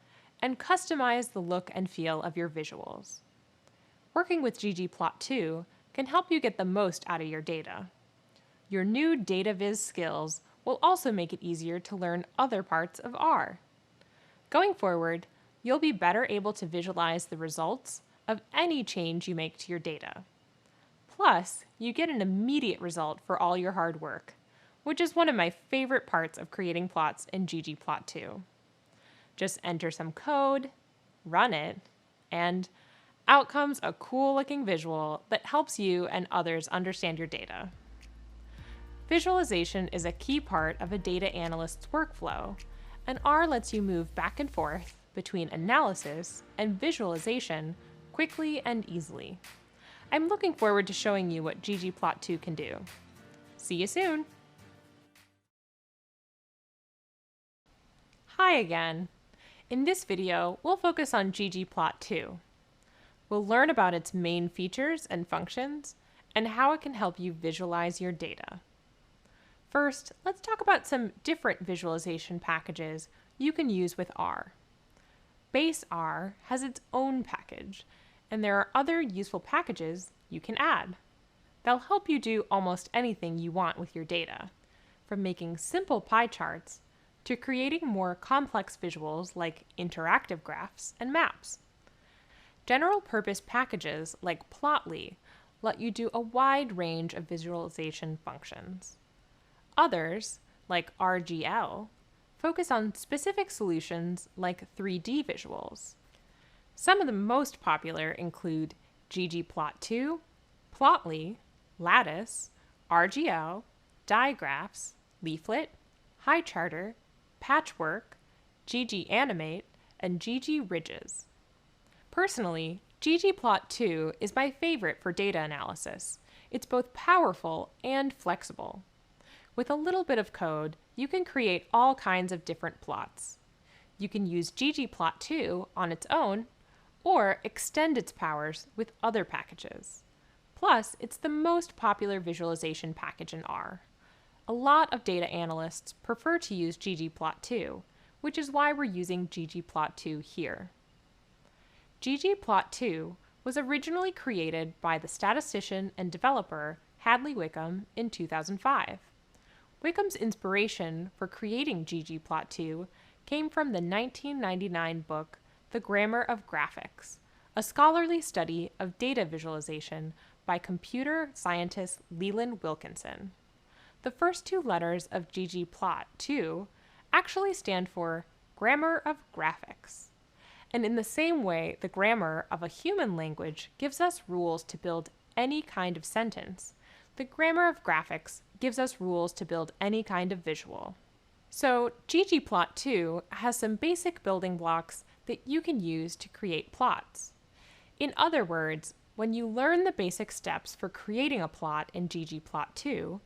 and customize the look and feel of your visuals. Working with ggplot2 can help you get the most out of your data. Your new data viz skills will also make it easier to learn other parts of R. Going forward, you'll be better able to visualize the results of any change you make to your data. Plus, you get an immediate result for all your hard work, which is one of my favorite parts of creating plots in ggplot2. Just enter some code, run it, and out comes a cool-looking visual that helps you and others understand your data. Visualization is a key part of a data analyst's workflow, and R lets you move back and forth between analysis and visualization quickly and easily. I'm looking forward to showing you what ggplot2 can do. See you soon! Hi again! In this video, we'll focus on ggplot2. We'll learn about its main features and functions, and how it can help you visualize your data. First, let's talk about some different visualization packages you can use with R. Base R has its own package, and there are other useful packages you can add. They'll help you do almost anything you want with your data, from making simple pie charts to creating more complex visuals like interactive graphs and maps. General-purpose packages like Plotly let you do a wide range of visualization functions. Others, like RGL, focus on specific solutions like 3D visuals. Some of the most popular include ggplot2, Plotly, Lattice, RGL, Digraphs, Leaflet, HighCharter, Patchwork, ggAnimate, and ggRidges. Personally, ggplot2 is my favorite for data analysis. It's both powerful and flexible. With a little bit of code, you can create all kinds of different plots. You can use ggplot2 on its own, or extend its powers with other packages. Plus, it's the most popular visualization package in R. A lot of data analysts prefer to use ggplot2, which is why we're using ggplot2 here. ggplot2 was originally created by the statistician and developer Hadley Wickham in 2005. Wickham's inspiration for creating ggplot2 came from the 1999 book The Grammar of Graphics, a scholarly study of data visualization by computer scientist Leland Wilkinson. The first two letters of ggplot2 actually stand for Grammar of Graphics. And in the same way the grammar of a human language gives us rules to build any kind of sentence, the grammar of graphics gives us rules to build any kind of visual. So ggplot2 has some basic building blocks that you can use to create plots. In other words, when you learn the basic steps for creating a plot in ggplot2,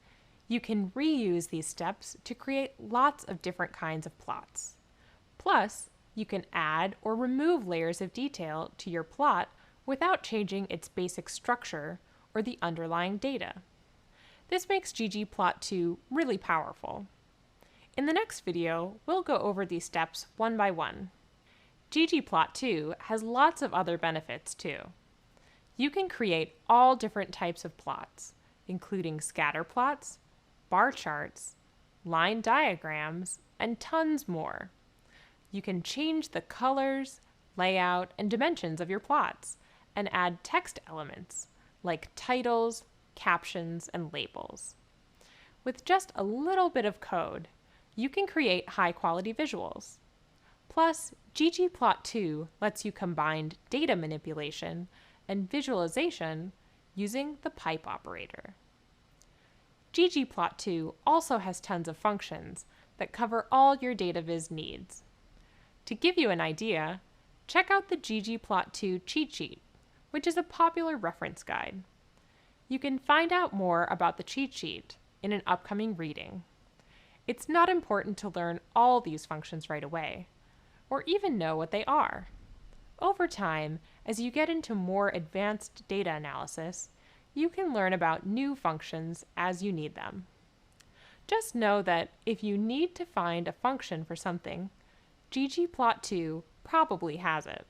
you can reuse these steps to create lots of different kinds of plots. Plus, you can add or remove layers of detail to your plot without changing its basic structure or the underlying data. This makes ggplot2 really powerful. In the next video, we'll go over these steps one by one. ggplot2 has lots of other benefits too. You can create all different types of plots, including scatter plots, bar charts, line diagrams, and tons more. You can change the colors, layout, and dimensions of your plots and add text elements like titles, captions, and labels. With just a little bit of code, you can create high-quality visuals. Plus, ggplot2 lets you combine data manipulation and visualization using the pipe operator. ggplot2 also has tons of functions that cover all your data viz needs. To give you an idea, check out the ggplot2 cheat sheet, which is a popular reference guide. You can find out more about the cheat sheet in an upcoming reading. It's not important to learn all these functions right away, or even know what they are. Over time, as you get into more advanced data analysis, you can learn about new functions as you need them. Just know that if you need to find a function for something, ggplot2 probably has it.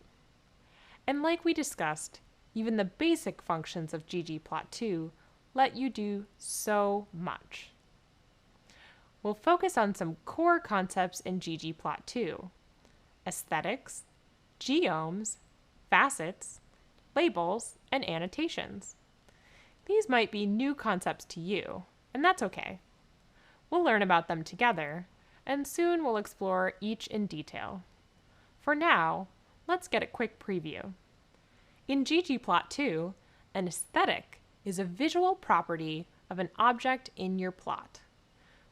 And like we discussed, even the basic functions of ggplot2 let you do so much. We'll focus on some core concepts in ggplot2: aesthetics, geomes, facets, labels, and annotations. These might be new concepts to you, and that's okay. We'll learn about them together, and soon we'll explore each in detail. For now, let's get a quick preview. In ggplot2, an aesthetic is a visual property of an object in your plot.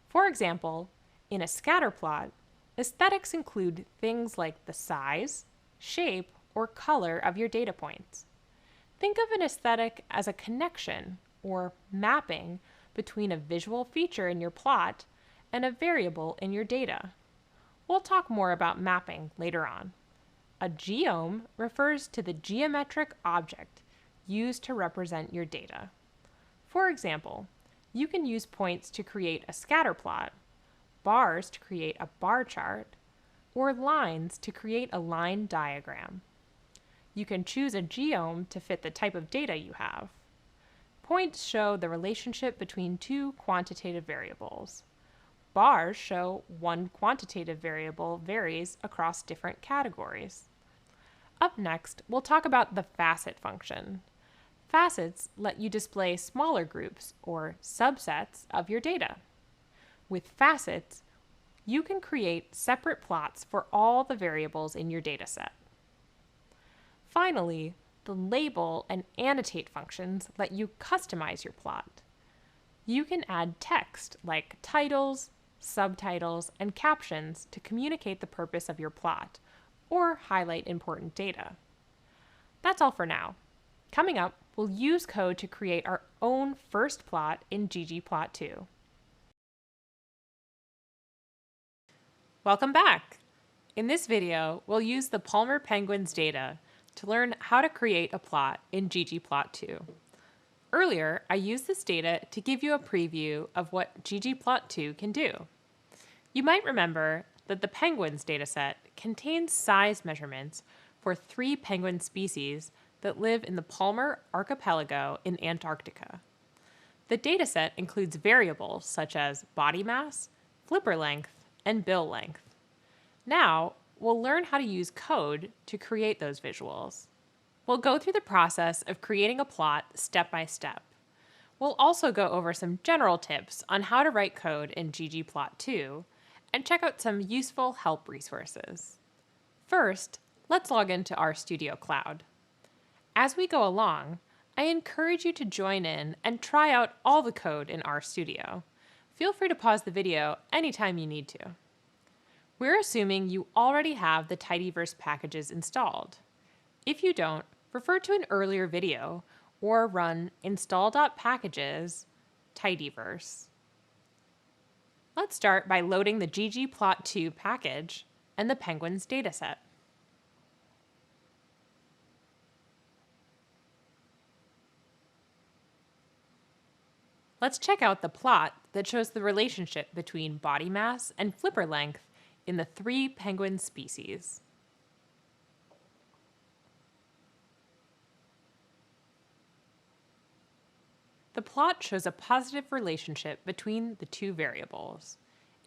For example, in a scatter plot, aesthetics include things like the size, shape, or color of your data points. Think of an aesthetic as a connection or mapping between a visual feature in your plot and a variable in your data. We'll talk more about mapping later on. A geome refers to the geometric object used to represent your data. For example, you can use points to create a scatter plot, bars to create a bar chart, or lines to create a line diagram. You can choose a geome to fit the type of data you have. Points show the relationship between two quantitative variables. Bars show one quantitative variable varies across different categories. Up next, we'll talk about the facet function. Facets let you display smaller groups or subsets of your data. With facets, you can create separate plots for all the variables in your dataset. Finally, the label and annotate functions let you customize your plot. You can add text like titles, subtitles, and captions to communicate the purpose of your plot or highlight important data. That's all for now. Coming up, we'll use code to create our own first plot in ggplot2. Welcome back! In this video, we'll use the Palmer Penguins data to learn how to create a plot in ggplot2. Earlier, I used this data to give you a preview of what ggplot2 can do. You might remember that the penguins dataset contains size measurements for 3 penguin species that live in the Palmer Archipelago in Antarctica. The dataset includes variables such as body mass, flipper length, and bill length. Now, we'll learn how to use code to create those visuals. We'll go through the process of creating a plot step by step. We'll also go over some general tips on how to write code in ggplot2 and check out some useful help resources. First, let's log into RStudio Cloud. As we go along, I encourage you to join in and try out all the code in RStudio. Feel free to pause the video anytime you need to. We're assuming you already have the tidyverse packages installed. If you don't, refer to an earlier video or run install.packages tidyverse. Let's start by loading the ggplot2 package and the penguins dataset. Let's check out the plot that shows the relationship between body mass and flipper length in the 3 penguin species. The plot shows a positive relationship between the 2 variables.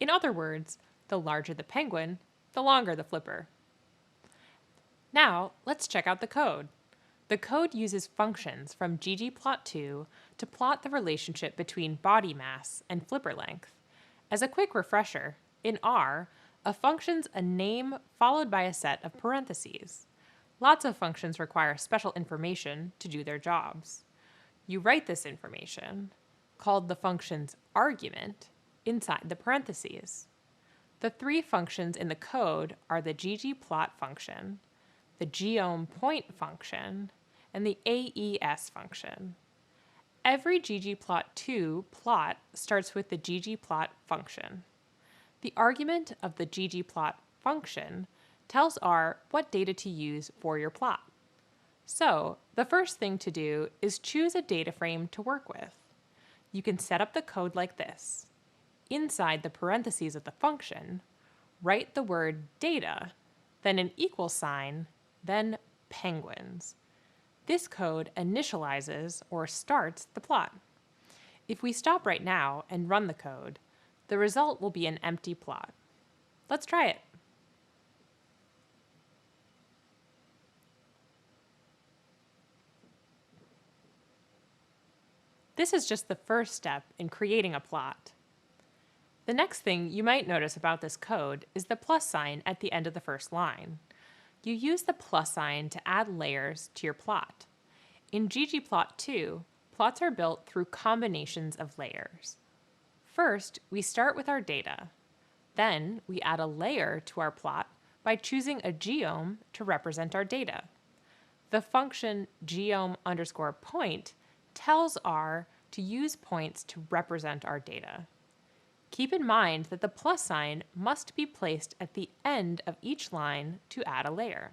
In other words, the larger the penguin, the longer the flipper. Now, let's check out the code. The code uses functions from ggplot2 to plot the relationship between body mass and flipper length. As a quick refresher, in R, a function's a name followed by a set of parentheses. Lots of functions require special information to do their jobs. You write this information, called the function's argument, inside the parentheses. The three functions in the code are the ggplot function, the geom_point function, and the AES function. Every ggplot2 plot starts with the ggplot function. The argument of the ggplot function tells R what data to use for your plot. So, the first thing to do is choose a data frame to work with. You can set up the code like this. Inside the parentheses of the function, write the word data, then an equal sign, then penguins. This code initializes or starts the plot. If we stop right now and run the code, the result will be an empty plot. Let's try it. This is just the first step in creating a plot. The next thing you might notice about this code is the plus sign at the end of the first line. You use the plus sign to add layers to your plot. In ggplot2, plots are built through combinations of layers. First, we start with our data. Then, we add a layer to our plot by choosing a geom to represent our data. The function geom_point tells R to use points to represent our data. Keep in mind that the plus sign must be placed at the end of each line to add a layer.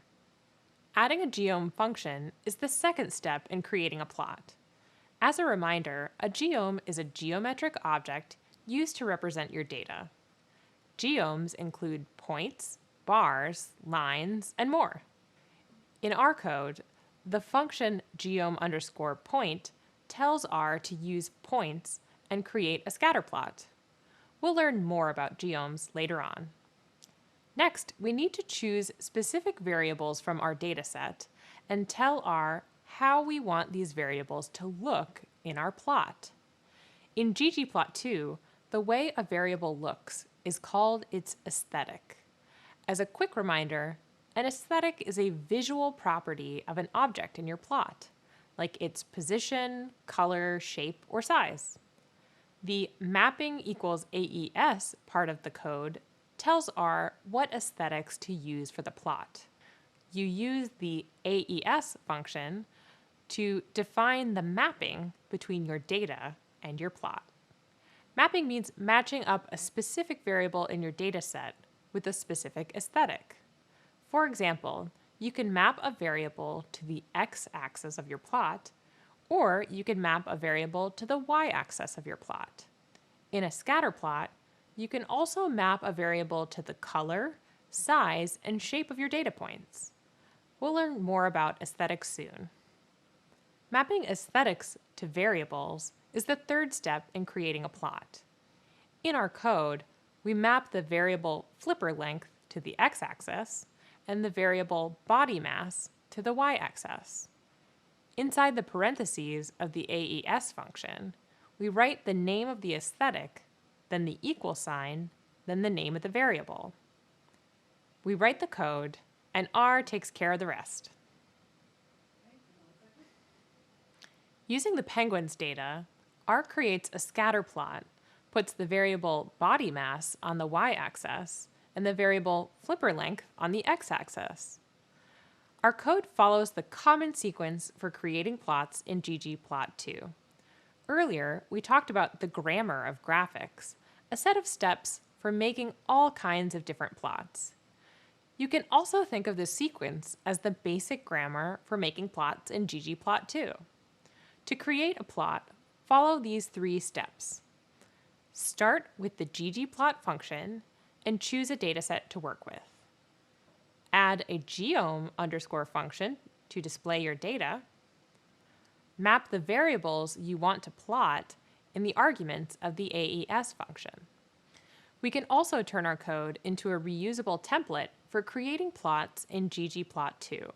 Adding a geom function is the second step in creating a plot. As a reminder, a geom is a geometric object used to represent your data. Geoms include points, bars, lines, and more. In our code, the function geom_point tells R to use points and create a scatter plot. We'll learn more about geoms later on. Next, we need to choose specific variables from our dataset and tell R how we want these variables to look in our plot. In ggplot2, the way a variable looks is called its aesthetic. As a quick reminder, an aesthetic is a visual property of an object in your plot, like its position, color, shape, or size. The mapping equals AES part of the code tells R what aesthetics to use for the plot. You use the AES function to define the mapping between your data and your plot. Mapping means matching up a specific variable in your dataset with a specific aesthetic. For example, you can map a variable to the x-axis of your plot, or you can map a variable to the y-axis of your plot. In a scatter plot, you can also map a variable to the color, size, and shape of your data points. We'll learn more about aesthetics soon. Mapping aesthetics to variables is the third step in creating a plot. In our code, we map the variable flipper length to the x-axis and the variable body mass to the y-axis. Inside the parentheses of the AES function, we write the name of the aesthetic, then the equal sign, then the name of the variable. We write the code, and R takes care of the rest. Using the penguin's data, R creates a scatter plot, puts the variable body mass on the y-axis, and the variable flipper length on the x-axis. Our code follows the common sequence for creating plots in ggplot2. Earlier, we talked about the grammar of graphics, a set of steps for making all kinds of different plots. You can also think of this sequence as the basic grammar for making plots in ggplot2. To create a plot, follow these three steps. Start with the ggplot function and choose a dataset to work with. Add a geom_function to display your data. Map the variables you want to plot in the arguments of the AES function. We can also turn our code into a reusable template for creating plots in ggplot2.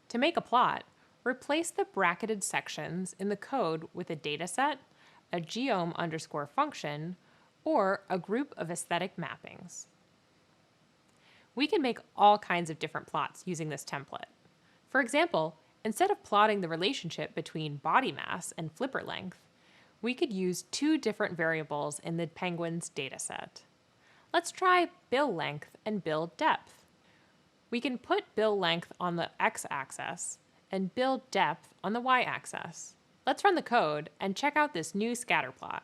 To make a plot, replace the bracketed sections in the code with a dataset, a geom_function, or a group of aesthetic mappings. We can make all kinds of different plots using this template. For example, instead of plotting the relationship between body mass and flipper length, we could use two different variables in the penguin's dataset. Let's try bill length and bill depth. We can put bill length on the x-axis and bill depth on the y-axis. Let's run the code and check out this new scatter plot.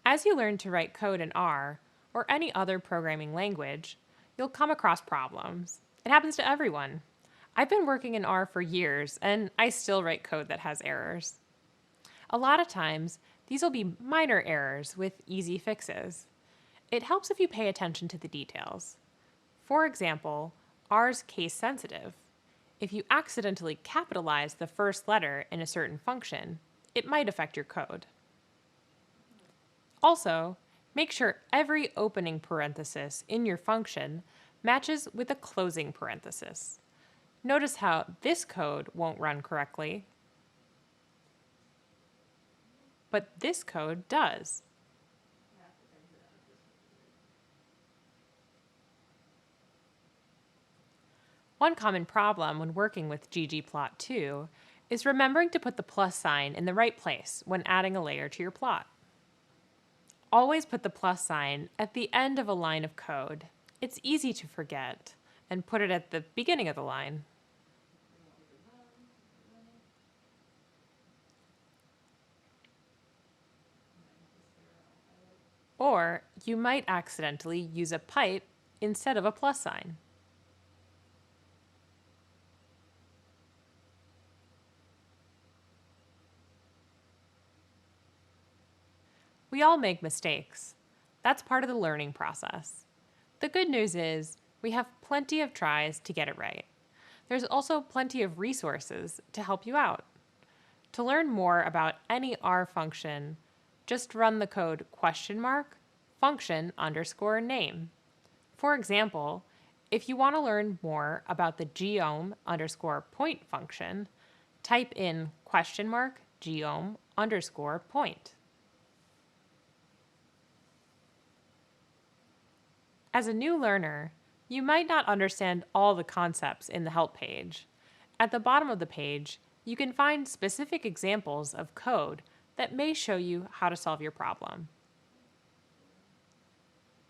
As you learn to write code in R or any other programming language, you'll come across problems. It happens to everyone. I've been working in R for years, and I still write code that has errors. A lot of times, these will be minor errors with easy fixes. It helps if you pay attention to the details. For example, R's case sensitive. If you accidentally capitalize the first letter in a certain function, it might affect your code. Also, make sure every opening parenthesis in your function matches with a closing parenthesis. Notice how this code won't run correctly, but this code does. One common problem when working with ggplot2 is remembering to put the plus sign in the right place when adding a layer to your plot. Always put the plus sign at the end of a line of code. It's easy to forget, and put it at the beginning of the line. Or you might accidentally use a pipe instead of a plus sign. We all make mistakes. That's part of the learning process. The good news is we have plenty of tries to get it right. There's also plenty of resources to help you out. To learn more about any R function, just run the code $function_name. For example, if you want to learn more about the geom_point function, type in $geom_point. As a new learner, you might not understand all the concepts in the help page. At the bottom of the page, you can find specific examples of code that may show you how to solve your problem.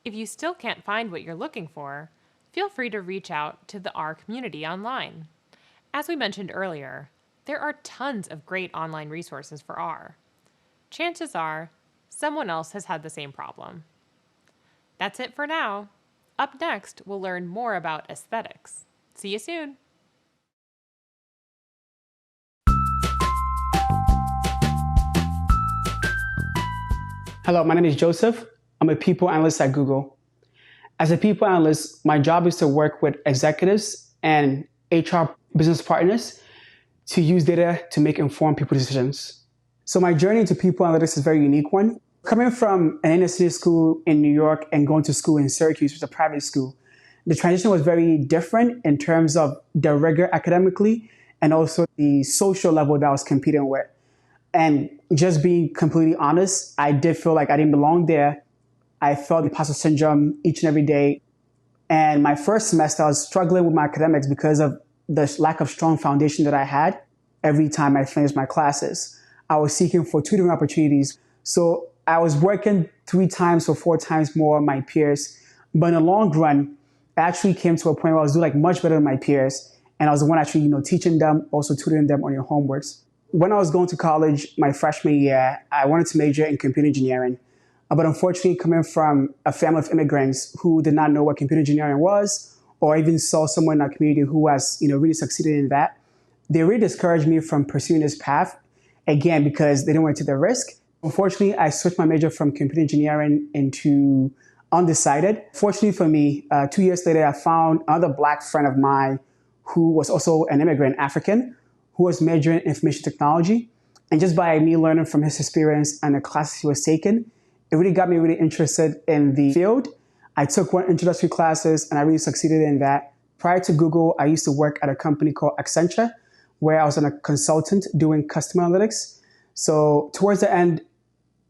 If you still can't find what you're looking for, feel free to reach out to the R community online. As we mentioned earlier, there are tons of great online resources for R. Chances are, someone else has had the same problem. That's it for now. Up next, we'll learn more about aesthetics. See you soon! Hello, my name is Joseph. I'm a people analyst at Google. As a people analyst, my job is to work with executives and HR business partners to use data to make informed people decisions. So my journey into people analytics is a very unique one. Coming from an inner city school in New York and going to school in Syracuse, which is a private school, the transition was very different in terms of the rigor academically and also the social level that I was competing with. And just being completely honest, I did feel like I didn't belong there. I felt imposter syndrome each and every day. And my first semester, I was struggling with my academics because of the lack of strong foundation that I had every time I finished my classes. I was seeking for tutoring opportunities. So I was working 3 times or 4 times more than my peers. But in the long run, I actually came to a point where I was doing like much better than my peers. And I was the one actually, teaching them, also tutoring them on your homeworks. When I was going to college my freshman year, I wanted to major in computer engineering. But unfortunately, coming from a family of immigrants who did not know what computer engineering was, or even saw someone in our community who has, really succeeded in that, they really discouraged me from pursuing this path, again, because they didn't want to take the risk. Unfortunately, I switched my major from computer engineering into undecided. Fortunately for me, 2 years later, I found another Black friend of mine who was also an immigrant, African, who was majoring in information technology. And just by me learning from his experience and the classes he was taking, it really got me really interested in the field. I took one introductory classes and I really succeeded in that. Prior to Google, I used to work at a company called Accenture, where I was a consultant doing customer analytics. So towards the end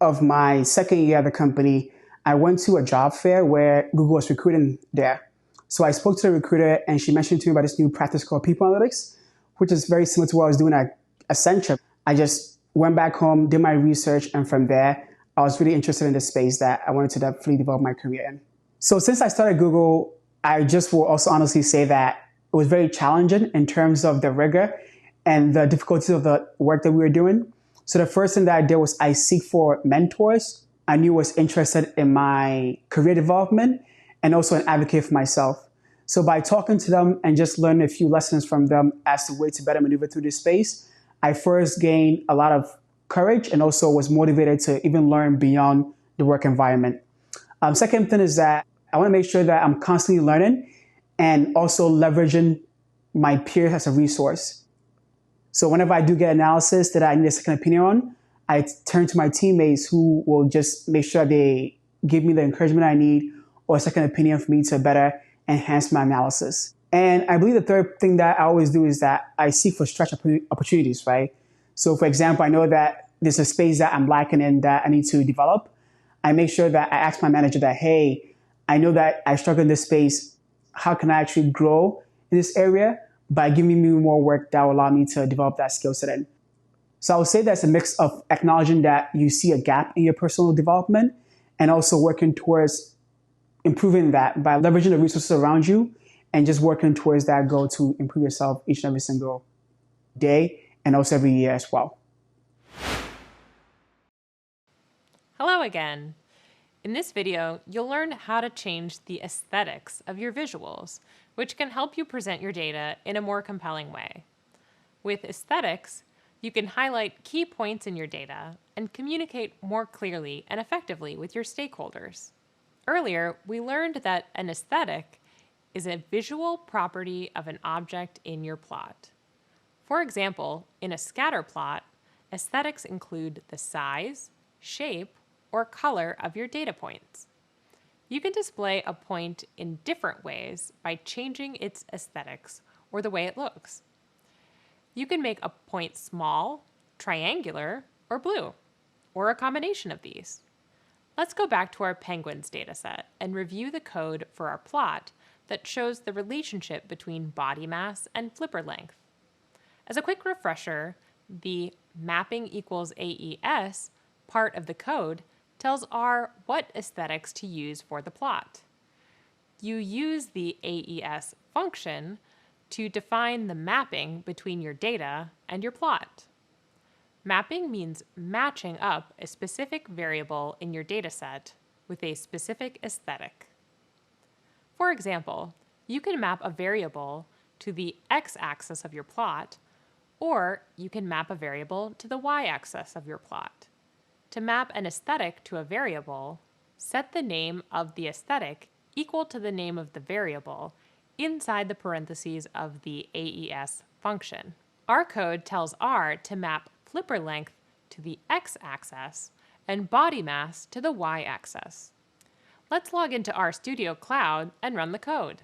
of my second year at the company, I went to a job fair where Google was recruiting there. So I spoke to the recruiter and she mentioned to me about this new practice called people analytics, which is very similar to what I was doing at Accenture. I just went back home, did my research, and from there, I was really interested in the space that I wanted to definitely develop my career in. So since I started Google, I just will also honestly say that it was very challenging in terms of the rigor and the difficulties of the work that we were doing. So the first thing that I did was I seek for mentors I knew was interested in my career development and also an advocate for myself. So by talking to them and just learning a few lessons from them as to way to better maneuver through this space, I first gained a lot of courage and also was motivated to even learn beyond the work environment. Second thing is that I want to make sure that I'm constantly learning and also leveraging my peers as a resource. So whenever I do get analysis that I need a second opinion on, I turn to my teammates who will just make sure they give me the encouragement I need or a second opinion for me to better enhance my analysis. And I believe the third thing that I always do is that I seek for stretch opportunities, right? So for example, I know that there's a space that I'm lacking in that I need to develop. I make sure that I ask my manager that, hey, I know that I struggle in this space. How can I actually grow in this area by giving me more work that will allow me to develop that skill set in? So I would say that's a mix of acknowledging that you see a gap in your personal development and also working towards improving that by leveraging the resources around you and just working towards that goal to improve yourself each and every single day and also every year as well. Hello again. In this video, you'll learn how to change the aesthetics of your visuals, which can help you present your data in a more compelling way. With aesthetics, you can highlight key points in your data and communicate more clearly and effectively with your stakeholders. Earlier, we learned that an aesthetic is a visual property of an object in your plot. For example, in a scatter plot, aesthetics include the size, shape, or color of your data points. You can display a point in different ways by changing its aesthetics or the way it looks. You can make a point small, triangular, or blue, or a combination of these. Let's go back to our penguins dataset and review the code for our plot that shows the relationship between body mass and flipper length. As a quick refresher, the mapping equals AES part of the code tells R what aesthetics to use for the plot. You use the AES function to define the mapping between your data and your plot. Mapping means matching up a specific variable in your dataset with a specific aesthetic. For example, you can map a variable to the x-axis of your plot, or you can map a variable to the y-axis of your plot. To map an aesthetic to a variable, set the name of the aesthetic equal to the name of the variable inside the parentheses of the AES function. Our code tells R to map flipper length to the x-axis and body mass to the y-axis. Let's log into RStudio Cloud and run the code.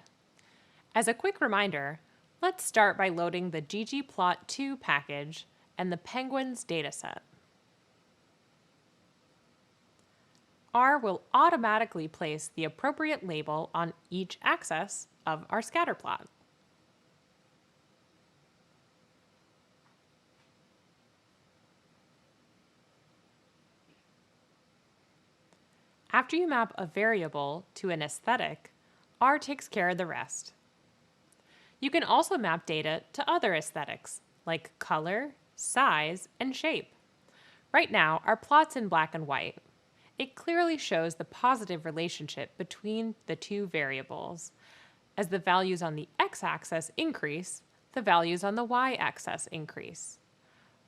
As a quick reminder, let's start by loading the ggplot2 package and the penguins dataset. R will automatically place the appropriate label on each axis of our scatter plot. After you map a variable to an aesthetic, R takes care of the rest. You can also map data to other aesthetics, like color, size, and shape. Right now, our plot's in black and white. It clearly shows the positive relationship between the two variables. As the values on the x-axis increase, the values on the y-axis increase.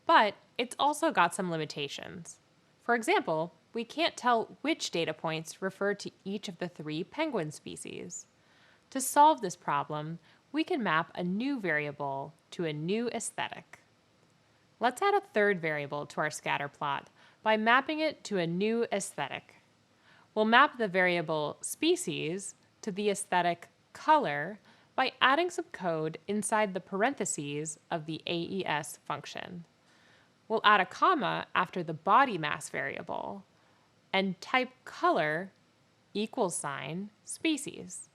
But it's also got some limitations. For example, we can't tell which data points refer to each of the 3 penguin species. To solve this problem, we can map a new variable to a new aesthetic. Let's add a third variable to our scatter plot by mapping it to a new aesthetic. We'll map the variable species to the aesthetic color by adding some code inside the parentheses of the AES function. We'll add a comma after the body mass variable and type color =, species.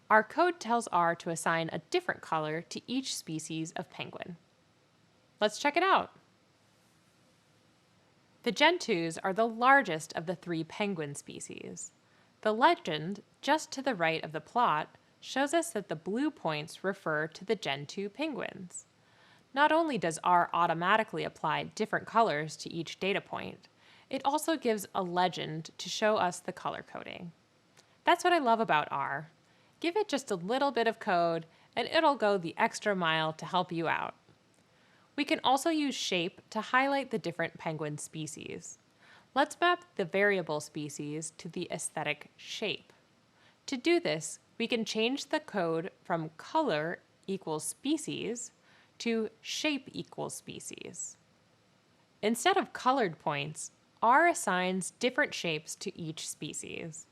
Our code tells R to assign a different color to each species of penguin. Let's check it out. The gentoos are the largest of the 3 penguin species. The legend just to the right of the plot shows us that the blue points refer to the gentoo penguins. Not only does R automatically apply different colors to each data point, it also gives a legend to show us the color coding. That's what I love about R. Give it just a little bit of code, and it'll go the extra mile to help you out. We can also use shape to highlight the different penguin species. Let's map the variable species to the aesthetic shape. To do this, we can change the code from color = species to shape = species. Instead of colored points, R assigns different shapes to each species.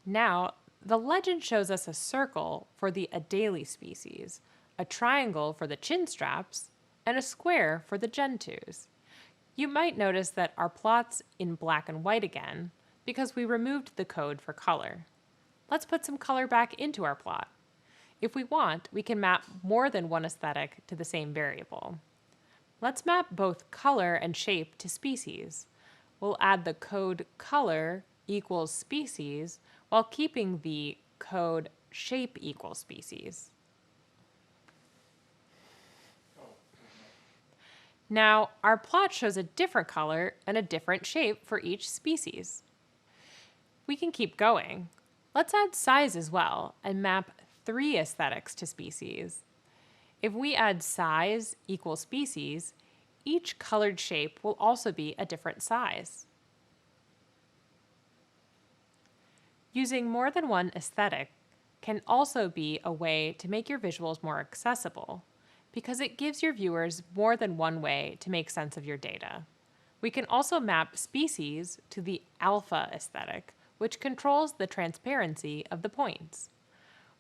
Now, the legend shows us a circle for the Adelie species, a triangle for the chin straps, and a square for the gentoos. You might notice that our plot's in black and white again because we removed the code for color. Let's put some color back into our plot. If we want, we can map more than one aesthetic to the same variable. Let's map both color and shape to species. We'll add the code color = species while keeping the code shape = species. Now, our plot shows a different color and a different shape for each species. We can keep going. Let's add size as well and map 3 aesthetics to species. If we add size = species, each colored shape will also be a different size. Using more than one aesthetic can also be a way to make your visuals more accessible, because it gives your viewers more than one way to make sense of your data. We can also map species to the alpha aesthetic, which controls the transparency of the points.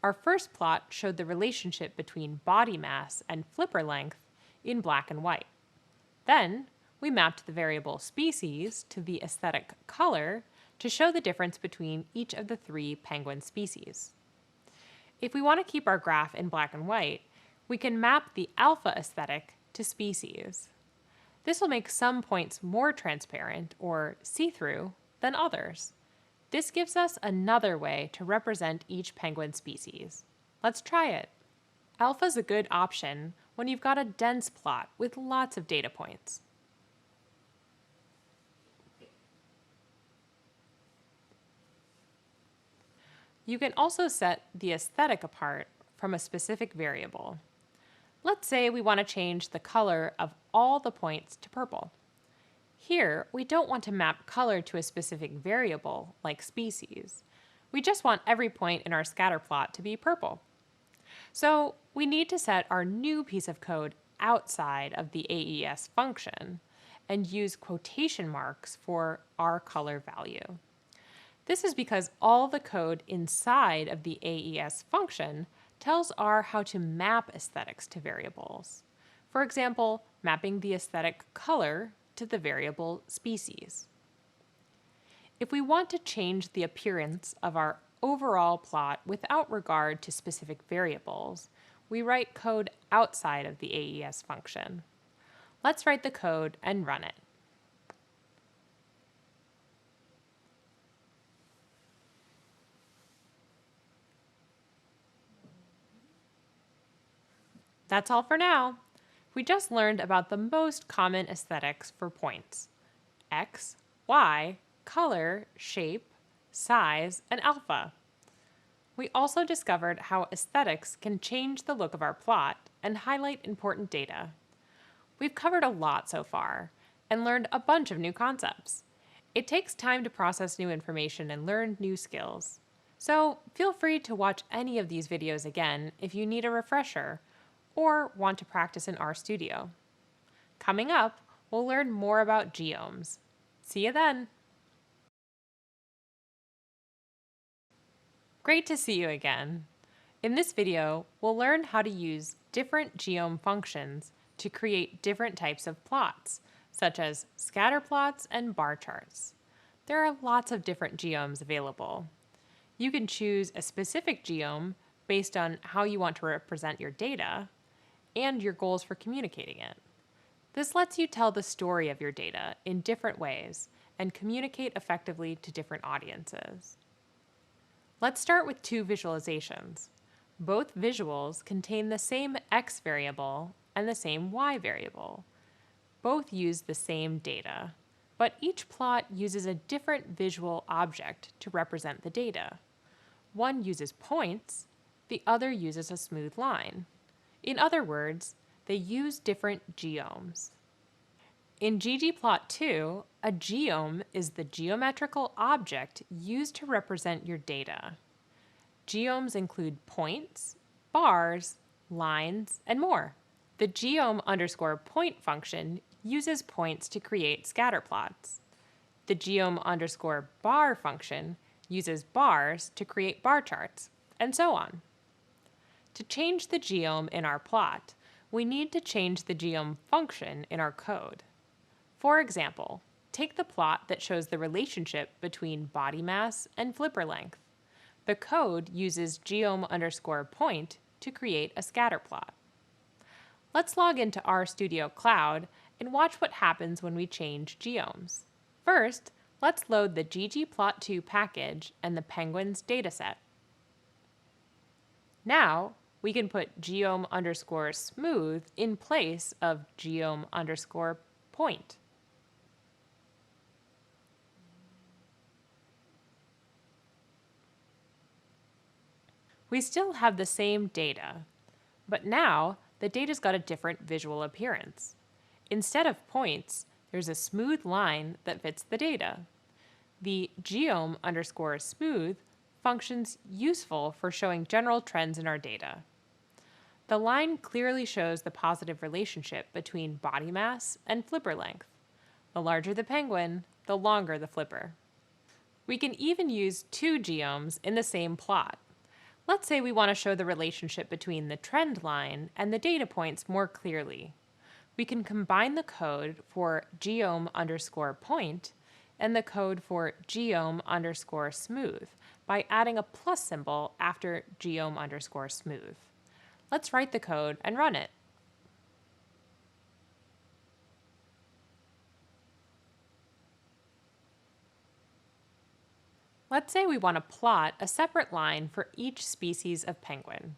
Our first plot showed the relationship between body mass and flipper length in black and white. Then, we mapped the variable species to the aesthetic color to show the difference between each of the 3 penguin species. If we want to keep our graph in black and white, we can map the alpha aesthetic to species. This will make some points more transparent or see-through than others. This gives us another way to represent each penguin species. Let's try it. Alpha is a good option when you've got a dense plot with lots of data points. You can also set the aesthetic apart from a specific variable. Let's say we want to change the color of all the points to purple. Here, we don't want to map color to a specific variable, like species. We just want every point in our scatter plot to be purple. So we need to set our new piece of code outside of the AES function and use quotation marks for our color value. This is because all the code inside of the AES function tells R how to map aesthetics to variables. For example, mapping the aesthetic color to the variable species. If we want to change the appearance of our overall plot without regard to specific variables, we write code outside of the AES function. Let's write the code and run it. That's all for now. We just learned about the most common aesthetics for points: X, Y, color, shape, size, and alpha. We also discovered how aesthetics can change the look of our plot and highlight important data. We've covered a lot so far and learned a bunch of new concepts. It takes time to process new information and learn new skills. So feel free to watch any of these videos again if you need a refresher or want to practice in RStudio. Coming up, we'll learn more about geomes. See you then! Great to see you again. In this video, we'll learn how to use different geome functions to create different types of plots, such as scatter plots and bar charts. There are lots of different geomes available. You can choose a specific geome based on how you want to represent your data and your goals for communicating it. This lets you tell the story of your data in different ways and communicate effectively to different audiences. Let's start with two visualizations. Both visuals contain the same x variable and the same y variable. Both use the same data, but each plot uses a different visual object to represent the data. One uses points, the other uses a smooth line. In other words, they use different geomes. In ggplot2, a geome is the geometrical object used to represent your data. Geomes include points, bars, lines, and more. The geom_point function uses points to create scatterplots. The geom_bar function uses bars to create bar charts, and so on. To change the geome in our plot, we need to change the geom function in our code. For example, take the plot that shows the relationship between body mass and flipper length. The code uses geom_point to create a scatter plot. Let's log into RStudio Cloud and watch what happens when we change geomes. First, let's load the ggplot2 package and the penguins dataset. Now, we can put geom_smooth in place of geom_point. We still have the same data, but now the data's got a different visual appearance. Instead of points, there's a smooth line that fits the data. The geom_smooth function's useful for showing general trends in our data. The line clearly shows the positive relationship between body mass and flipper length. The larger the penguin, the longer the flipper. We can even use two geomes in the same plot. Let's say we want to show the relationship between the trend line and the data points more clearly. We can combine the code for geom_point and the code for geom_smooth by adding a plus symbol after geom_smooth. Let's write the code and run it. Let's say we want to plot a separate line for each species of penguin.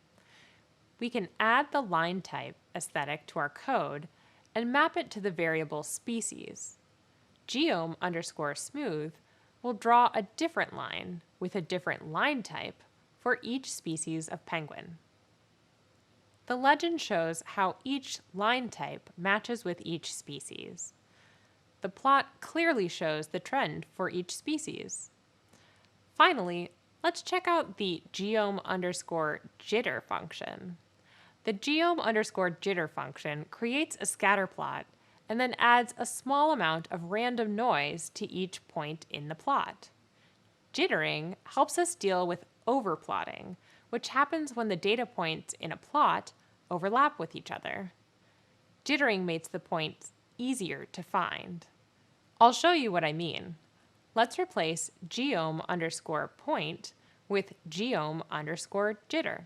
We can add the line type aesthetic to our code and map it to the variable species. Geom_smooth will draw a different line with a different line type for each species of penguin. The legend shows how each line type matches with each species. The plot clearly shows the trend for each species. Finally, let's check out the geom_jitter function. The geom_jitter function creates a scatter plot and then adds a small amount of random noise to each point in the plot. Jittering helps us deal with overplotting, which happens when the data points in a plot overlap with each other. Jittering makes the points easier to find. I'll show you what I mean. Let's replace geom_point with geom_jitter.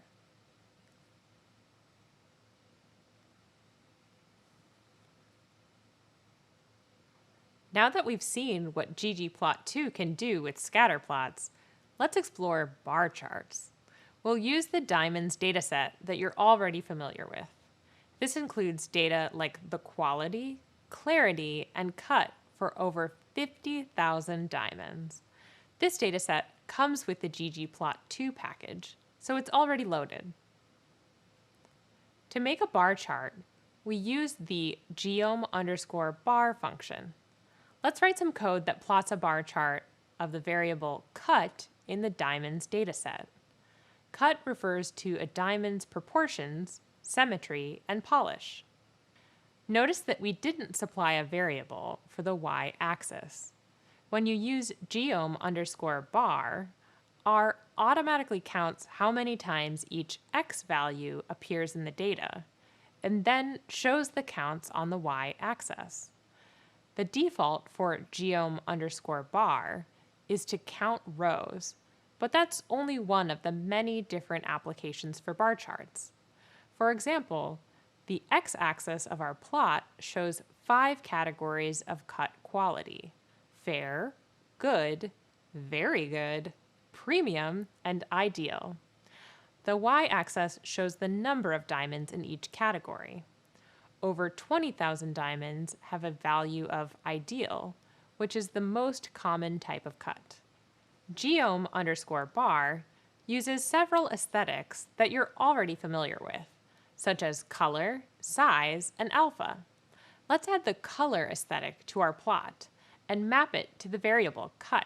Now that we've seen what ggplot2 can do with scatter plots, let's explore bar charts. We'll use the diamonds dataset that you're already familiar with. This includes data like the quality, clarity, and cut for over 50,000 diamonds. This dataset comes with the ggplot2 package, so it's already loaded. To make a bar chart, we use the geom_bar function. Let's write some code that plots a bar chart of the variable cut in the diamonds dataset. Cut refers to a diamond's proportions, symmetry, and polish. Notice that we didn't supply a variable for the y-axis. When you use geom_bar, R automatically counts how many times each x value appears in the data, and then shows the counts on the y-axis. The default for geom_bar is to count rows, but that's only one of the many different applications for bar charts. For example, the x-axis of our plot shows 5 categories of cut quality: fair, good, very good, premium, and ideal. The y-axis shows the number of diamonds in each category. Over 20,000 diamonds have a value of ideal, which is the most common type of cut. Geom_bar uses several aesthetics that you're already familiar with, such as color, size, and alpha. Let's add the color aesthetic to our plot and map it to the variable cut.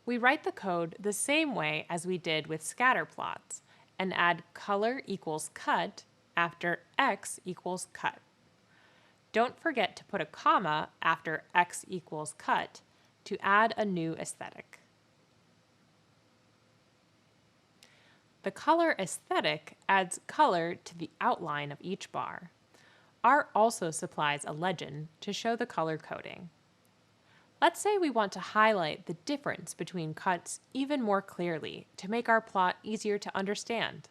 We write the code the same way as we did with scatter plots and add color equals cut after x equals cut. Don't forget to put a comma after x equals cut to add a new aesthetic. The color aesthetic adds color to the outline of each bar. R also supplies a legend to show the color coding. Let's say we want to highlight the difference between cuts even more clearly to make our plot easier to understand.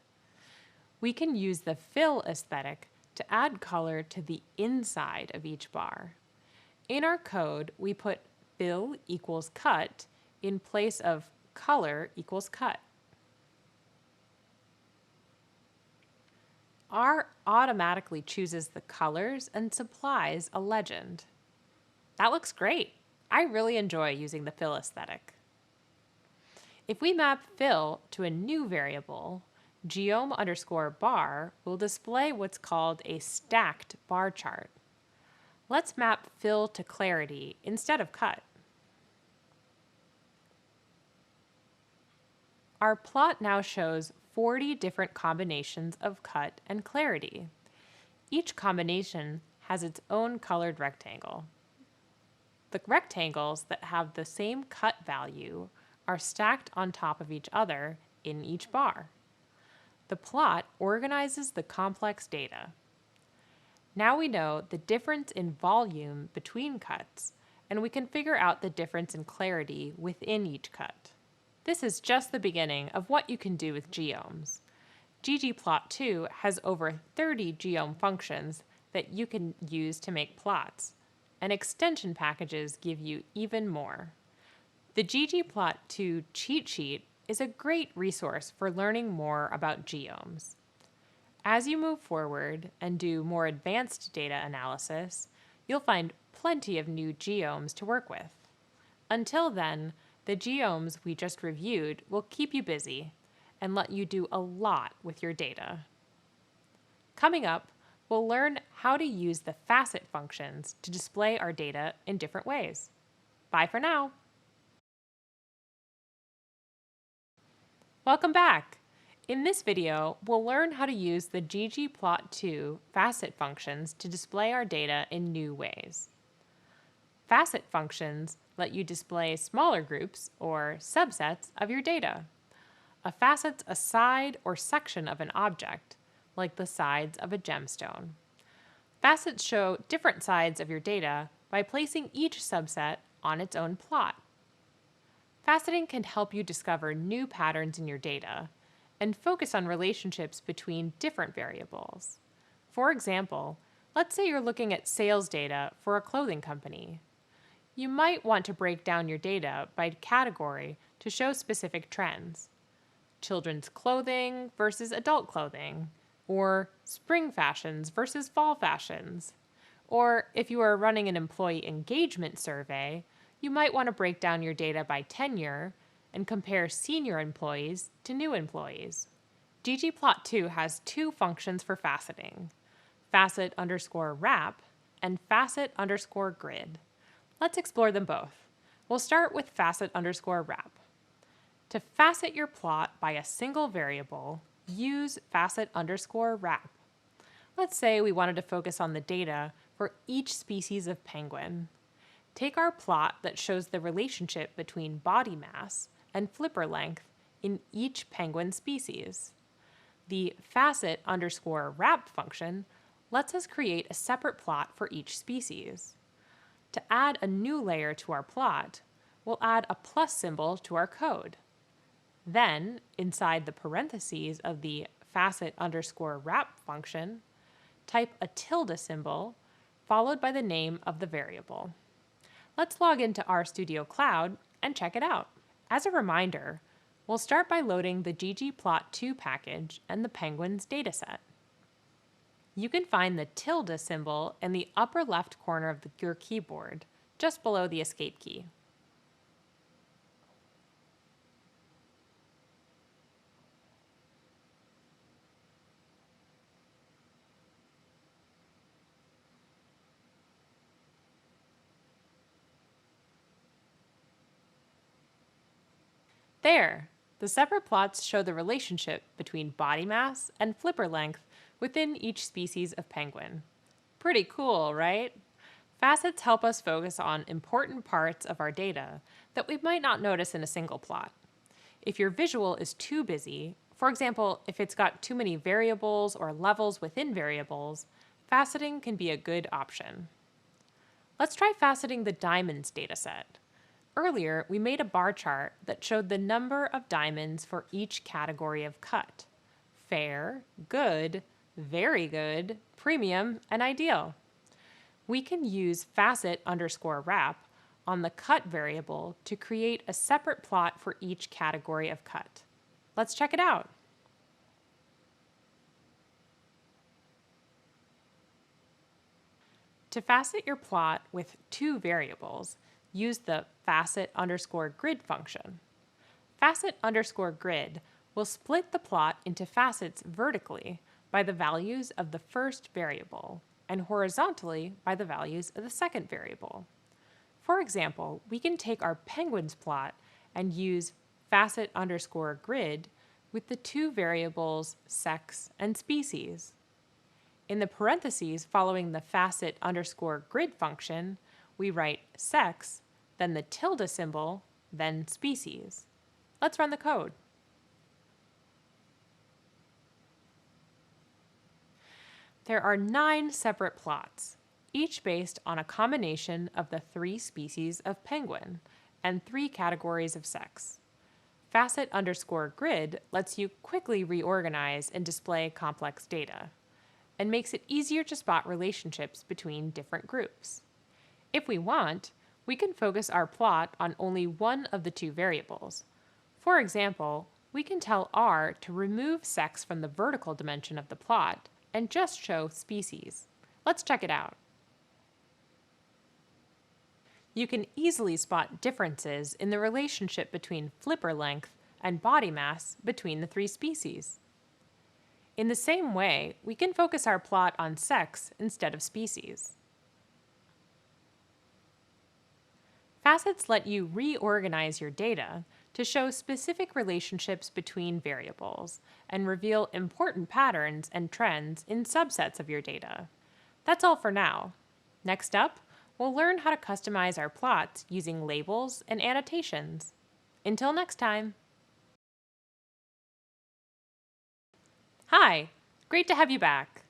We can use the fill aesthetic to add color to the inside of each bar. In our code, we put fill equals cut in place of color equals cut. R automatically chooses the colors and supplies a legend. That looks great. I really enjoy using the fill aesthetic. If we map fill to a new variable, geom_bar will display what's called a stacked bar chart. Let's map fill to clarity instead of cut. Our plot now shows 40 different combinations of cut and clarity. Each combination has its own colored rectangle. The rectangles that have the same cut value are stacked on top of each other in each bar. The plot organizes the complex data. Now we know the difference in volume between cuts, and we can figure out the difference in clarity within each cut. This is just the beginning of what you can do with geoms. ggplot2 has over 30 geom functions that you can use to make plots, and extension packages give you even more. The ggplot2 cheat sheet is a great resource for learning more about geoms. As you move forward and do more advanced data analysis, you'll find plenty of new geoms to work with. Until then, the geoms we just reviewed will keep you busy and let you do a lot with your data. Coming up, we'll learn how to use the facet functions to display our data in different ways. Bye for now. Welcome back. In this video, we'll learn how to use the ggplot2 facet functions to display our data in new ways. Facet functions let you display smaller groups or subsets of your data. A facet's a side or section of an object, like the sides of a gemstone. Facets show different sides of your data by placing each subset on its own plot. Faceting can help you discover new patterns in your data and focus on relationships between different variables. For example, let's say you're looking at sales data for a clothing company. You might want to break down your data by category to show specific trends. Children's clothing versus adult clothing, or spring fashions versus fall fashions. Or if you are running an employee engagement survey, you might want to break down your data by tenure and compare senior employees to new employees. ggplot2 has two functions for faceting: facet_wrap and facet_grid. Let's explore them both. We'll start with facet_wrap. To facet your plot by a single variable, use facet_wrap. Let's say we wanted to focus on the data for each species of penguin. Take our plot that shows the relationship between body mass and flipper length in each penguin species. The facet_wrap function lets us create a separate plot for each species. To add a new layer to our plot, we'll add a plus symbol to our code. Then, inside the parentheses of the facet_wrap function, type a tilde symbol followed by the name of the variable. Let's log into RStudio Cloud and check it out. As a reminder, we'll start by loading the ggplot2 package and the penguins dataset. You can find the tilde symbol in the upper left corner of your keyboard, just below the escape key. There! The separate plots show the relationship between body mass and flipper length within each species of penguin. Pretty cool, right? Facets help us focus on important parts of our data that we might not notice in a single plot. If your visual is too busy, for example, if it's got too many variables or levels within variables, faceting can be a good option. Let's try faceting the diamonds dataset. Earlier, we made a bar chart that showed the number of diamonds for each category of cut: fair, good, very good, premium, and ideal. We can use facet_wrap on the cut variable to create a separate plot for each category of cut. Let's check it out. To facet your plot with two variables, use the facet_grid function. Facet_grid will split the plot into facets vertically by the values of the first variable and horizontally by the values of the second variable. For example, we can take our penguins plot and use facet_grid with the two variables sex and species. In the parentheses following the facet_grid function, we write sex, then the tilde symbol, then species. Let's run the code. There are 9 separate plots, each based on a combination of the 3 species of penguin and 3 categories of sex. Facet_grid lets you quickly reorganize and display complex data, and makes it easier to spot relationships between different groups. If we want, we can focus our plot on only one of the 2 variables. For example, we can tell R to remove sex from the vertical dimension of the plot and just show species. Let's check it out. You can easily spot differences in the relationship between flipper length and body mass between the 3 species. In the same way, we can focus our plot on sex instead of species. Facets let you reorganize your data to show specific relationships between variables and reveal important patterns and trends in subsets of your data. That's all for now. Next up, we'll learn how to customize our plots using labels and annotations. Until next time. Hi, great to have you back.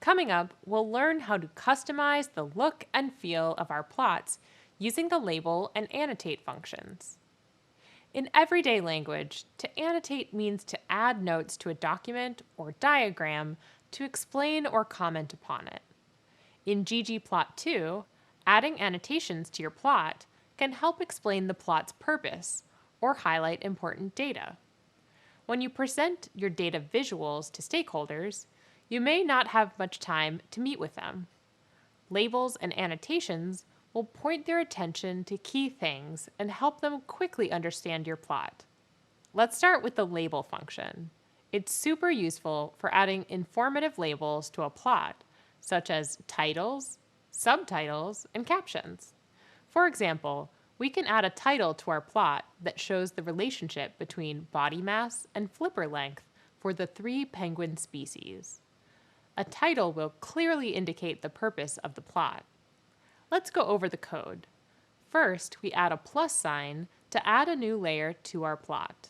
Coming up, we'll learn how to customize the look and feel of our plots using the label and annotate functions. In everyday language, to annotate means to add notes to a document or diagram to explain or comment upon it. In ggplot2, adding annotations to your plot can help explain the plot's purpose or highlight important data. When you present your data visuals to stakeholders, you may not have much time to meet with them. Labels and annotations will point their attention to key things and help them quickly understand your plot. Let's start with the label function. It's super useful for adding informative labels to a plot, such as titles, subtitles, and captions. For example, we can add a title to our plot that shows the relationship between body mass and flipper length for the 3 penguin species. A title will clearly indicate the purpose of the plot. Let's go over the code. First, we add a plus sign to add a new layer to our plot.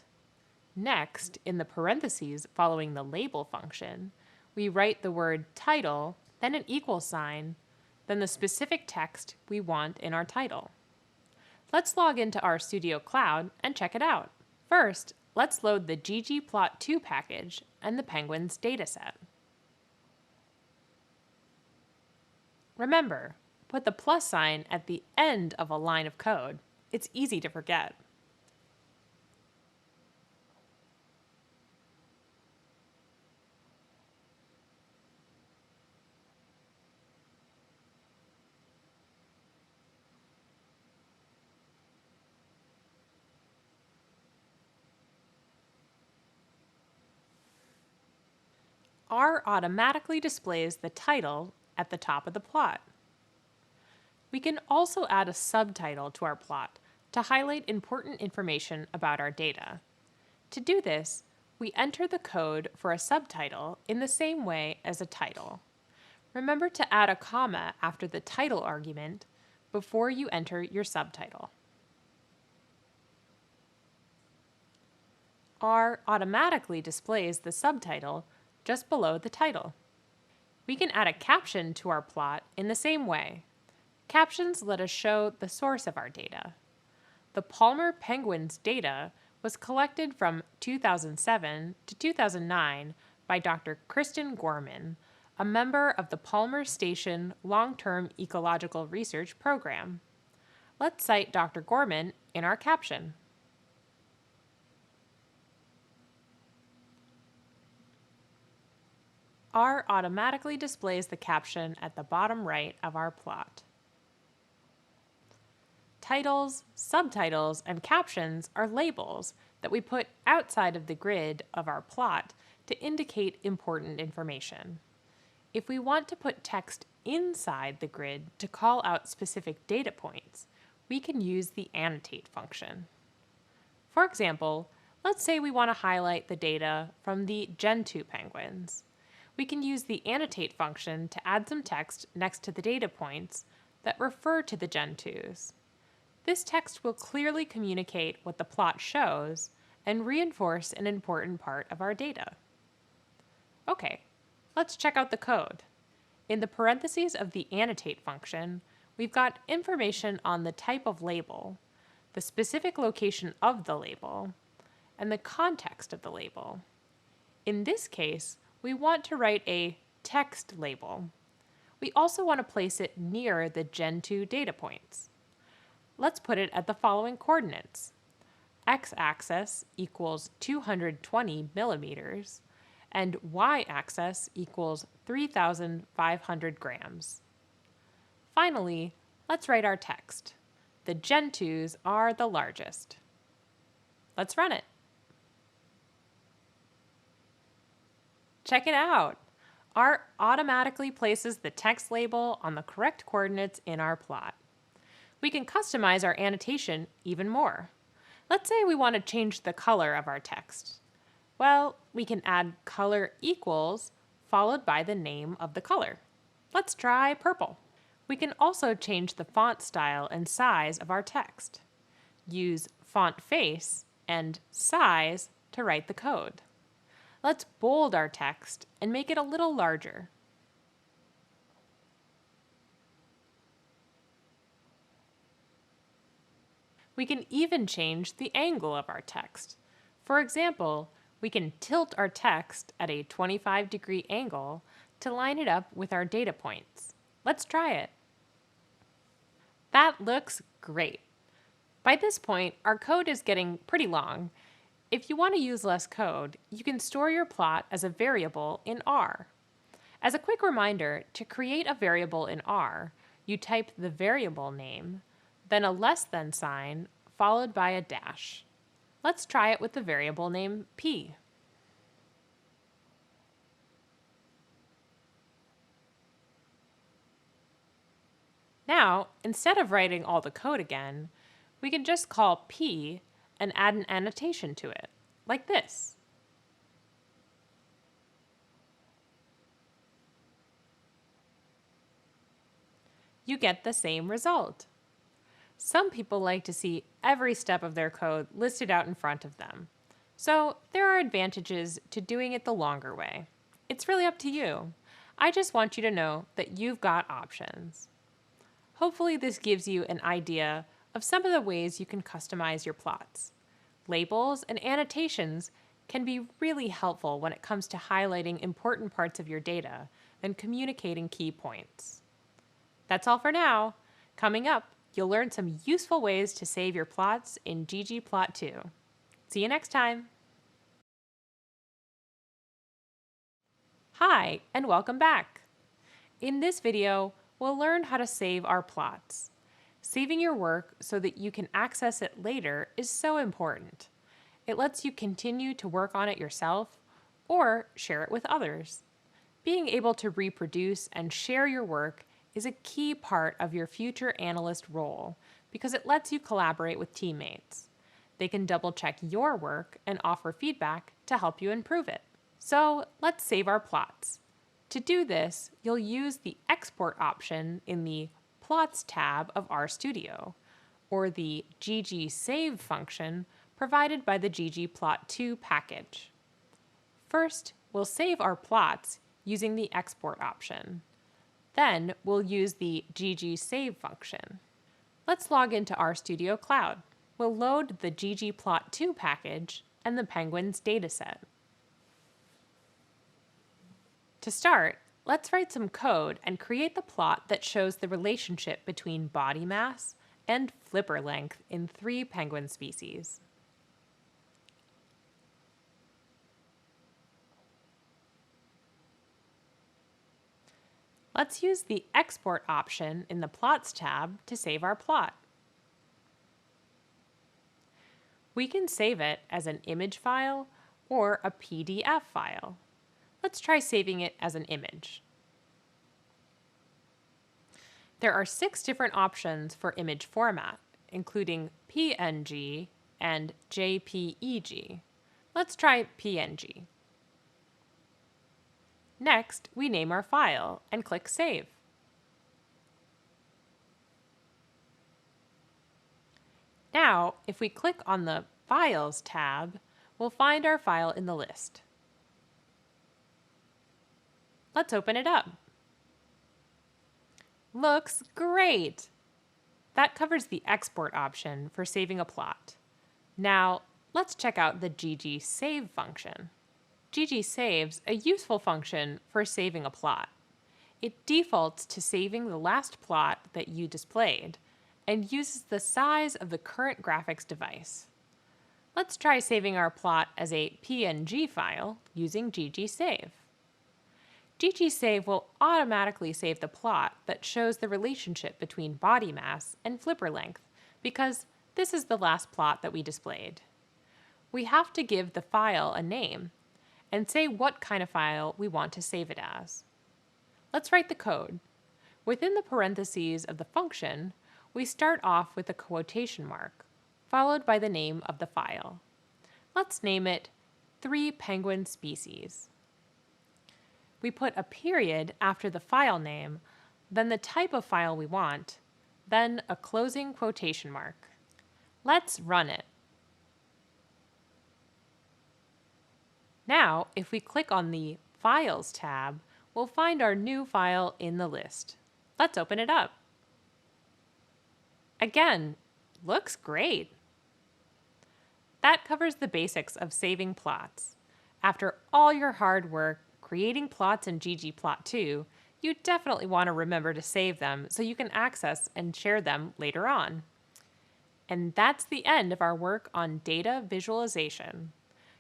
Next, in the parentheses following the label function, we write the word title, then an equal sign, then the specific text we want in our title. Let's log into RStudio Cloud and check it out. First, let's load the ggplot2 package and the penguins dataset. Remember, put the plus sign at the end of a line of code. It's easy to forget. R automatically displays the title at the top of the plot. We can also add a subtitle to our plot to highlight important information about our data. To do this, we enter the code for a subtitle in the same way as a title. Remember to add a comma after the title argument before you enter your subtitle. R automatically displays the subtitle just below the title. We can add a caption to our plot in the same way. Captions let us show the source of our data. The Palmer penguins data was collected from 2007 to 2009 by Dr. Kristen Gorman, a member of the Palmer Station Long-Term Ecological Research Program. Let's cite Dr. Gorman in our caption. R automatically displays the caption at the bottom right of our plot. Titles, subtitles, and captions are labels that we put outside of the grid of our plot to indicate important information. If we want to put text inside the grid to call out specific data points, we can use the annotate function. For example, let's say we want to highlight the data from the Gen 2 penguins. We can use the annotate function to add some text next to the data points that refer to the Gen 2s. This text will clearly communicate what the plot shows and reinforce an important part of our data. Okay, let's check out the code. In the parentheses of the annotate function, we've got information on the type of label, the specific location of the label, and the context of the label. In this case, we want to write a text label. We also want to place it near the Gen 2 data points. Let's put it at the following coordinates. X-axis equals 220 millimeters, and y-axis equals 3,500 grams. Finally, let's write our text. The Gen 2s are the largest. Let's run it. Check it out! R automatically places the text label on the correct coordinates in our plot. We can customize our annotation even more. Let's say we want to change the color of our text. Well, we can add color equals followed by the name of the color. Let's try purple. We can also change the font style and size of our text. Use font face and size to write the code. Let's bold our text and make it a little larger. We can even change the angle of our text. For example, we can tilt our text at a 25-degree angle to line it up with our data points. Let's try it. That looks great. By this point, our code is getting pretty long. If you want to use less code, you can store your plot as a variable in R. As a quick reminder, to create a variable in R, you type the variable name, then a less than sign, followed by a dash. Let's try it with the variable name P. Now, instead of writing all the code again, we can just call P and add an annotation to it, like this. you get the same result. Some people like to see every step of their code listed out in front of them. So there are advantages to doing it the longer way. It's really up to you. I just want you to know that you've got options. Hopefully this gives you an idea of some of the ways you can customize your plots. Labels and annotations can be really helpful when it comes to highlighting important parts of your data and communicating key points. That's all for now. Coming up, you'll learn some useful ways to save your plots in ggplot2. See you next time. Hi, and welcome back. In this video, we'll learn how to save our plots. Saving your work so that you can access it later is so important. It lets you continue to work on it yourself or share it with others. Being able to reproduce and share your work is a key part of your future analyst role because it lets you collaborate with teammates. They can double-check your work and offer feedback to help you improve it. So let's save our plots. To do this, you'll use the Export option in the Plots tab of RStudio, or the ggsave function provided by the ggplot2 package. First, we'll save our plots using the Export option. Then we'll use the ggsave function. Let's log into RStudio Cloud. We'll load the ggplot2 package and the Penguins dataset. To start, let's write some code and create the plot that shows the relationship between body mass and flipper length in 3 penguin species. Let's use the Export option in the Plots tab to save our plot. We can save it as an image file or a PDF file. Let's try saving it as an image. There are 6 different options for image format, including PNG and JPEG. Let's try PNG. Next, we name our file and click Save. Now, if we click on the Files tab, we'll find our file in the list. Let's open it up. Looks great! That covers the Export option for saving a plot. Now, let's check out the ggsave function. ggsave's a useful function for saving a plot. It defaults to saving the last plot that you displayed and uses the size of the current graphics device. Let's try saving our plot as a PNG file using ggsave. ggsave will automatically save the plot that shows the relationship between body mass and flipper length because this is the last plot that we displayed. We have to give the file a name and say what kind of file we want to save it as. Let's write the code. Within the parentheses of the function, we start off with a quotation mark, followed by the name of the file. Let's name it 3 penguin species. We put a period after the file name, then the type of file we want, then a closing quotation mark. Let's run it. Now, if we click on the Files tab, we'll find our new file in the list. Let's open it up. Again, looks great. That covers the basics of saving plots. After all your hard work creating plots in ggplot2, you definitely want to remember to save them so you can access and share them later on. And that's the end of our work on data visualization.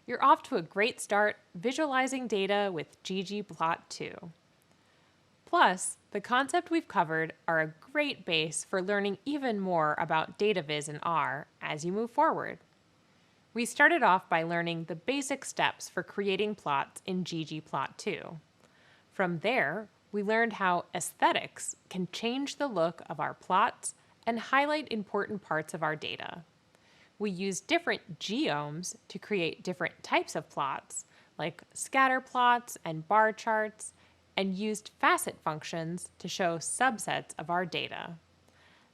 You're off to a great start visualizing data with ggplot2. Plus, the concepts we've covered are a great base for learning even more about data viz in R as you move forward. We started off by learning the basic steps for creating plots in ggplot2. From there, we learned how aesthetics can change the look of our plots and highlight important parts of our data. We use different geomes to create different types of plots, like scatter plots and bar charts, and used facet functions to show subsets of our data.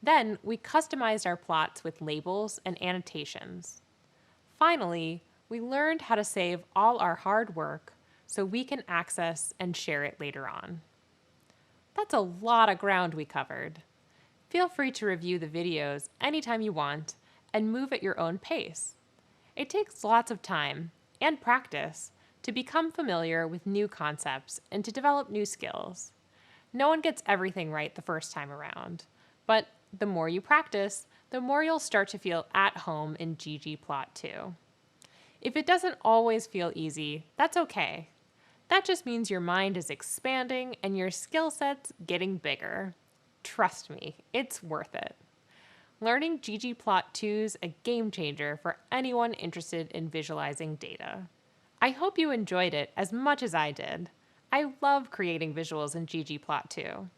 Then we customized our plots with labels and annotations. Finally, we learned how to save all our hard work so we can access and share it later on. That's a lot of ground we covered. Feel free to review the videos anytime you want and move at your own pace. It takes lots of time and practice to become familiar with new concepts and to develop new skills. No one gets everything right the first time around, but the more you practice, the more you'll start to feel at home in ggplot2. If it doesn't always feel easy, that's okay. That just means your mind is expanding and your skill set's getting bigger. Trust me, it's worth it. Learning ggplot2's a game changer for anyone interested in visualizing data. I hope you enjoyed it as much as I did. I love creating visuals in ggplot2.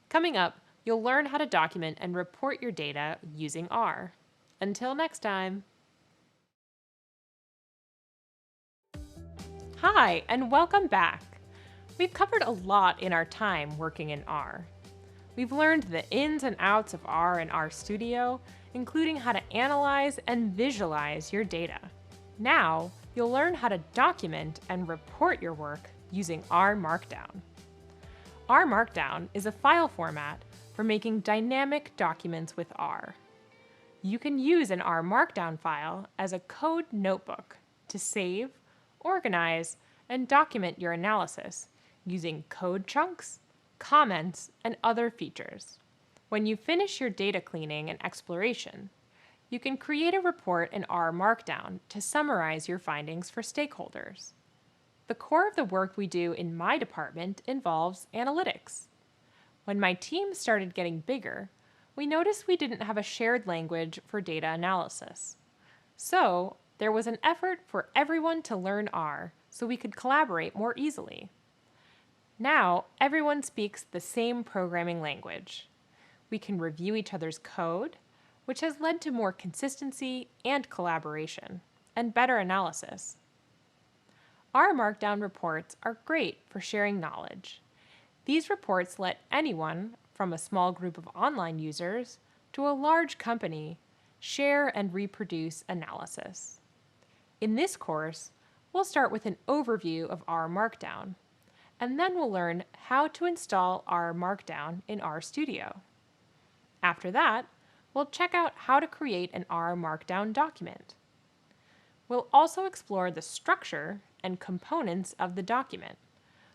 Coming up, you'll learn how to document and report your data using R. Until next time. Hi, and welcome back. We've covered a lot in our time working in R. We've learned the ins and outs of R in RStudio, including how to analyze and visualize your data. Now, you'll learn how to document and report your work using R Markdown. R Markdown is a file format for making dynamic documents with R. You can use an R Markdown file as a code notebook to save, organize, and document your analysis using code chunks, comments, and other features. When you finish your data cleaning and exploration, you can create a report in R Markdown to summarize your findings for stakeholders. The core of the work we do in my department involves analytics. When my team started getting bigger, we noticed we didn't have a shared language for data analysis. So, there was an effort for everyone to learn R so we could collaborate more easily. Now, everyone speaks the same programming language. We can review each other's code, which has led to more consistency and collaboration, and better analysis. R Markdown reports are great for sharing knowledge. These reports let anyone, from a small group of online users to a large company, share and reproduce analysis. In this course, we'll start with an overview of R Markdown, and then we'll learn how to install R Markdown in RStudio. After that, we'll check out how to create an R Markdown document. We'll also explore the structure and components of the document,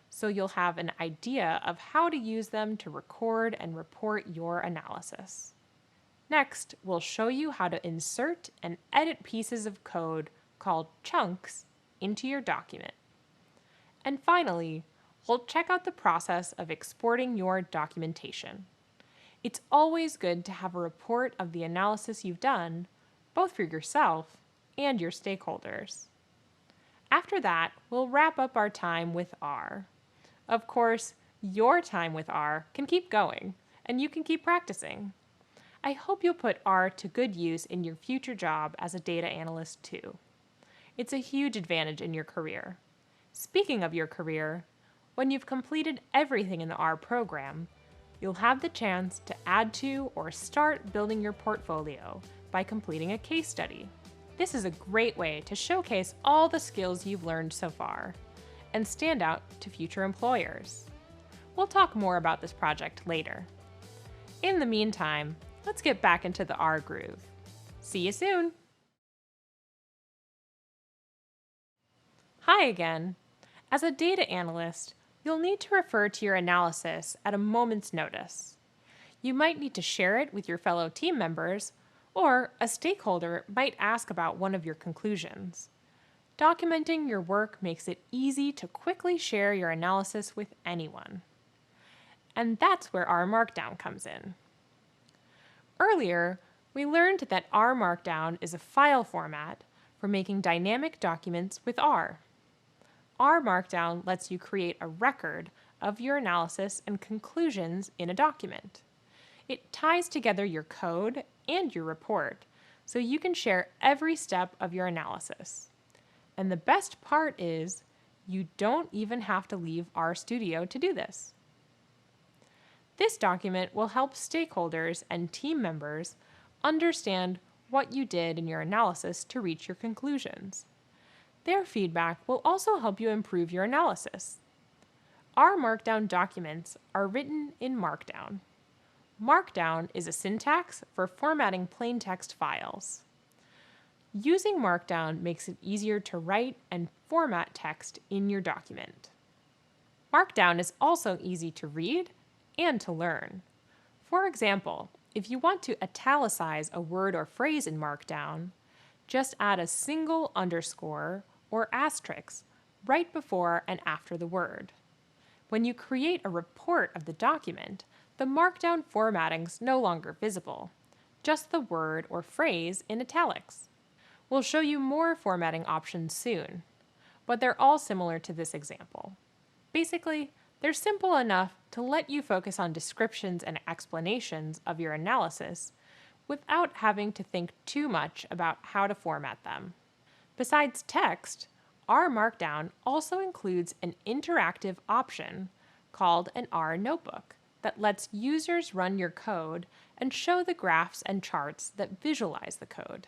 so you'll have an idea of how to use them to record and report your analysis. Next, we'll show you how to insert and edit pieces of code called chunks into your document. And finally, we'll check out the process of exporting your documentation. It's always good to have a report of the analysis you've done, both for yourself and your stakeholders. After that, we'll wrap up our time with R. Of course, your time with R can keep going, and you can keep practicing. I hope you'll put R to good use in your future job as a data analyst too. It's a huge advantage in your career. Speaking of your career, when you've completed everything in the R program, you'll have the chance to add to or start building your portfolio by completing a case study. This is a great way to showcase all the skills you've learned so far and stand out to future employers. We'll talk more about this project later. In the meantime, let's get back into the R groove. See you soon! Hi again. As a data analyst, you'll need to refer to your analysis at a moment's notice. You might need to share it with your fellow team members, or a stakeholder might ask about one of your conclusions. Documenting your work makes it easy to quickly share your analysis with anyone. And that's where R Markdown comes in. Earlier, we learned that R Markdown is a file format for making dynamic documents with R. R Markdown lets you create a record of your analysis and conclusions in a document. It ties together your code and your report so you can share every step of your analysis. And the best part is, You don't even have to leave RStudio to do this. This document will help stakeholders and team members understand what you did in your analysis to reach your conclusions. Their feedback will also help you improve your analysis. Our Markdown documents are written in Markdown. Markdown is a syntax for formatting plain text files. Using Markdown makes it easier to write and format text in your document. Markdown is also easy to read and to learn. For example, if you want to italicize a word or phrase in Markdown, just add a single underscore or asterisk right before and after the word. When you create a report of the document, the Markdown formatting's no longer visible, just the word or phrase in italics. We'll show you more formatting options soon, but they're all similar to this example. Basically, they're simple enough to let you focus on descriptions and explanations of your analysis without having to think too much about how to format them. Besides text, our Markdown also includes an interactive option called an R notebook that lets users run your code and show the graphs and charts that visualize the code.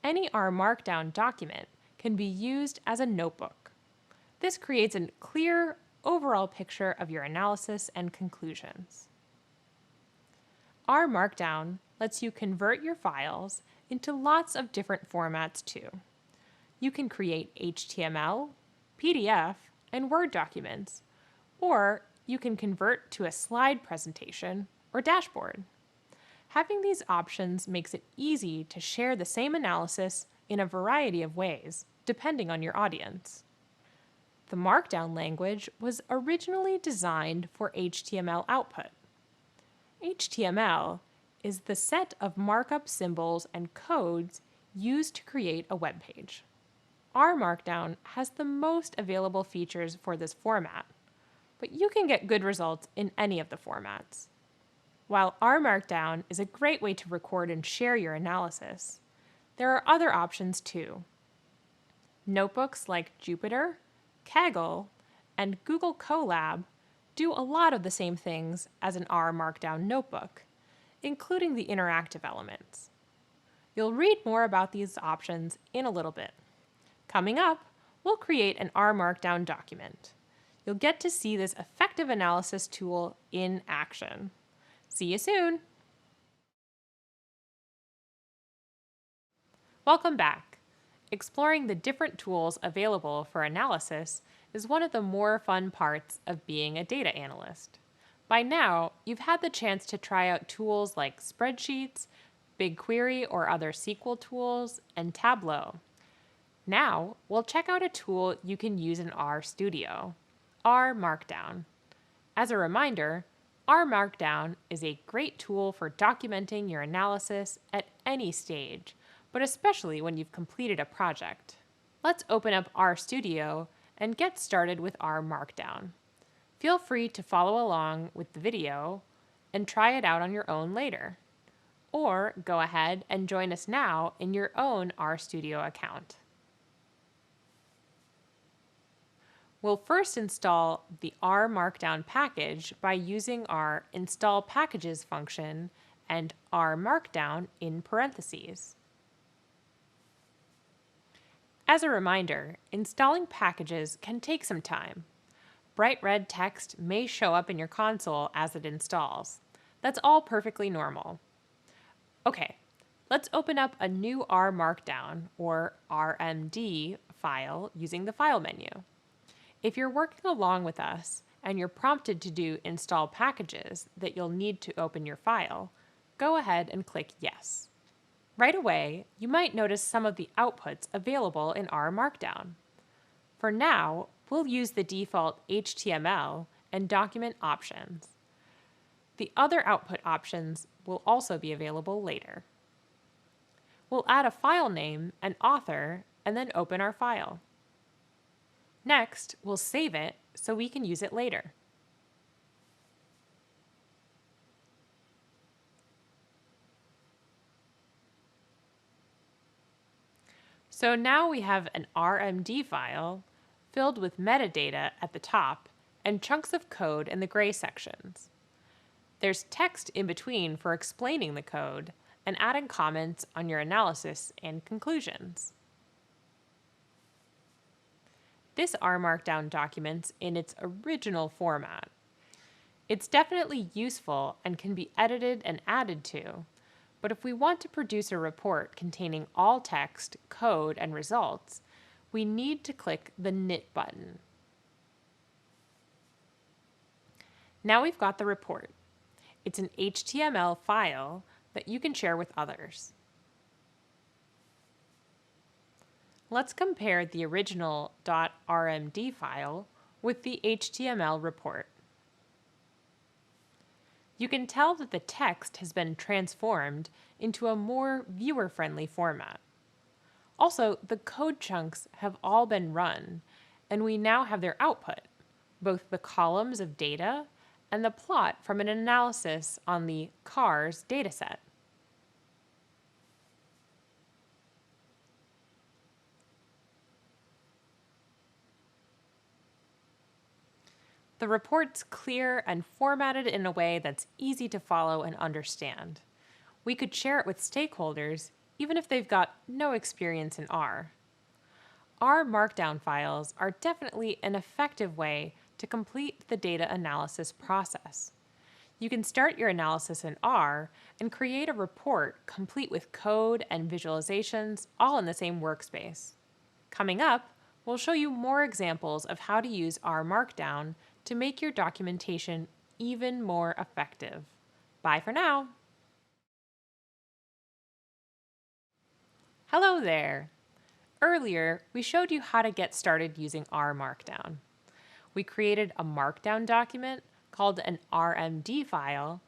Any R Markdown document can be used as a notebook. This creates a clear overall picture of your analysis and conclusions. R Markdown lets you convert your files into lots of different formats too. You can create HTML, PDF, and Word documents, or you can convert to a slide presentation or dashboard. Having these options makes it easy to share the same analysis in a variety of ways, depending on your audience. The Markdown language was originally designed for HTML output. HTML is the set of markup symbols and codes used to create a web page. R Markdown has the most available features for this format, but you can get good results in any of the formats. While R Markdown is a great way to record and share your analysis, there are other options too. Notebooks like Jupyter, Kaggle, and Google Colab do a lot of the same things as an R Markdown notebook, including the interactive elements. You'll read more about these options in a little bit. Coming up, we'll create an R Markdown document. You'll get to see this effective analysis tool in action. See you soon! Welcome back. Exploring the different tools available for analysis is one of the more fun parts of being a data analyst. By now, you've had the chance to try out tools like spreadsheets, BigQuery or other SQL tools, and Tableau. Now, we'll check out a tool you can use in RStudio, R Markdown. As a reminder, R Markdown is a great tool for documenting your analysis at any stage, but especially when you've completed a project. Let's open up RStudio and get started with R Markdown. Feel free to follow along with the video and try it out on your own later. Or go ahead and join us now in your own RStudio account. We'll first install the R Markdown package by using our install packages function and R Markdown in parentheses. As a reminder, installing packages can take some time. Bright red text may show up in your console as it installs. That's all perfectly normal. Okay, let's open up a new R Markdown or RMD file using the File menu. If you're working along with us and you're prompted to do install packages that you'll need to open your file, go ahead and click Yes. Right away, you might notice some of the outputs available in R Markdown. For now, we'll use the default HTML and document options. The other output options will also be available later. We'll add a file name and author and then open our file. Next, we'll save it so we can use it later. So now we have an RMD file filled with metadata at the top and chunks of code in the gray sections. There's text in between for explaining the code and adding comments on your analysis and conclusions. This R Markdown documents in its original format. It's definitely useful and can be edited and added to, but if we want to produce a report containing all text, code, and results, we need to click the Knit button. Now we've got the report. It's an HTML file that you can share with others. Let's compare the original .rmd file with the HTML report. You can tell that the text has been transformed into a more viewer-friendly format. Also, the code chunks have all been run, and we now have their output, both the columns of data and the plot from an analysis on the CARS dataset. The report's clear and formatted in a way that's easy to follow and understand. We could share it with stakeholders, even if they've got no experience in R. R Markdown files are definitely an effective way to complete the data analysis process. You can start your analysis in R and create a report complete with code and visualizations all in the same workspace. Coming up, we'll show you more examples of how to use R Markdown to make your documentation even more effective. Bye for now. Hello there. Earlier, we showed you how to get started using R Markdown. We created a Markdown document called an RMD file,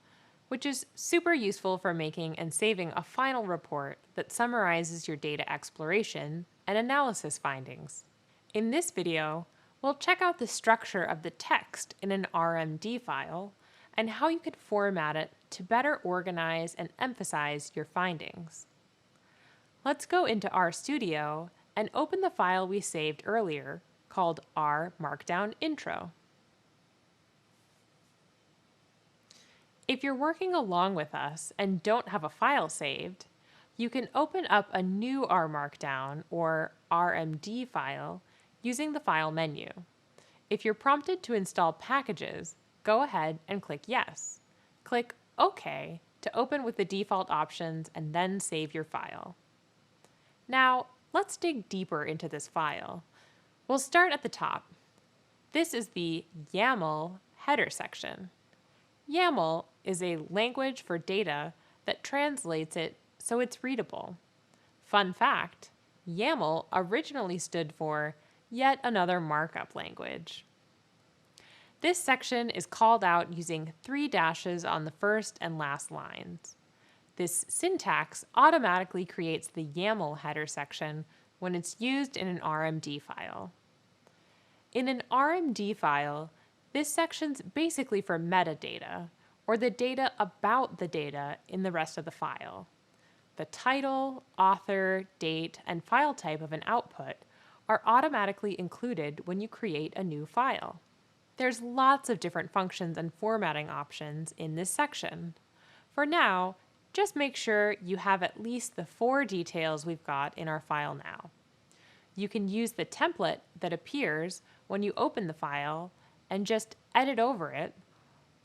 which is super useful for making and saving a final report that summarizes your data exploration and analysis findings. In this video, we'll check out the structure of the text in an RMD file and how you can format it to better organize and emphasize your findings. Let's go into RStudio and open the file we saved earlier called R Markdown Intro. If you're working along with us and don't have a file saved, you can open up a new R Markdown or RMD file using the File menu. If you're prompted to install packages, go ahead and click Yes. Click OK to open with the default options and then save your file. Now, let's dig deeper into this file. We'll start at the top. This is the YAML header section. YAML is a language for data that translates it so it's readable. Fun fact, YAML originally stood for Yet Another Markup Language. This section is called out using 3 dashes on the first and last lines. This syntax automatically creates the YAML header section when it's used in an RMD file. In an RMD file, this section's basically for metadata, or the data about the data in the rest of the file. The title, author, date, and file type of an output are automatically included when you create a new file. There's lots of different functions and formatting options in this section. For now, just make sure you have at least the 4 details we've got in our file now. You can use the template that appears when you open the file and just edit over it,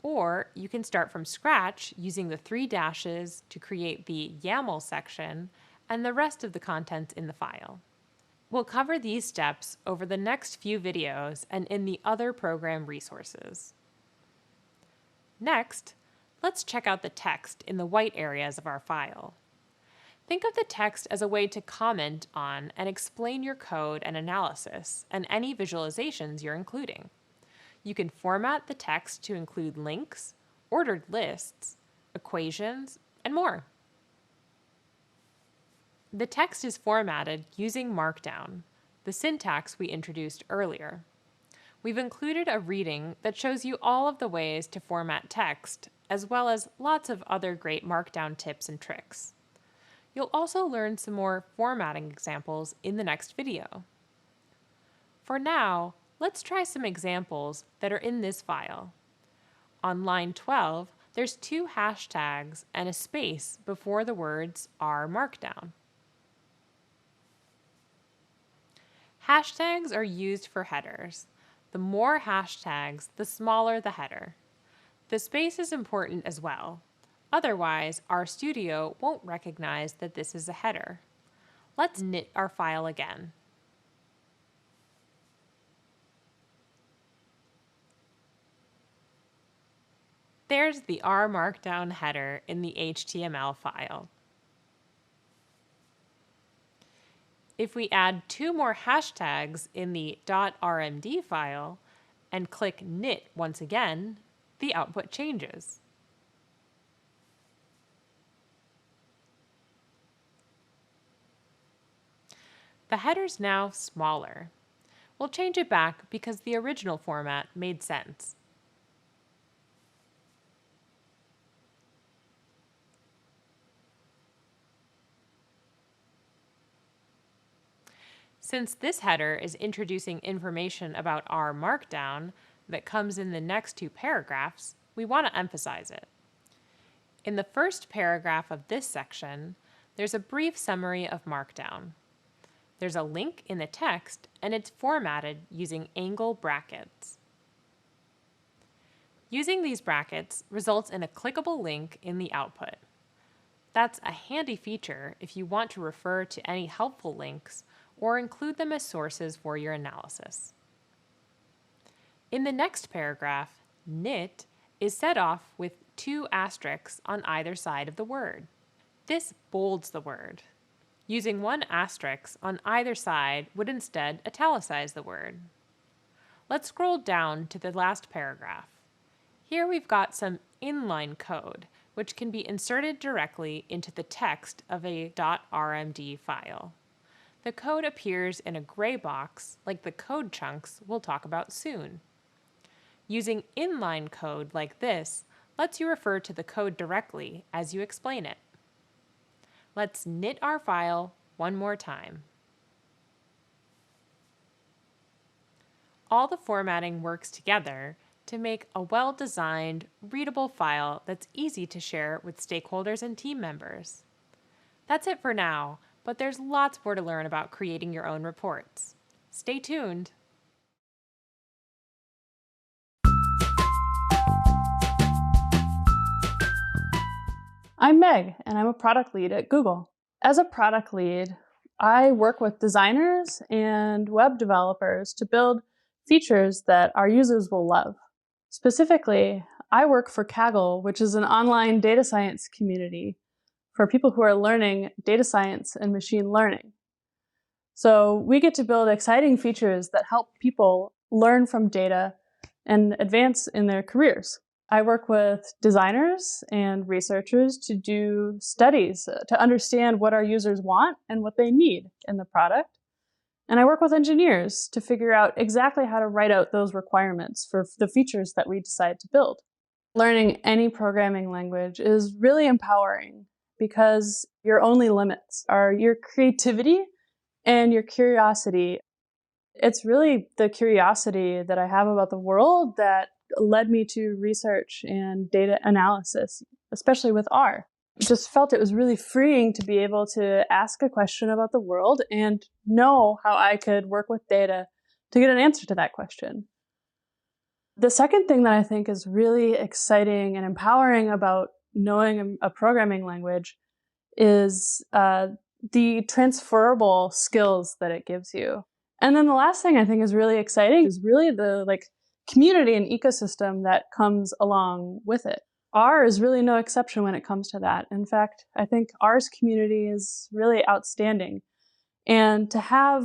or you can start from scratch using the 3 dashes to create the YAML section and the rest of the contents in the file. We'll cover these steps over the next few videos and in the other program resources. Next, let's check out the text in the white areas of our file. Think of the text as a way to comment on and explain your code and analysis and any visualizations you're including. You can format the text to include links, ordered lists, equations, and more. The text is formatted using Markdown, the syntax we introduced earlier. We've included a reading that shows you all of the ways to format text, as well as lots of other great Markdown tips and tricks. You'll also learn some more formatting examples in the next video. For now, let's try some examples that are in this file. On line 12, there's 2 hashtags and a space before the words R Markdown. Hashtags are used for headers. The more hashtags, the smaller the header. The space is important as well. Otherwise, RStudio won't recognize that this is a header. Let's knit our file again. There's the R Markdown header in the HTML file. If we add 2 more hashtags in the .rmd file and click knit once again, the output changes. The header's now smaller. We'll change it back because the original format made sense. Since this header is introducing information about R Markdown that comes in the next 2 paragraphs, we want to emphasize it. In the first paragraph of this section, there's a brief summary of Markdown. There's a link in the text, and it's formatted using angle brackets. Using these brackets results in a clickable link in the output. That's a handy feature if you want to refer to any helpful links or include them as sources for your analysis. In the next paragraph, knit is set off with 2 asterisks on either side of the word. This bolds the word. Using 1 asterisk on either side would instead italicize the word. Let's scroll down to the last paragraph. Here we've got some inline code, which can be inserted directly into the text of a .rmd file. The code appears in a gray box, like the code chunks we'll talk about soon. Using inline code like this lets you refer to the code directly as you explain it. Let's knit our file one more time. All the formatting works together to make a well-designed, readable file that's easy to share with stakeholders and team members. That's it for now, but there's lots more to learn about creating your own reports. Stay tuned. I'm Meg, and I'm a product lead at Google. As a product lead, I work with designers and web developers to build features that our users will love. Specifically, I work for Kaggle, which is an online data science community for people who are learning data science and machine learning. So we get to build exciting features that help people learn from data and advance in their careers. I work with designers and researchers to do studies to understand what our users want and what they need in the product. And I work with engineers to figure out exactly how to write out those requirements for the features that we decide to build. Learning any programming language is really empowering because your only limits are your creativity and your curiosity. It's really the curiosity that I have about the world that led me to research and data analysis, especially with R. I just felt it was really freeing to be able to ask a question about the world and know how I could work with data to get an answer to that question. The second thing that I think is really exciting and empowering about knowing a programming language is the transferable skills that it gives you. And then the last thing I think is really exciting is really the community and ecosystem that comes along with it. R is really no exception when it comes to that. In fact, I think R's community is really outstanding. And to have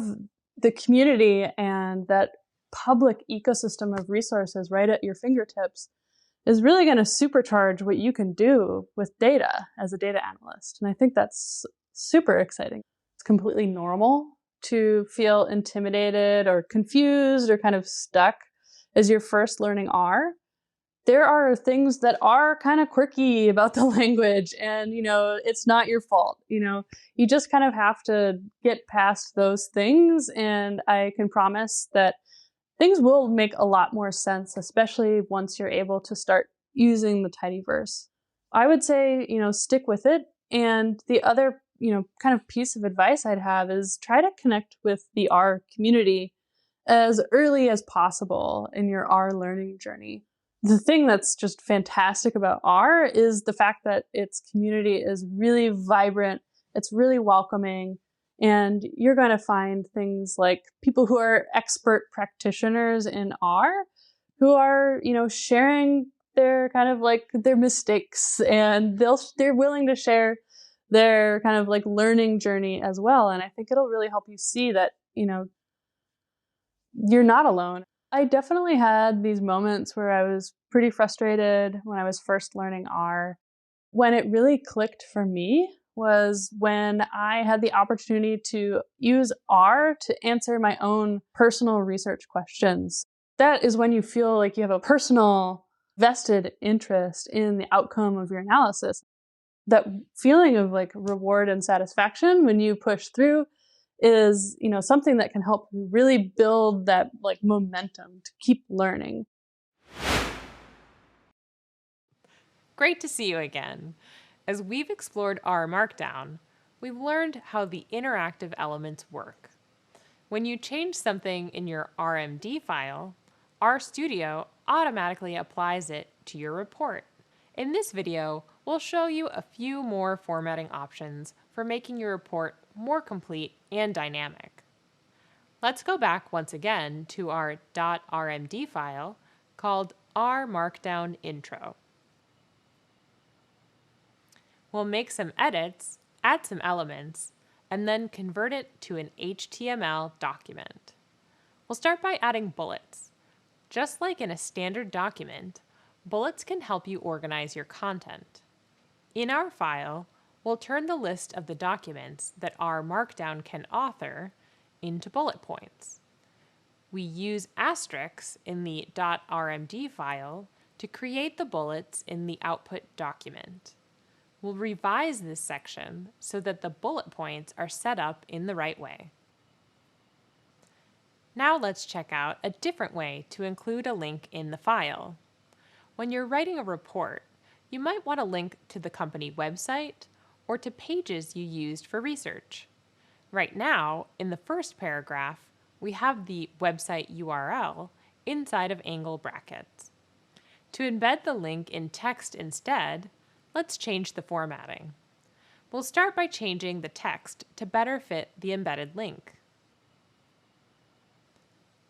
the community and that public ecosystem of resources right at your fingertips is really going to supercharge what you can do with data as a data analyst. And I think that's super exciting. It's completely normal to feel intimidated or confused or kind of stuck as you're first learning R. there are things that are kind of quirky about the language, and it's not your fault. You just kind of have to get past those things, and I can promise that things will make a lot more sense, especially once you're able to start using the tidyverse. I would say, stick with it. And the other, kind of piece of advice I'd have is try to connect with the R community as early as possible in your R learning journey. The thing that's just fantastic about R is the fact that its community is really vibrant, it's really welcoming, and you're going to find things like people who are expert practitioners in R who are, sharing their kind of like their mistakes, and they're willing to share their kind of like learning journey as well. And I think it'll really help you see that, you're not alone. I definitely had these moments where I was pretty frustrated when I was first learning R. When it really clicked for me was when I had the opportunity to use R to answer my own personal research questions. That is when you feel like you have a personal vested interest in the outcome of your analysis. That feeling of like reward and satisfaction when you push through is, something that can help you really build that like momentum to keep learning. Great to see you again. As we've explored R Markdown, we've learned how the interactive elements work. When you change something in your RMD file, RStudio automatically applies it to your report. In this video, we'll show you a few more formatting options for making your report more complete and dynamic. Let's go back once again to our .rmd file called R Markdown Intro. We'll make some edits, add some elements, and then convert it to an HTML document. We'll start by adding bullets. Just like in a standard document, bullets can help you organize your content. In our file, we'll turn the list of the documents that R Markdown can author into bullet points. We use asterisks in the .rmd file to create the bullets in the output document. We'll revise this section so that the bullet points are set up in the right way. Now let's check out a different way to include a link in the file. When you're writing a report, you might want to link to the company website or to pages you used for research. Right now, in the first paragraph, we have the website URL inside of angle brackets. To embed the link in text instead, let's change the formatting. We'll start by changing the text to better fit the embedded link.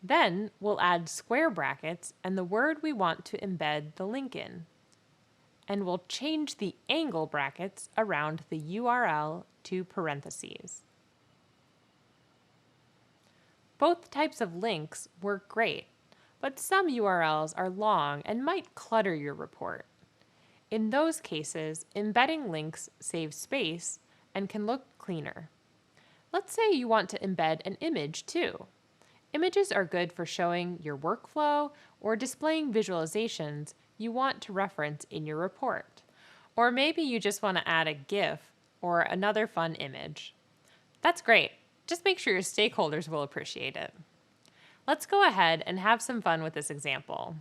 Then we'll add square brackets and the word we want to embed the link in. And we'll change the angle brackets around the URL to parentheses. Both types of links work great, but some URLs are long and might clutter your report. In those cases, embedding links saves space and can look cleaner. Let's say you want to embed an image too. Images are good for showing your workflow or displaying visualizations you want to reference in your report. Or maybe you just want to add a GIF or another fun image. That's great. Just make sure your stakeholders will appreciate it. Let's go ahead and have some fun with this example.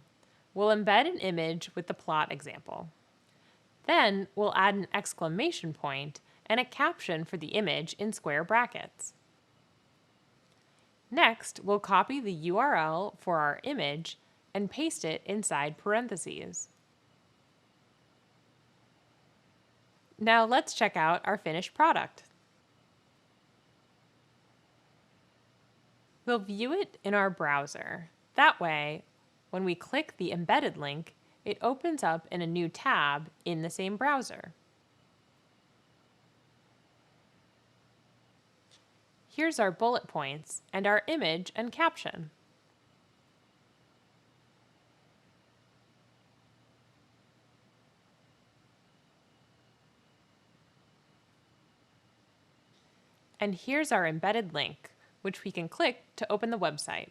We'll embed an image with the plot example. Then we'll add an exclamation point and a caption for the image in square brackets. Next, we'll copy the URL for our image and paste it inside parentheses. Now let's check out our finished product. We'll view it in our browser. That way, when we click the embedded link, it opens up in a new tab in the same browser. Here's our bullet points and our image and caption. And here's our embedded link, which we can click to open the website.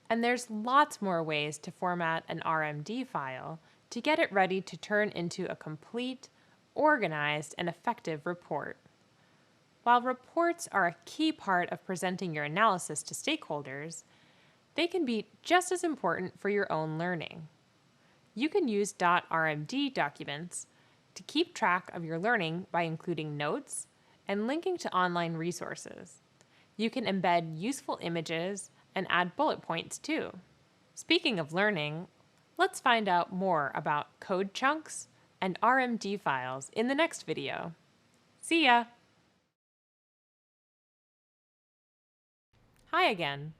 And there's lots more ways to format an RMD file to get it ready to turn into a complete, organized, and effective report. While reports are a key part of presenting your analysis to stakeholders, they can be just as important for your own learning. You can use .rmd documents to keep track of your learning by including notes and linking to online resources. You can embed useful images and add bullet points too. Speaking of learning, let's find out more about code chunks and RMD files in the next video. See ya! Hi again.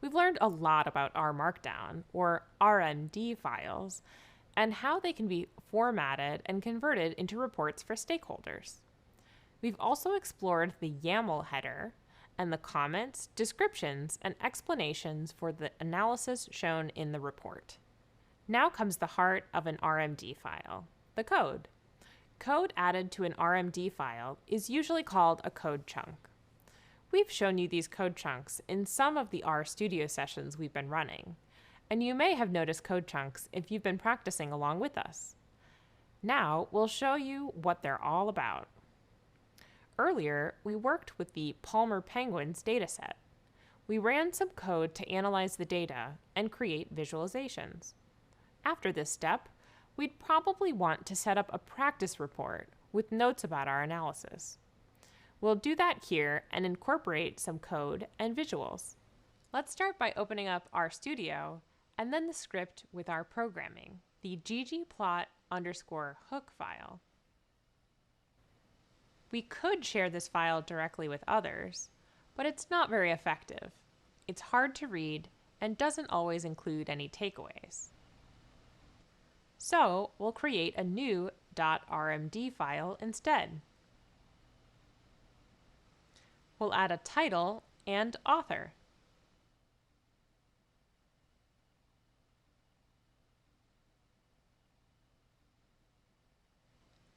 We've learned a lot about R Markdown, or RMD files, and how they can be formatted and converted into reports for stakeholders. We've also explored the YAML header and the comments, descriptions, and explanations for the analysis shown in the report. Now comes the heart of an RMD file, the code. Code added to an RMD file is usually called a code chunk. We've shown you these code chunks in some of the R Studio sessions we've been running, and you may have noticed code chunks if you've been practicing along with us. Now we'll show you what they're all about. Earlier, we worked with the Palmer Penguins dataset. We ran some code to analyze the data and create visualizations. After this step, we'd probably want to set up a practice report with notes about our analysis. We'll do that here and incorporate some code and visuals. Let's start by opening up RStudio and then the script with our programming, the ggplot_hook file. We could share this file directly with others, but it's not very effective. It's hard to read and doesn't always include any takeaways. So we'll create a new .rmd file instead. We'll add a title and author.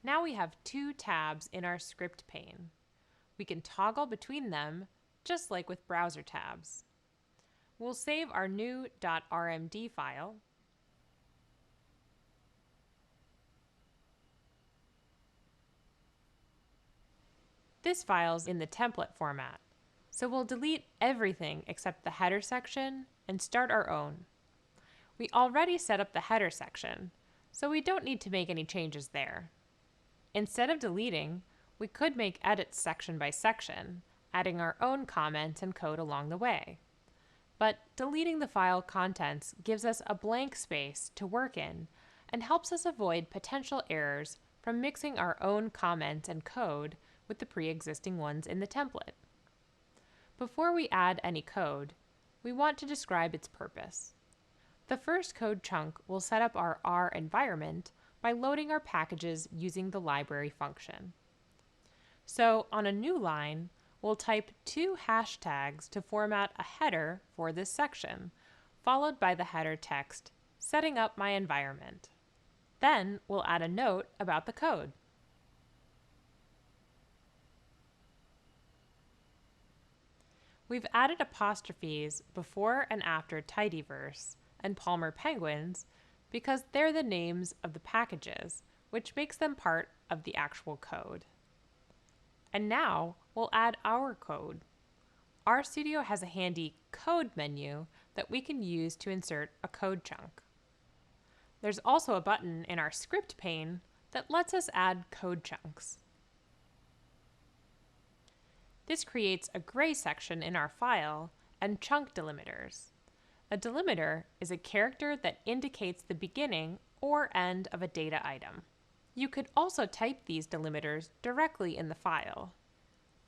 Now we have two tabs in our script pane. We can toggle between them just like with browser tabs. We'll save our new .rmd file. This file's in the template format, so we'll delete everything except the header section and start our own. We already set up the header section, so we don't need to make any changes there. Instead of deleting, we could make edits section by section, adding our own comments and code along the way. But deleting the file contents gives us a blank space to work in and helps us avoid potential errors from mixing our own comments and code with the pre-existing ones in the template. Before we add any code, we want to describe its purpose. The first code chunk will set up our R environment by loading our packages using the library function. So on a new line, we'll type 2 hashtags to format a header for this section, followed by the header text, setting up my environment. Then we'll add a note about the code. We've added apostrophes before and after Tidyverse and Palmer Penguins because they're the names of the packages, which makes them part of the actual code. And now we'll add our code. RStudio has a handy code menu that we can use to insert a code chunk. There's also a button in our script pane that lets us add code chunks. This creates a gray section in our file and chunk delimiters. A delimiter is a character that indicates the beginning or end of a data item. You could also type these delimiters directly in the file.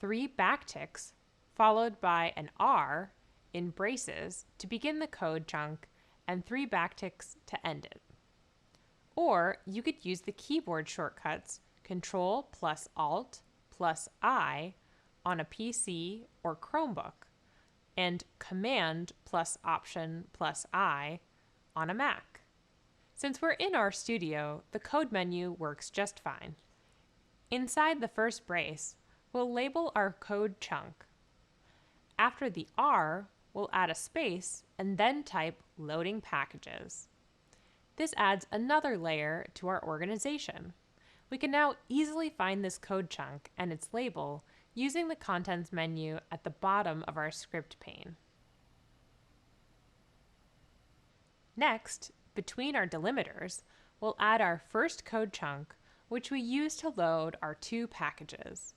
3 backticks followed by an R in braces to begin the code chunk and 3 backticks to end it. Or you could use the keyboard shortcuts Control+Alt+I on a PC or Chromebook, and Command+Option+I on a Mac. Since we're in RStudio, the code menu works just fine. Inside the first brace, we'll label our code chunk. After the R, we'll add a space and then type loading packages. This adds another layer to our organization. We can now easily find this code chunk and its label using the Contents menu at the bottom of our script pane. Next, between our delimiters, we'll add our first code chunk, which we use to load our two packages.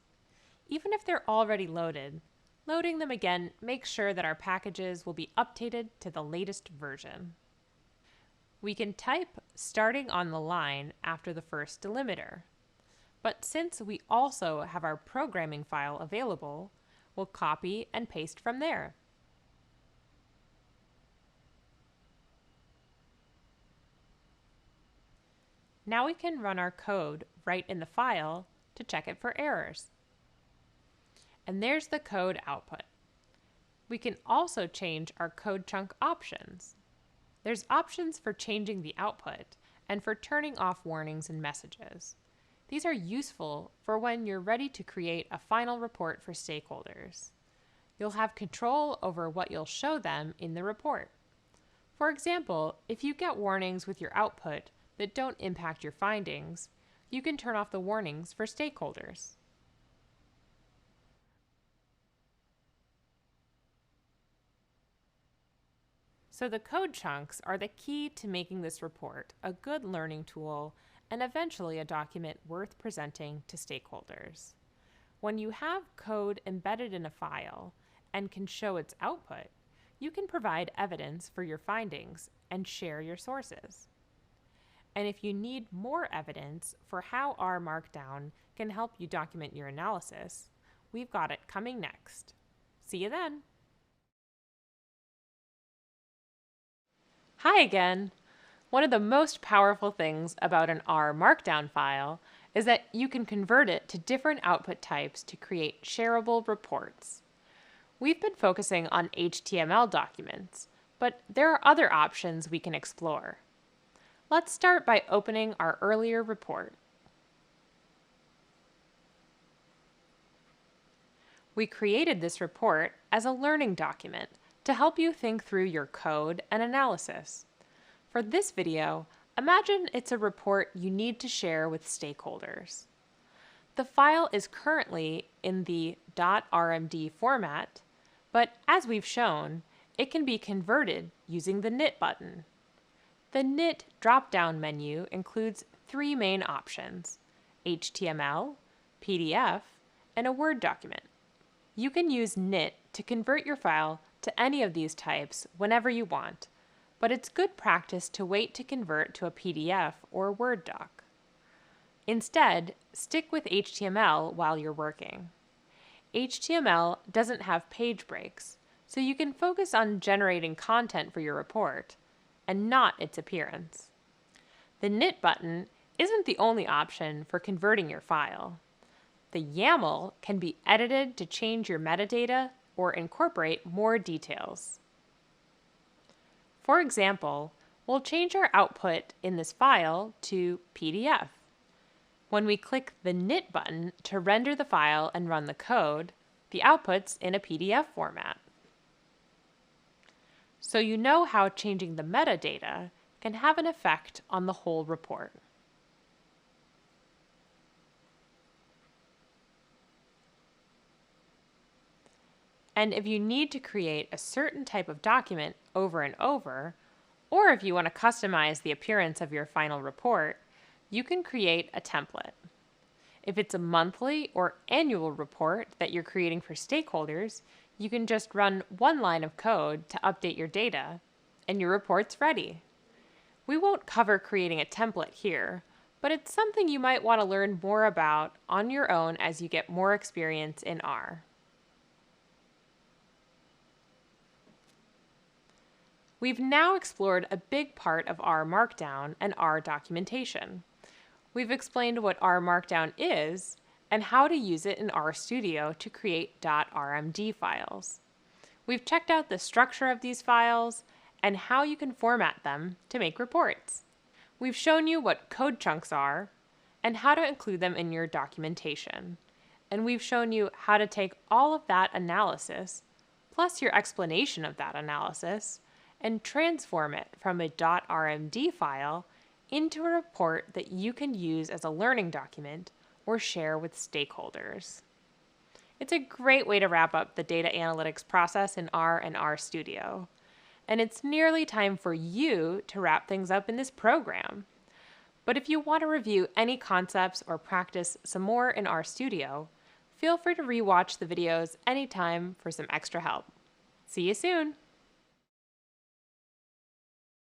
Even if they're already loaded, loading them again makes sure that our packages will be updated to the latest version. We can type starting on the line after the first delimiter. But since we also have our programming file available, we'll copy and paste from there. Now we can run our code right in the file to check it for errors. And there's the code output. We can also change our code chunk options. There's options for changing the output and for turning off warnings and messages. These are useful for when you're ready to create a final report for stakeholders. You'll have control over what you'll show them in the report. For example, if you get warnings with your output that don't impact your findings, you can turn off the warnings for stakeholders. So the code chunks are the key to making this report a good learning tool and eventually a document worth presenting to stakeholders. When you have code embedded in a file and can show its output, you can provide evidence for your findings and share your sources. And if you need more evidence for how R Markdown can help you document your analysis, we've got it coming next. See you then! Hi again! One of the most powerful things about an R Markdown file is that you can convert it to different output types to create shareable reports. We've been focusing on HTML documents, but there are other options we can explore. Let's start by opening our earlier report. We created this report as a learning document to help you think through your code and analysis. For this video, imagine it's a report you need to share with stakeholders. The file is currently in the .rmd format, but as we've shown, it can be converted using the knit button. The knit drop-down menu includes three main options: HTML, PDF, and a Word document. You can use knit to convert your file to any of these types whenever you want, but it's good practice to wait to convert to a PDF or Word doc. Instead, stick with HTML while you're working. HTML doesn't have page breaks, so you can focus on generating content for your report and not its appearance. The knit button isn't the only option for converting your file. The YAML can be edited to change your metadata or incorporate more details. For example, we'll change our output in this file to PDF. When we click the knit button to render the file and run the code, the output's in a PDF format. So you know how changing the metadata can have an effect on the whole report. And if you need to create a certain type of document over and over, or if you want to customize the appearance of your final report, you can create a template. If it's a monthly or annual report that you're creating for stakeholders, you can just run one line of code to update your data, and your report's ready. We won't cover creating a template here, but it's something you might want to learn more about on your own as you get more experience in R. We've now explored a big part of R Markdown and R documentation. We've explained what R Markdown is and how to use it in RStudio to create .rmd files. We've checked out the structure of these files and how you can format them to make reports. We've shown you what code chunks are and how to include them in your documentation. And we've shown you how to take all of that analysis, plus your explanation of that analysis, and transform it from a .rmd file into a report that you can use as a learning document or share with stakeholders. It's a great way to wrap up the data analytics process in R and RStudio. And it's nearly time for you to wrap things up in this program. But if you want to review any concepts or practice some more in RStudio, feel free to rewatch the videos anytime for some extra help. See you soon!